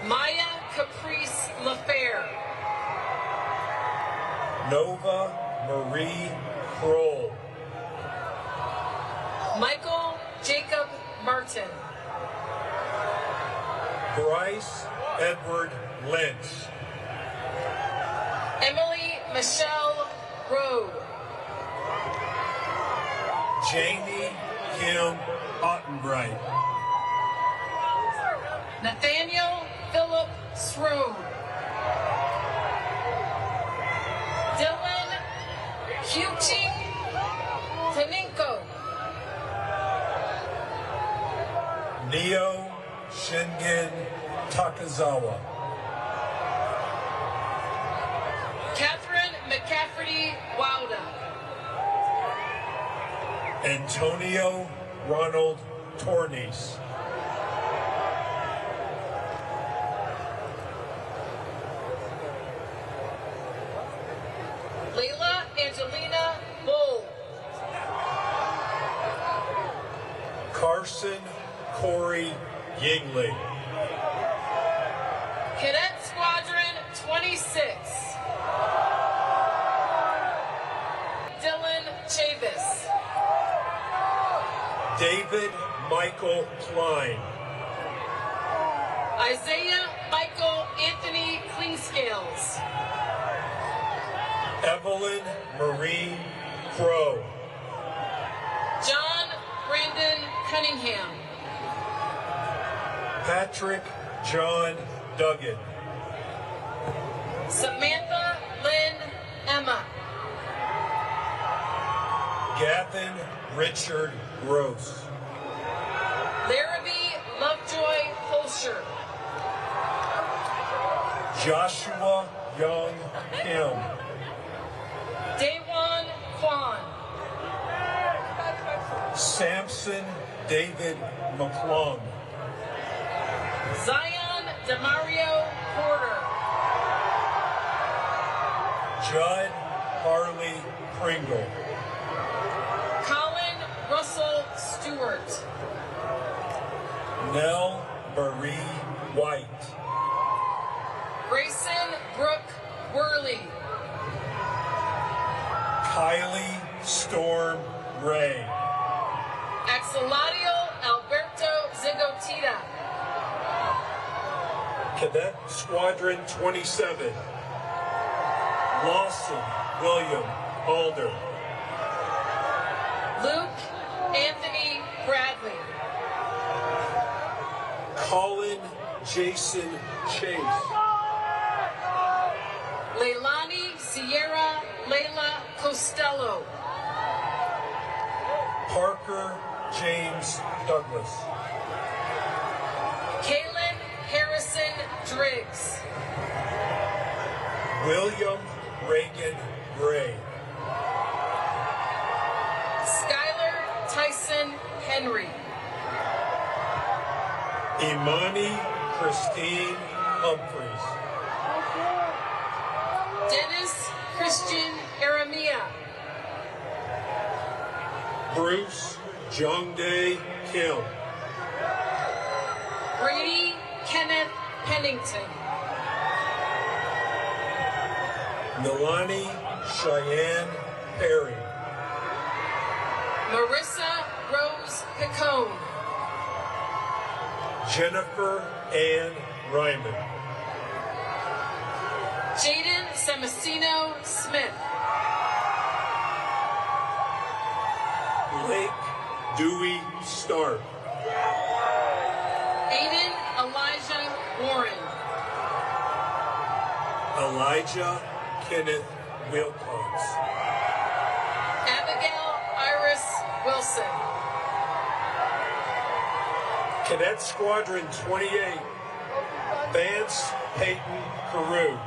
Speaker 9: Maya Caprice LaFair.
Speaker 8: Nova Marie Kroll.
Speaker 9: Michael Jacob Martin.
Speaker 8: Bryce Edward Lynch.
Speaker 9: Emily Michelle Rowe.
Speaker 8: Jamie Kim Ottenbright.
Speaker 9: Nathaniel Philip Srode. Dylan Huching Taninko.
Speaker 8: Neo Shingen Takazawa.
Speaker 9: Catherine McCafferty Wilder.
Speaker 8: Antonio Ronald Tornes.
Speaker 9: Layla Angelina Bull.
Speaker 8: Carson Corey Yingling.
Speaker 9: Cadet Squadron 26.
Speaker 8: David Michael Klein.
Speaker 9: Isaiah Michael Anthony Klingscales.
Speaker 8: Evelyn Marie Crow.
Speaker 9: John Brandon Cunningham.
Speaker 8: Patrick John Duggan.
Speaker 9: Samantha Lynn Emma.
Speaker 8: Gavin Richard Gross.
Speaker 9: Larrabee Lovejoy Holscher.
Speaker 8: Joshua Young Kim.
Speaker 9: Daewon Kwan.
Speaker 8: Samson David McClung.
Speaker 9: Zion Demario Porter.
Speaker 8: Judd Harley Pringle.
Speaker 9: Colin Russell Stewart.
Speaker 8: Nell Marie White.
Speaker 9: Grayson Brooke Worley.
Speaker 8: Kylie Storm Ray.
Speaker 9: Axeladio Alberto Zigotita.
Speaker 8: Cadet Squadron 27. Lawson William Alder.
Speaker 9: Luke Anthony Bradley.
Speaker 8: Colin Jason Chase.
Speaker 9: Leilani Sierra Layla Costello.
Speaker 8: Parker James Douglas.
Speaker 9: Kaylin Harrison Driggs.
Speaker 8: William Reagan Gray.
Speaker 9: Skylar Tyson Henry.
Speaker 8: Imani Christine Humphreys.
Speaker 9: Dennis Christian Aramia.
Speaker 8: Bruce Jongdae Kim.
Speaker 9: Brady Kenneth Pennington.
Speaker 8: Milani Cheyenne Perry.
Speaker 9: Marissa Rose Picone.
Speaker 8: Jennifer Ann Ryman.
Speaker 9: Jaden Samacino Smith.
Speaker 8: Blake Dewey Stark.
Speaker 9: Aiden Elijah Warren.
Speaker 8: Elijah Kenneth Wilcox.
Speaker 9: Abigail Iris Wilson.
Speaker 8: Cadet Squadron 28. Vance Peyton Carew.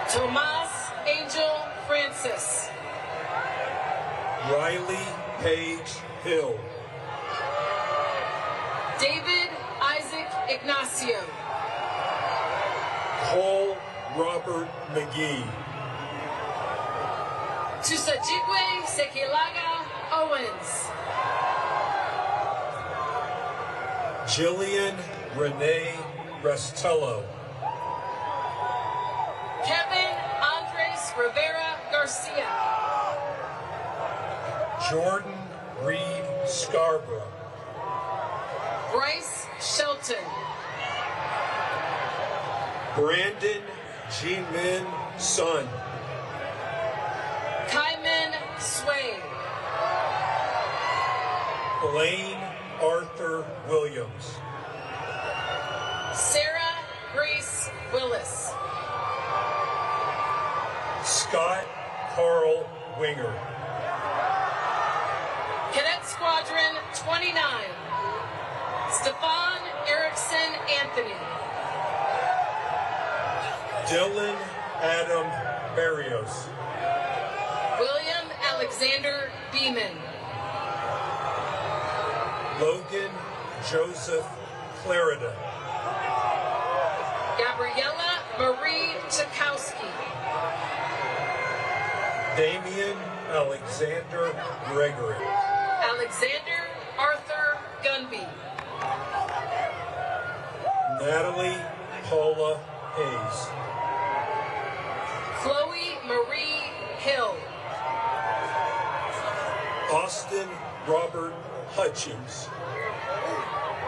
Speaker 9: Tomas Angel Francis.
Speaker 8: Riley Page Hill.
Speaker 9: David Isaac Ignacio.
Speaker 8: Cole Robert McGee.
Speaker 9: Tusajigwe Sekilaga Owens.
Speaker 8: Jillian Renee Restello.
Speaker 9: Kevin Andres Rivera Garcia.
Speaker 8: Jordan Reed Scarborough.
Speaker 9: Bryce Shelton.
Speaker 8: Brandon G-Min Sun.
Speaker 9: Kyman Sway.
Speaker 8: Blaine Arthur Williams.
Speaker 9: Sarah Grace Willis.
Speaker 8: Scott Carl Winger.
Speaker 9: Cadet Squadron 29. Stefan Erickson Anthony.
Speaker 8: Dylan Adam Barrios.
Speaker 9: William Alexander Beeman.
Speaker 8: Logan Joseph Clarida.
Speaker 9: Gabriella Marie Chakowski.
Speaker 8: Damian Alexander Gregory.
Speaker 9: Alexander Arthur Gunby.
Speaker 8: Natalie Paula Hayes.
Speaker 9: Chloe Marie Hill.
Speaker 8: Austin Robert Hutchings.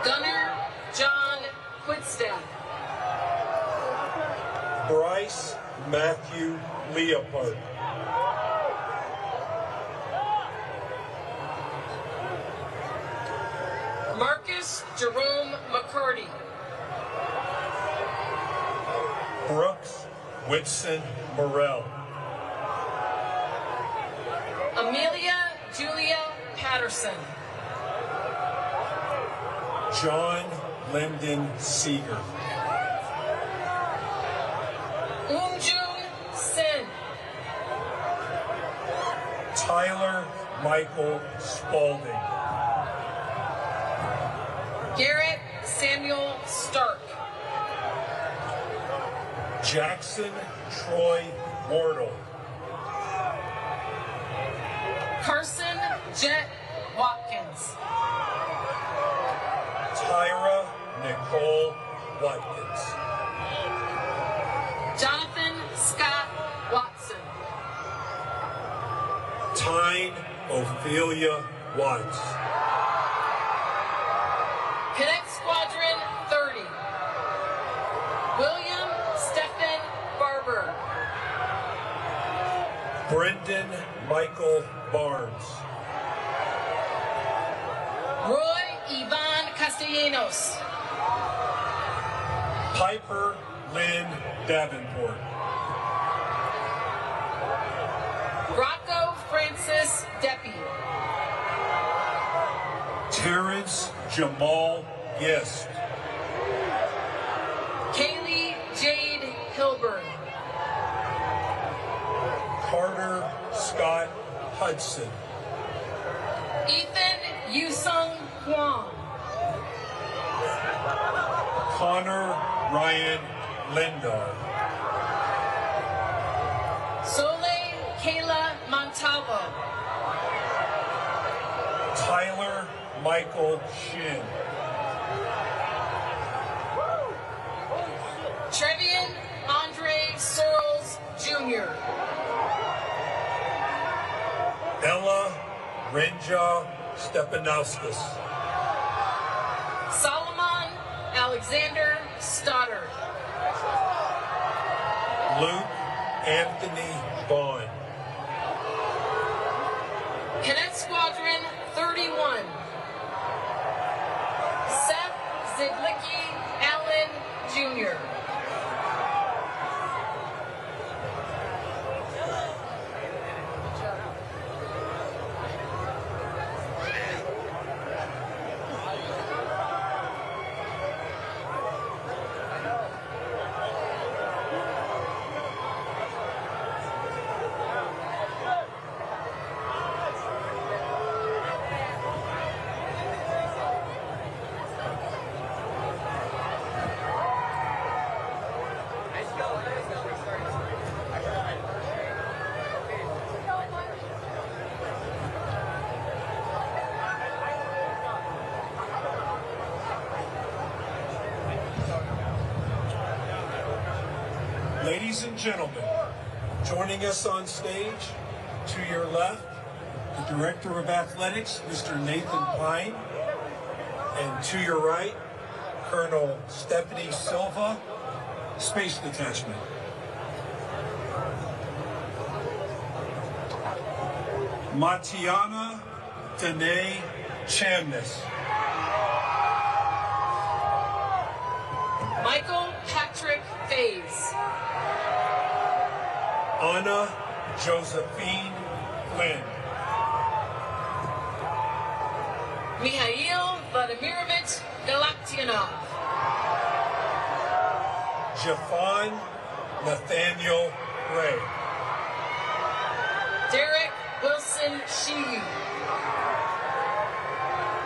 Speaker 9: Gunner John Quidstaff.
Speaker 8: Bryce Matthew Leopard.
Speaker 9: Marcus Jerome McCarty.
Speaker 8: Brooks Whitson Morrell.
Speaker 9: Amelia Julia Patterson.
Speaker 8: John Lyndon Seeger.
Speaker 9: Unjun Sin.
Speaker 8: Tyler Michael Spaulding.
Speaker 9: Garrett Samuel Stark.
Speaker 8: Jackson Troy Wardle.
Speaker 9: Carson Jet Watkins.
Speaker 8: Tyra Nicole Watkins.
Speaker 9: Jonathan Scott Watson.
Speaker 8: Tyne Ophelia Watts.
Speaker 9: Cadet Squadron 30. William Stephen Barber.
Speaker 8: Brendan Michael Barnes.
Speaker 9: Roy Ivan Castellanos.
Speaker 8: Piper Lynn Davenport.
Speaker 9: Rocco Francis Deppie.
Speaker 8: Terrence Jamal Gist.
Speaker 9: Kaylee Jade Hilburn.
Speaker 8: Carter Scott Hudson.
Speaker 9: Ethan Yusung Huang.
Speaker 8: Connor Ryan Lindar.
Speaker 9: Sole Kayla Montalvo.
Speaker 8: Tyler Michael Shin.
Speaker 9: Trevian Andre Searles Jr.
Speaker 8: Ella Renja Stepanauskas.
Speaker 9: Solomon Alexander Stoddard.
Speaker 8: Luke Anthony Vaughn.
Speaker 9: Cadet Squadron 31. Seth Zidlicki Allen Jr.
Speaker 8: Ladies and gentlemen, joining us on stage, to your left, the Director of Athletics, Mr. Nathan Pine, and to your right, Colonel Stephanie Silva, Space Detachment. Matiana Danae Chamness.
Speaker 9: Michael Patrick Faze.
Speaker 8: Anna Josephine Flynn.
Speaker 9: Mikhail Vladimirovich Galaktionov.
Speaker 8: Jafan Nathaniel Gray.
Speaker 9: Derek Wilson Shiyu.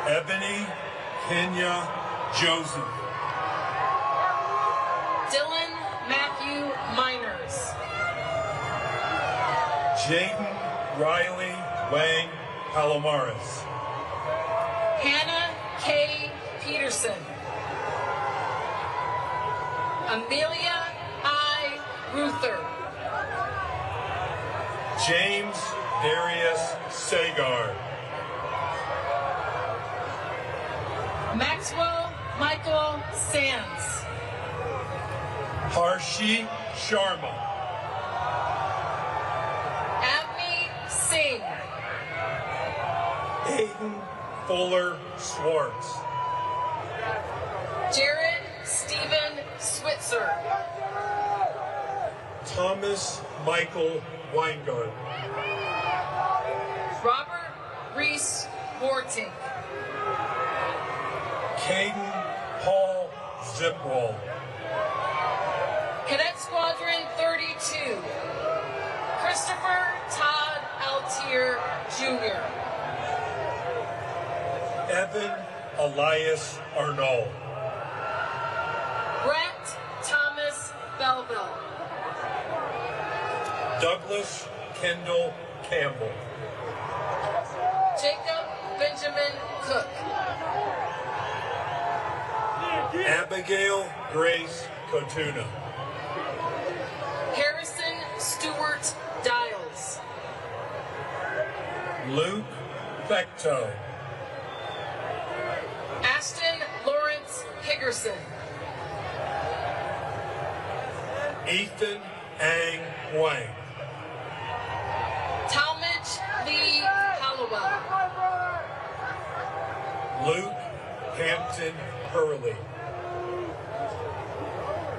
Speaker 8: Ebony Kenya Joseph.
Speaker 9: Dylan Matthew Miners.
Speaker 8: Jaden Riley Wang Palomares.
Speaker 9: Hannah K. Peterson. Amelia I. Ruther.
Speaker 8: James Darius Sagar.
Speaker 9: Maxwell Michael Sands.
Speaker 8: Harshi Sharma.
Speaker 9: Avni Singh.
Speaker 8: Aiden Fuller Swartz.
Speaker 9: Jared Stephen Switzer.
Speaker 8: Thomas Michael Weingart.
Speaker 9: Robert Reese Bortink.
Speaker 8: Caden Paul Zipwall.
Speaker 9: Cadet Squadron 32. Christopher Todd Altier Jr.
Speaker 8: Evan Elias Arnold.
Speaker 9: Brett Thomas Belville.
Speaker 8: Douglas Kendall Campbell.
Speaker 9: Jacob Benjamin Cook.
Speaker 8: Abigail Grace Kotuna.
Speaker 9: Harrison Stewart Dials.
Speaker 8: Luke Fecto.
Speaker 9: Ashton Lawrence Higgerson.
Speaker 8: Ethan Ang Wang.
Speaker 9: Talmadge Lee Hallowell.
Speaker 8: Luke Hampton Hurley.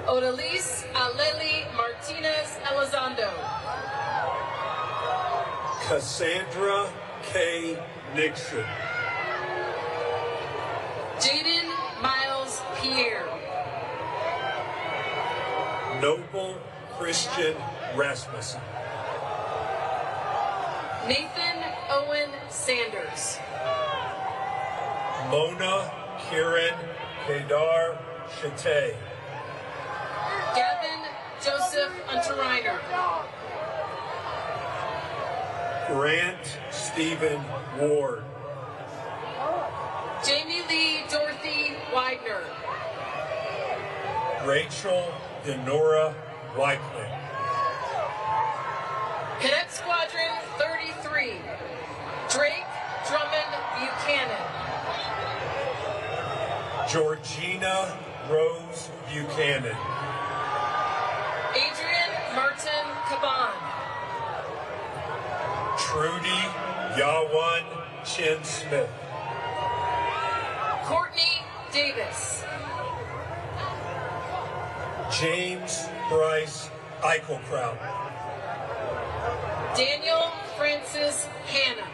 Speaker 9: Odalise Aleli Martinez Elizondo.
Speaker 8: Cassandra K. Nixon.
Speaker 9: Jaden Miles Pierre.
Speaker 8: Noble Christian Rasmussen.
Speaker 9: Nathan Owen Sanders.
Speaker 8: Mona Kieran Kedar Chate.
Speaker 9: Gavin Joseph Unterreiner.
Speaker 8: Grant Stephen Ward.
Speaker 9: Jamie Lee Dorothy Widener.
Speaker 8: Rachel Denora Wycliffe.
Speaker 9: Cadet Squadron 33. Drake Drummond Buchanan.
Speaker 8: Georgina Rose Buchanan.
Speaker 9: Adrian Martin Caban.
Speaker 8: Trudy Yawan Chin Smith.
Speaker 9: Courtney Davis.
Speaker 8: James Bryce Eichelkraut.
Speaker 9: Daniel Francis Hanna.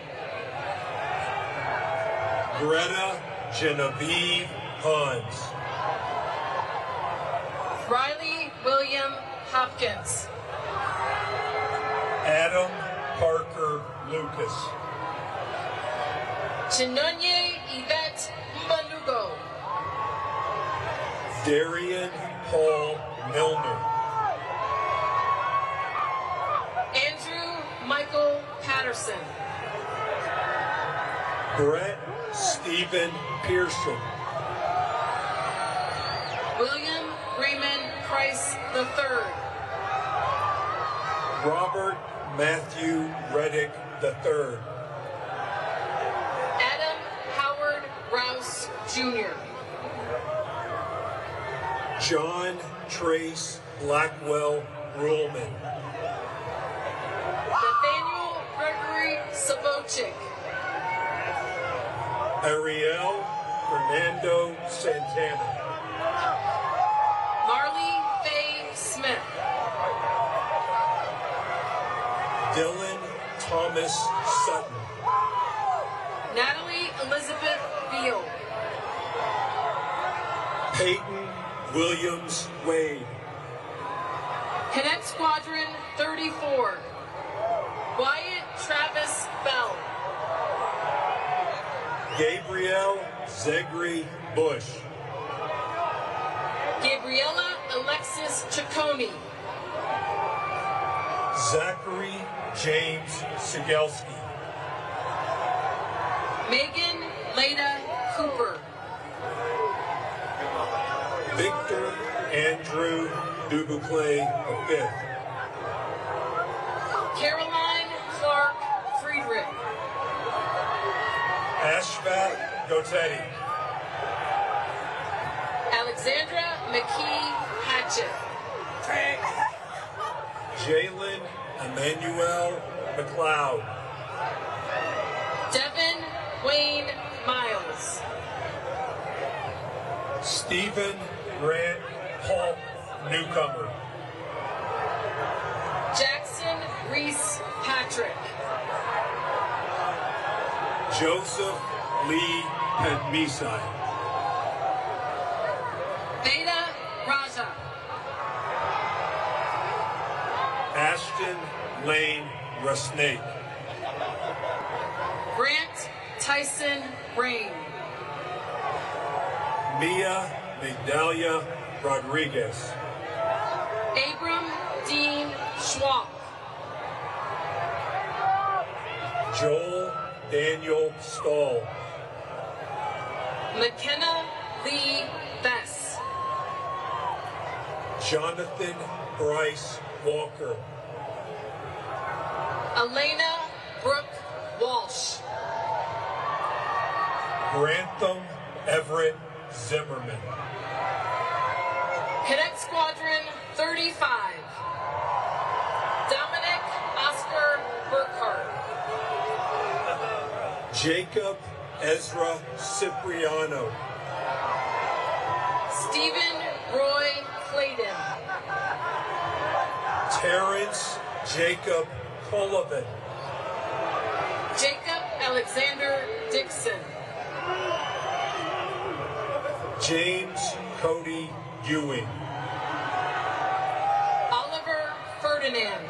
Speaker 8: Greta Genevieve Hans.
Speaker 9: Riley William Hopkins.
Speaker 8: Adam Parker Lucas.
Speaker 9: Chinonye Yvette Mbalugo.
Speaker 8: Darian Paul Milner.
Speaker 9: Andrew Michael Patterson.
Speaker 8: Brett Stephen Pearson.
Speaker 9: William Raymond Price III.
Speaker 8: Robert Matthew Reddick III.
Speaker 9: Adam Howard Rouse Jr.
Speaker 8: John Trace Blackwell Ruhlman.
Speaker 9: Nathaniel Gregory Sabochik.
Speaker 8: Ariel Fernando Santana.
Speaker 9: Marley Faye Smith.
Speaker 8: Dylan Thomas Sutton.
Speaker 9: Natalie Elizabeth Beal.
Speaker 8: Peyton Williams Wade.
Speaker 9: Cadet Squadron 34. Wyatt Travis Bell.
Speaker 8: Gabrielle Zegri Bush.
Speaker 9: Gabriella Alexis Ciccone.
Speaker 8: Zachary James Sigelski.
Speaker 9: Megan Leda Cooper.
Speaker 8: Victor Andrew Dubuclet V.
Speaker 9: Caroline Clark Friedrich.
Speaker 8: Ashvat Gotetti.
Speaker 9: Alexandra McKee Hatchett.
Speaker 8: Jalen Emmanuel McLeod.
Speaker 9: Devin Wayne Miles.
Speaker 8: Stephen Grant Paul Newcomer.
Speaker 9: Jackson Reese Patrick.
Speaker 8: Joseph Lee Padmisai.
Speaker 9: Veda Raja.
Speaker 8: Ashton Lane Rusnake.
Speaker 9: Grant Tyson Rain.
Speaker 8: Mia Migdalia Rodriguez.
Speaker 9: Abram Dean Schwab.
Speaker 8: Joel Daniel Stahl.
Speaker 9: McKenna Lee Bess.
Speaker 8: Jonathan Bryce Walker.
Speaker 9: Elena Brooke Walsh.
Speaker 8: Grantham Everett Zimmerman.
Speaker 9: Cadet Squadron 35. Dominic Oscar Burkhart.
Speaker 8: Jacob Ezra Cipriano.
Speaker 9: Stephen Roy Clayton.
Speaker 8: Terrence Jacob Colvin.
Speaker 9: Jacob Alexander Dixon.
Speaker 8: James Cody Ewing.
Speaker 9: Oliver Ferdinand.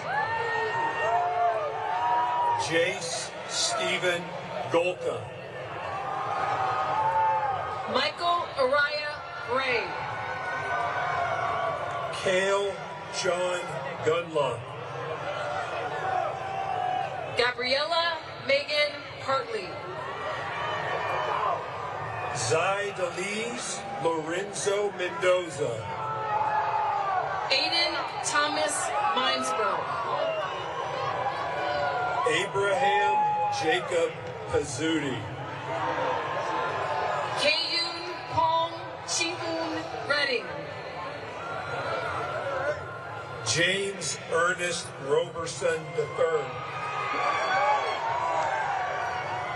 Speaker 8: Jace Stephen Golka.
Speaker 9: Michael Araya Gray.
Speaker 8: Cale John Gunlock.
Speaker 9: Gabriella Megan Hartley.
Speaker 8: Zaidalise Lorenzo Mendoza.
Speaker 9: Aiden Thomas Minesborough.
Speaker 8: Abraham Jacob Pizzuti.
Speaker 9: Kayun Pong Chiun Redding.
Speaker 8: James Ernest Roberson III.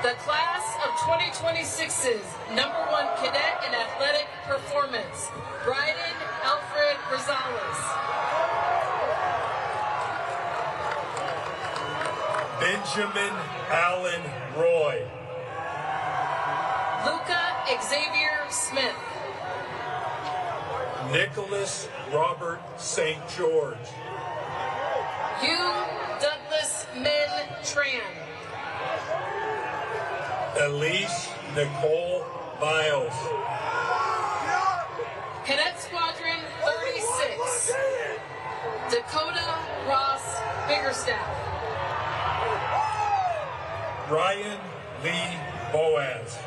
Speaker 9: The class of 2026's #1 cadet in athletic performance, Bryden Alfred Rosales.
Speaker 8: Benjamin Allen Roy.
Speaker 9: Luca Xavier Smith.
Speaker 8: Nicholas Robert St. George.
Speaker 9: Hugh Douglas Min Tran.
Speaker 8: Elise Nicole Biles.
Speaker 9: Cadet Squadron 36, Dakota Ross Biggerstaff.
Speaker 8: Ryan Lee Boaz.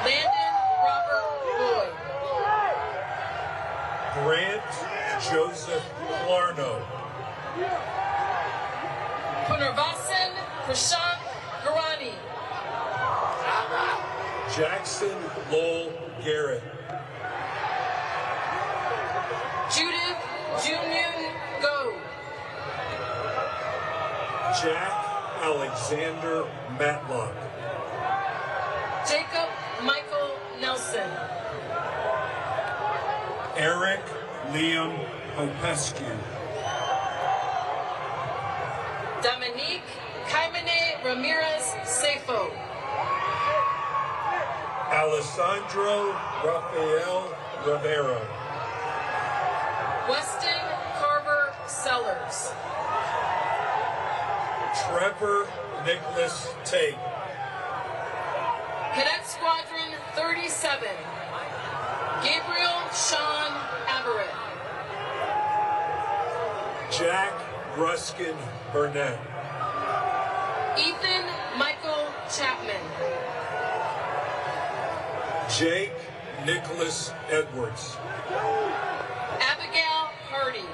Speaker 9: Landon Robert Boyd.
Speaker 8: Grant Joseph Clarno.
Speaker 9: Punarvasan Prashant Garani.
Speaker 8: Jackson Lowell Garrett.
Speaker 9: Judith Junyun Go.
Speaker 8: Jack Alexander Matlock.
Speaker 9: Jacob Michael Nelson.
Speaker 8: Eric Liam Popescu.
Speaker 9: Dominique Caimene Ramirez Sefo.
Speaker 8: Alessandro Rafael Rivera.
Speaker 9: Weston Carver Sellers.
Speaker 8: Trevor Nicholas Tate.
Speaker 9: Cadet Squadron 37, Gabriel Sean Averett.
Speaker 8: Jack Ruskin Burnett.
Speaker 9: Ethan Michael Chapman.
Speaker 8: Jake Nicholas Edwards.
Speaker 9: Abigail Hardy.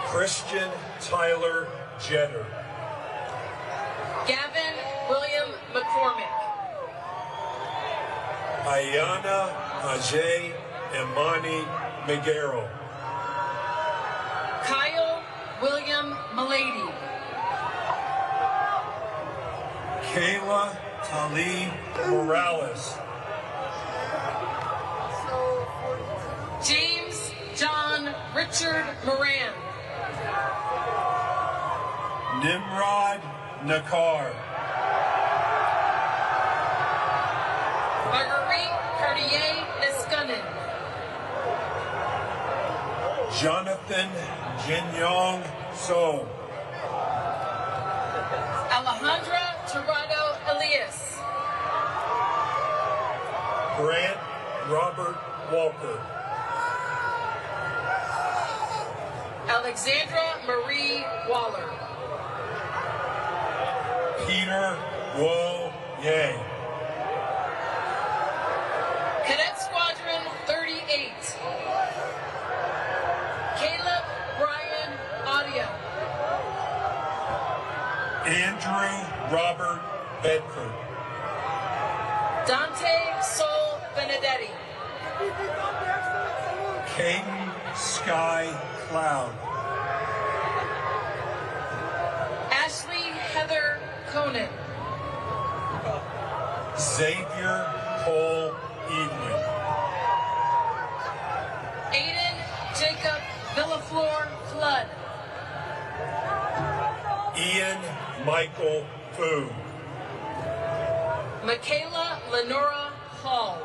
Speaker 8: Christian Tyler Jetter.
Speaker 9: Gavin William McCormick.
Speaker 8: Ayana Ajay Imani Miguero.
Speaker 9: Kyle William Milady.
Speaker 8: Kayla Ali Morales.
Speaker 9: James John Richard Moran.
Speaker 8: Nimrod Nakar.
Speaker 9: Marguerite Cartier Niskanen.
Speaker 8: Jonathan Jinyong So.
Speaker 9: Alejandra Tirado Elias.
Speaker 8: Grant Robert Walker.
Speaker 9: Alexandra Marie Waller.
Speaker 8: Peter Wo Yang.
Speaker 9: Cadet Squadron 38. Caleb Brian Audio.
Speaker 8: Andrew Robert Bedford.
Speaker 9: Dante Sol Benedetti.
Speaker 8: Caden Sky Cloud.
Speaker 9: Ashley Heather Conan.
Speaker 8: Xavier Cole Evelyn.
Speaker 9: Aiden Jacob Villaflor Flood.
Speaker 8: Ian Michael Fu.
Speaker 9: Michaela Lenora Hall.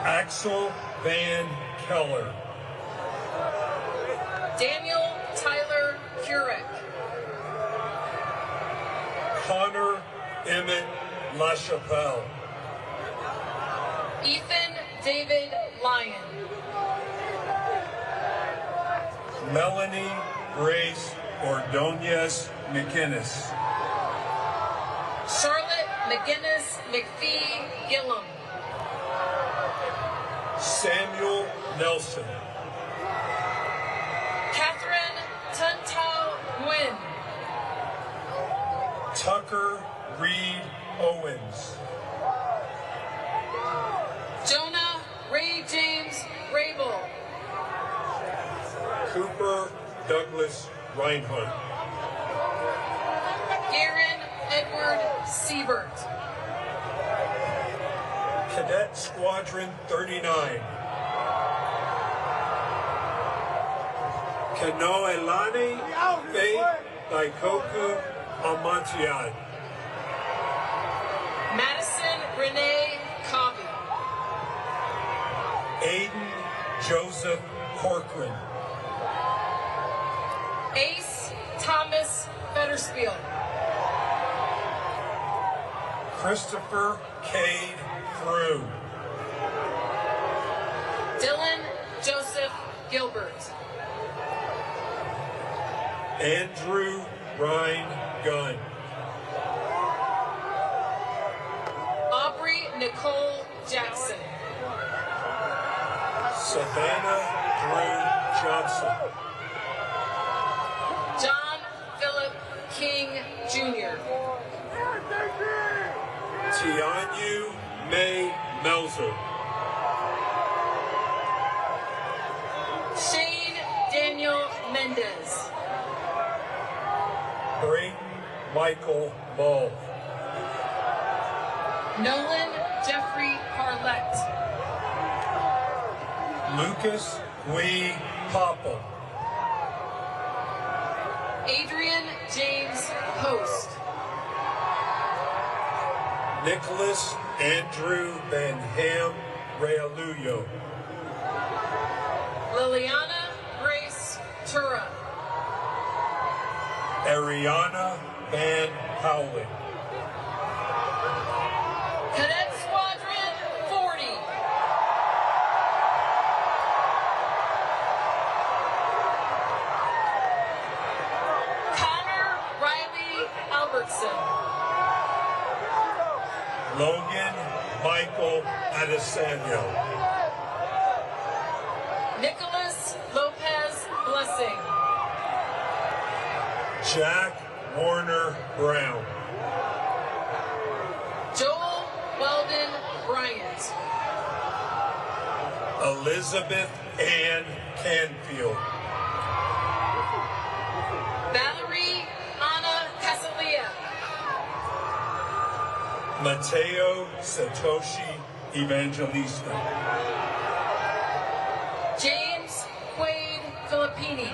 Speaker 8: Axel Van Keller.
Speaker 9: Daniel Tyler Kurek.
Speaker 8: Connor Emmett LaChapelle.
Speaker 9: Ethan David Lyon.
Speaker 8: Melanie Grace Ordonez McInnes.
Speaker 9: Charlotte McGinnis McPhee Gillum.
Speaker 8: Samuel Nelson.
Speaker 9: Catherine Tuntao Nguyen.
Speaker 8: Tucker Reed Owens.
Speaker 9: Jonah Ray James Rabel.
Speaker 8: Cooper Douglas Reinhardt.
Speaker 9: Garen Edward Siebert.
Speaker 8: Cadet Squadron 39. Kanoelani Faith Daikoku Amantiad.
Speaker 9: Madison Renee Covey.
Speaker 8: Aiden Joseph Corcoran.
Speaker 9: Ace Thomas Fetterspiel.
Speaker 8: Christopher Cade Frew.
Speaker 9: Dylan Joseph Gilbert.
Speaker 8: Andrew Ryan Gunn.
Speaker 9: Aubrey Nicole Jackson.
Speaker 8: Savannah Drew Johnson.
Speaker 9: John Philip King Jr.
Speaker 8: Tianyu May Melzer.
Speaker 9: Shane Daniel Mendez.
Speaker 8: Brayden Michael Ball.
Speaker 9: Nolan Jeffrey Harlett.
Speaker 8: Lucas Wee Popple.
Speaker 9: Adrian James Post.
Speaker 8: Nicholas Andrew Van Ham Realuyo.
Speaker 9: Liliana Grace Tura.
Speaker 8: Ariana Van Howling.
Speaker 9: Cadet Squadron 40. Connor Riley Albertson.
Speaker 8: Logan Michael Adesanya.
Speaker 9: Nicholas Lopez Blessing.
Speaker 8: Jack Warner Brown.
Speaker 9: Joel
Speaker 8: Elizabeth Ann Canfield.
Speaker 9: Valerie Anna Casalia.
Speaker 8: Mateo Satoshi Evangelista.
Speaker 9: James Quaid Filippini.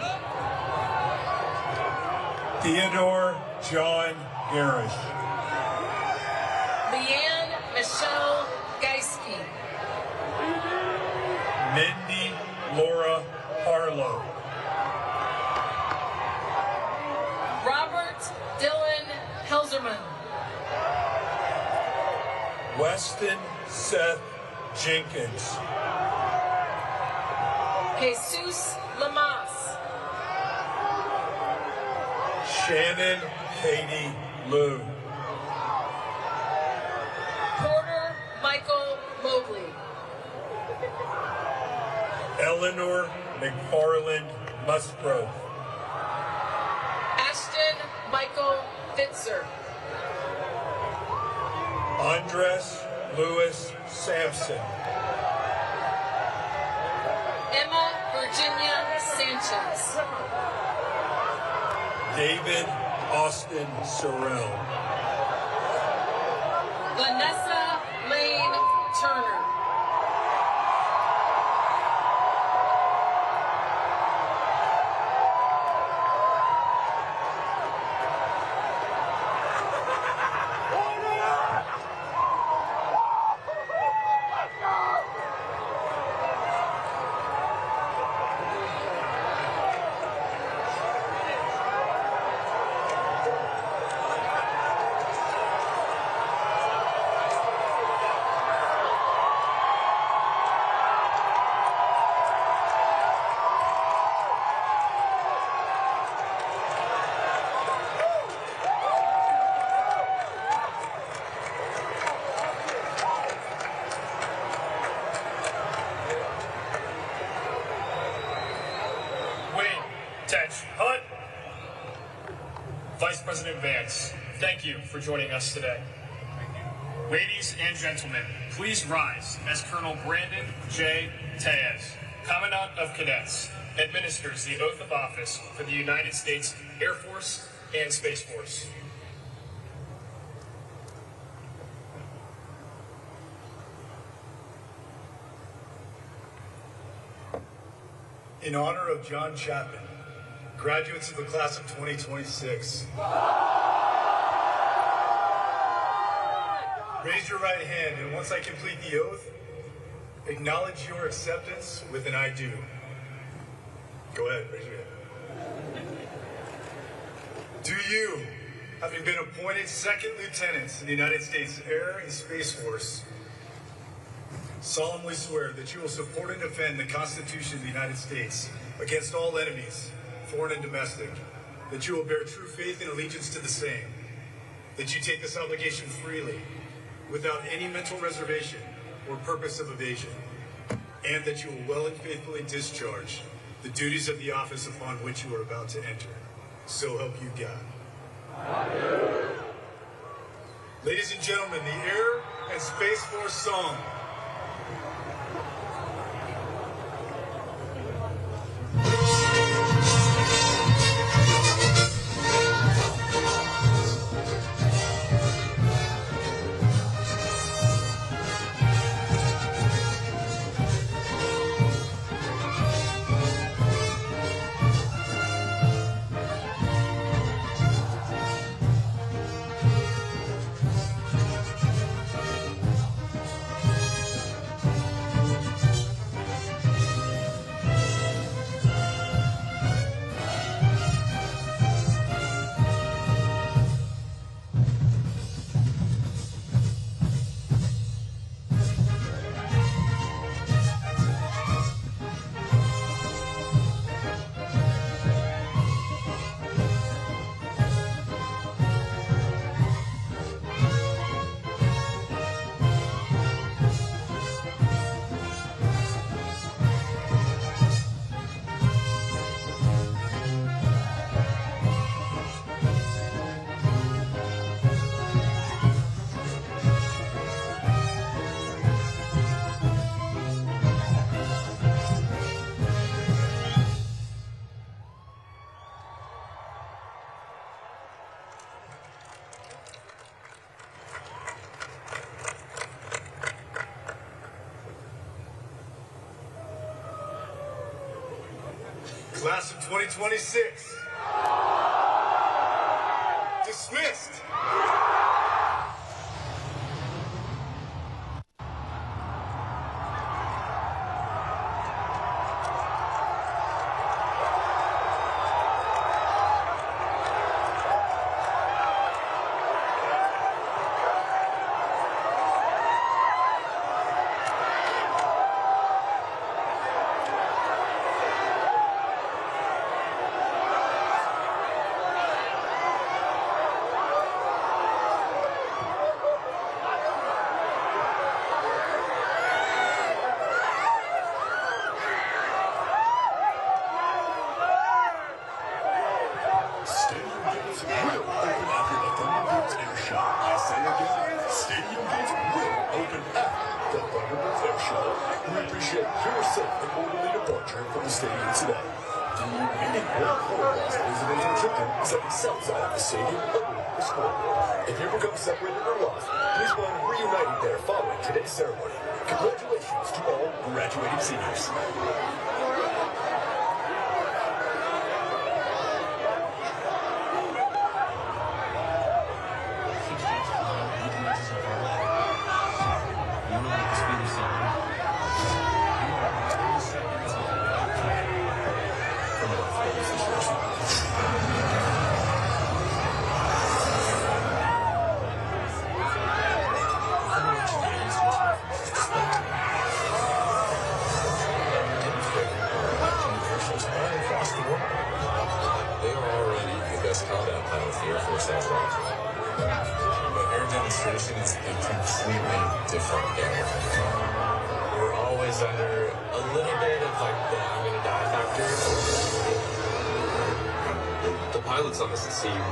Speaker 8: Theodore John Garish.
Speaker 9: Leanne Michelle Geiske.
Speaker 8: Mindy Laura Harlow.
Speaker 9: Robert Dylan Helserman.
Speaker 8: Weston Seth Jenkins.
Speaker 9: Jesus Lamas.
Speaker 8: Shannon Katie Liu.
Speaker 9: Porter Michael Mobley.
Speaker 8: Eleanor McFarland Musgrove.
Speaker 9: Ashton Michael Fitzer.
Speaker 8: Andres Lewis Sampson.
Speaker 9: Emma Virginia Sanchez.
Speaker 8: David Austin Sorrell.
Speaker 9: Vanessa Lane Turner.
Speaker 2: Vice President Vance, thank you for joining us today. Ladies and gentlemen, please rise as Colonel Brandon J. Tejas, Commandant of Cadets, administers the oath of office for the United States Air Force and Space Force.
Speaker 10: In honor of John Chapman, graduates of the class of 2026, raise your right hand, and once I complete the oath, acknowledge your acceptance with an I do. Go ahead, raise your hand. Do you, having been appointed second lieutenants in the United States Air and Space Force, solemnly swear that you will support and defend the Constitution of the United States against all enemies, foreign and domestic, that you will bear true faith and allegiance to the same, that you take this obligation freely, without any mental reservation or purpose of evasion, and that you will well and faithfully discharge the duties of the office upon which you are about to enter. So help you God. Ladies and gentlemen, the Air and Space Force song. Class of 2026. Dismissed.
Speaker 11: If you become separated or lost, please find reunited there following today's ceremony. Congratulations to all graduating seniors.
Speaker 12: Demonstration is a completely different game. We're always under a little bit of like the I'm gonna die factor. The pilots on this team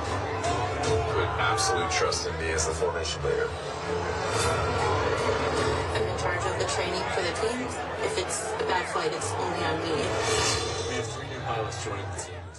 Speaker 12: put absolute trust in me as the formation leader.
Speaker 13: I'm in charge of the training for the team. If it's a bad flight, it's only on me.
Speaker 12: We have 3 new pilots joining the team.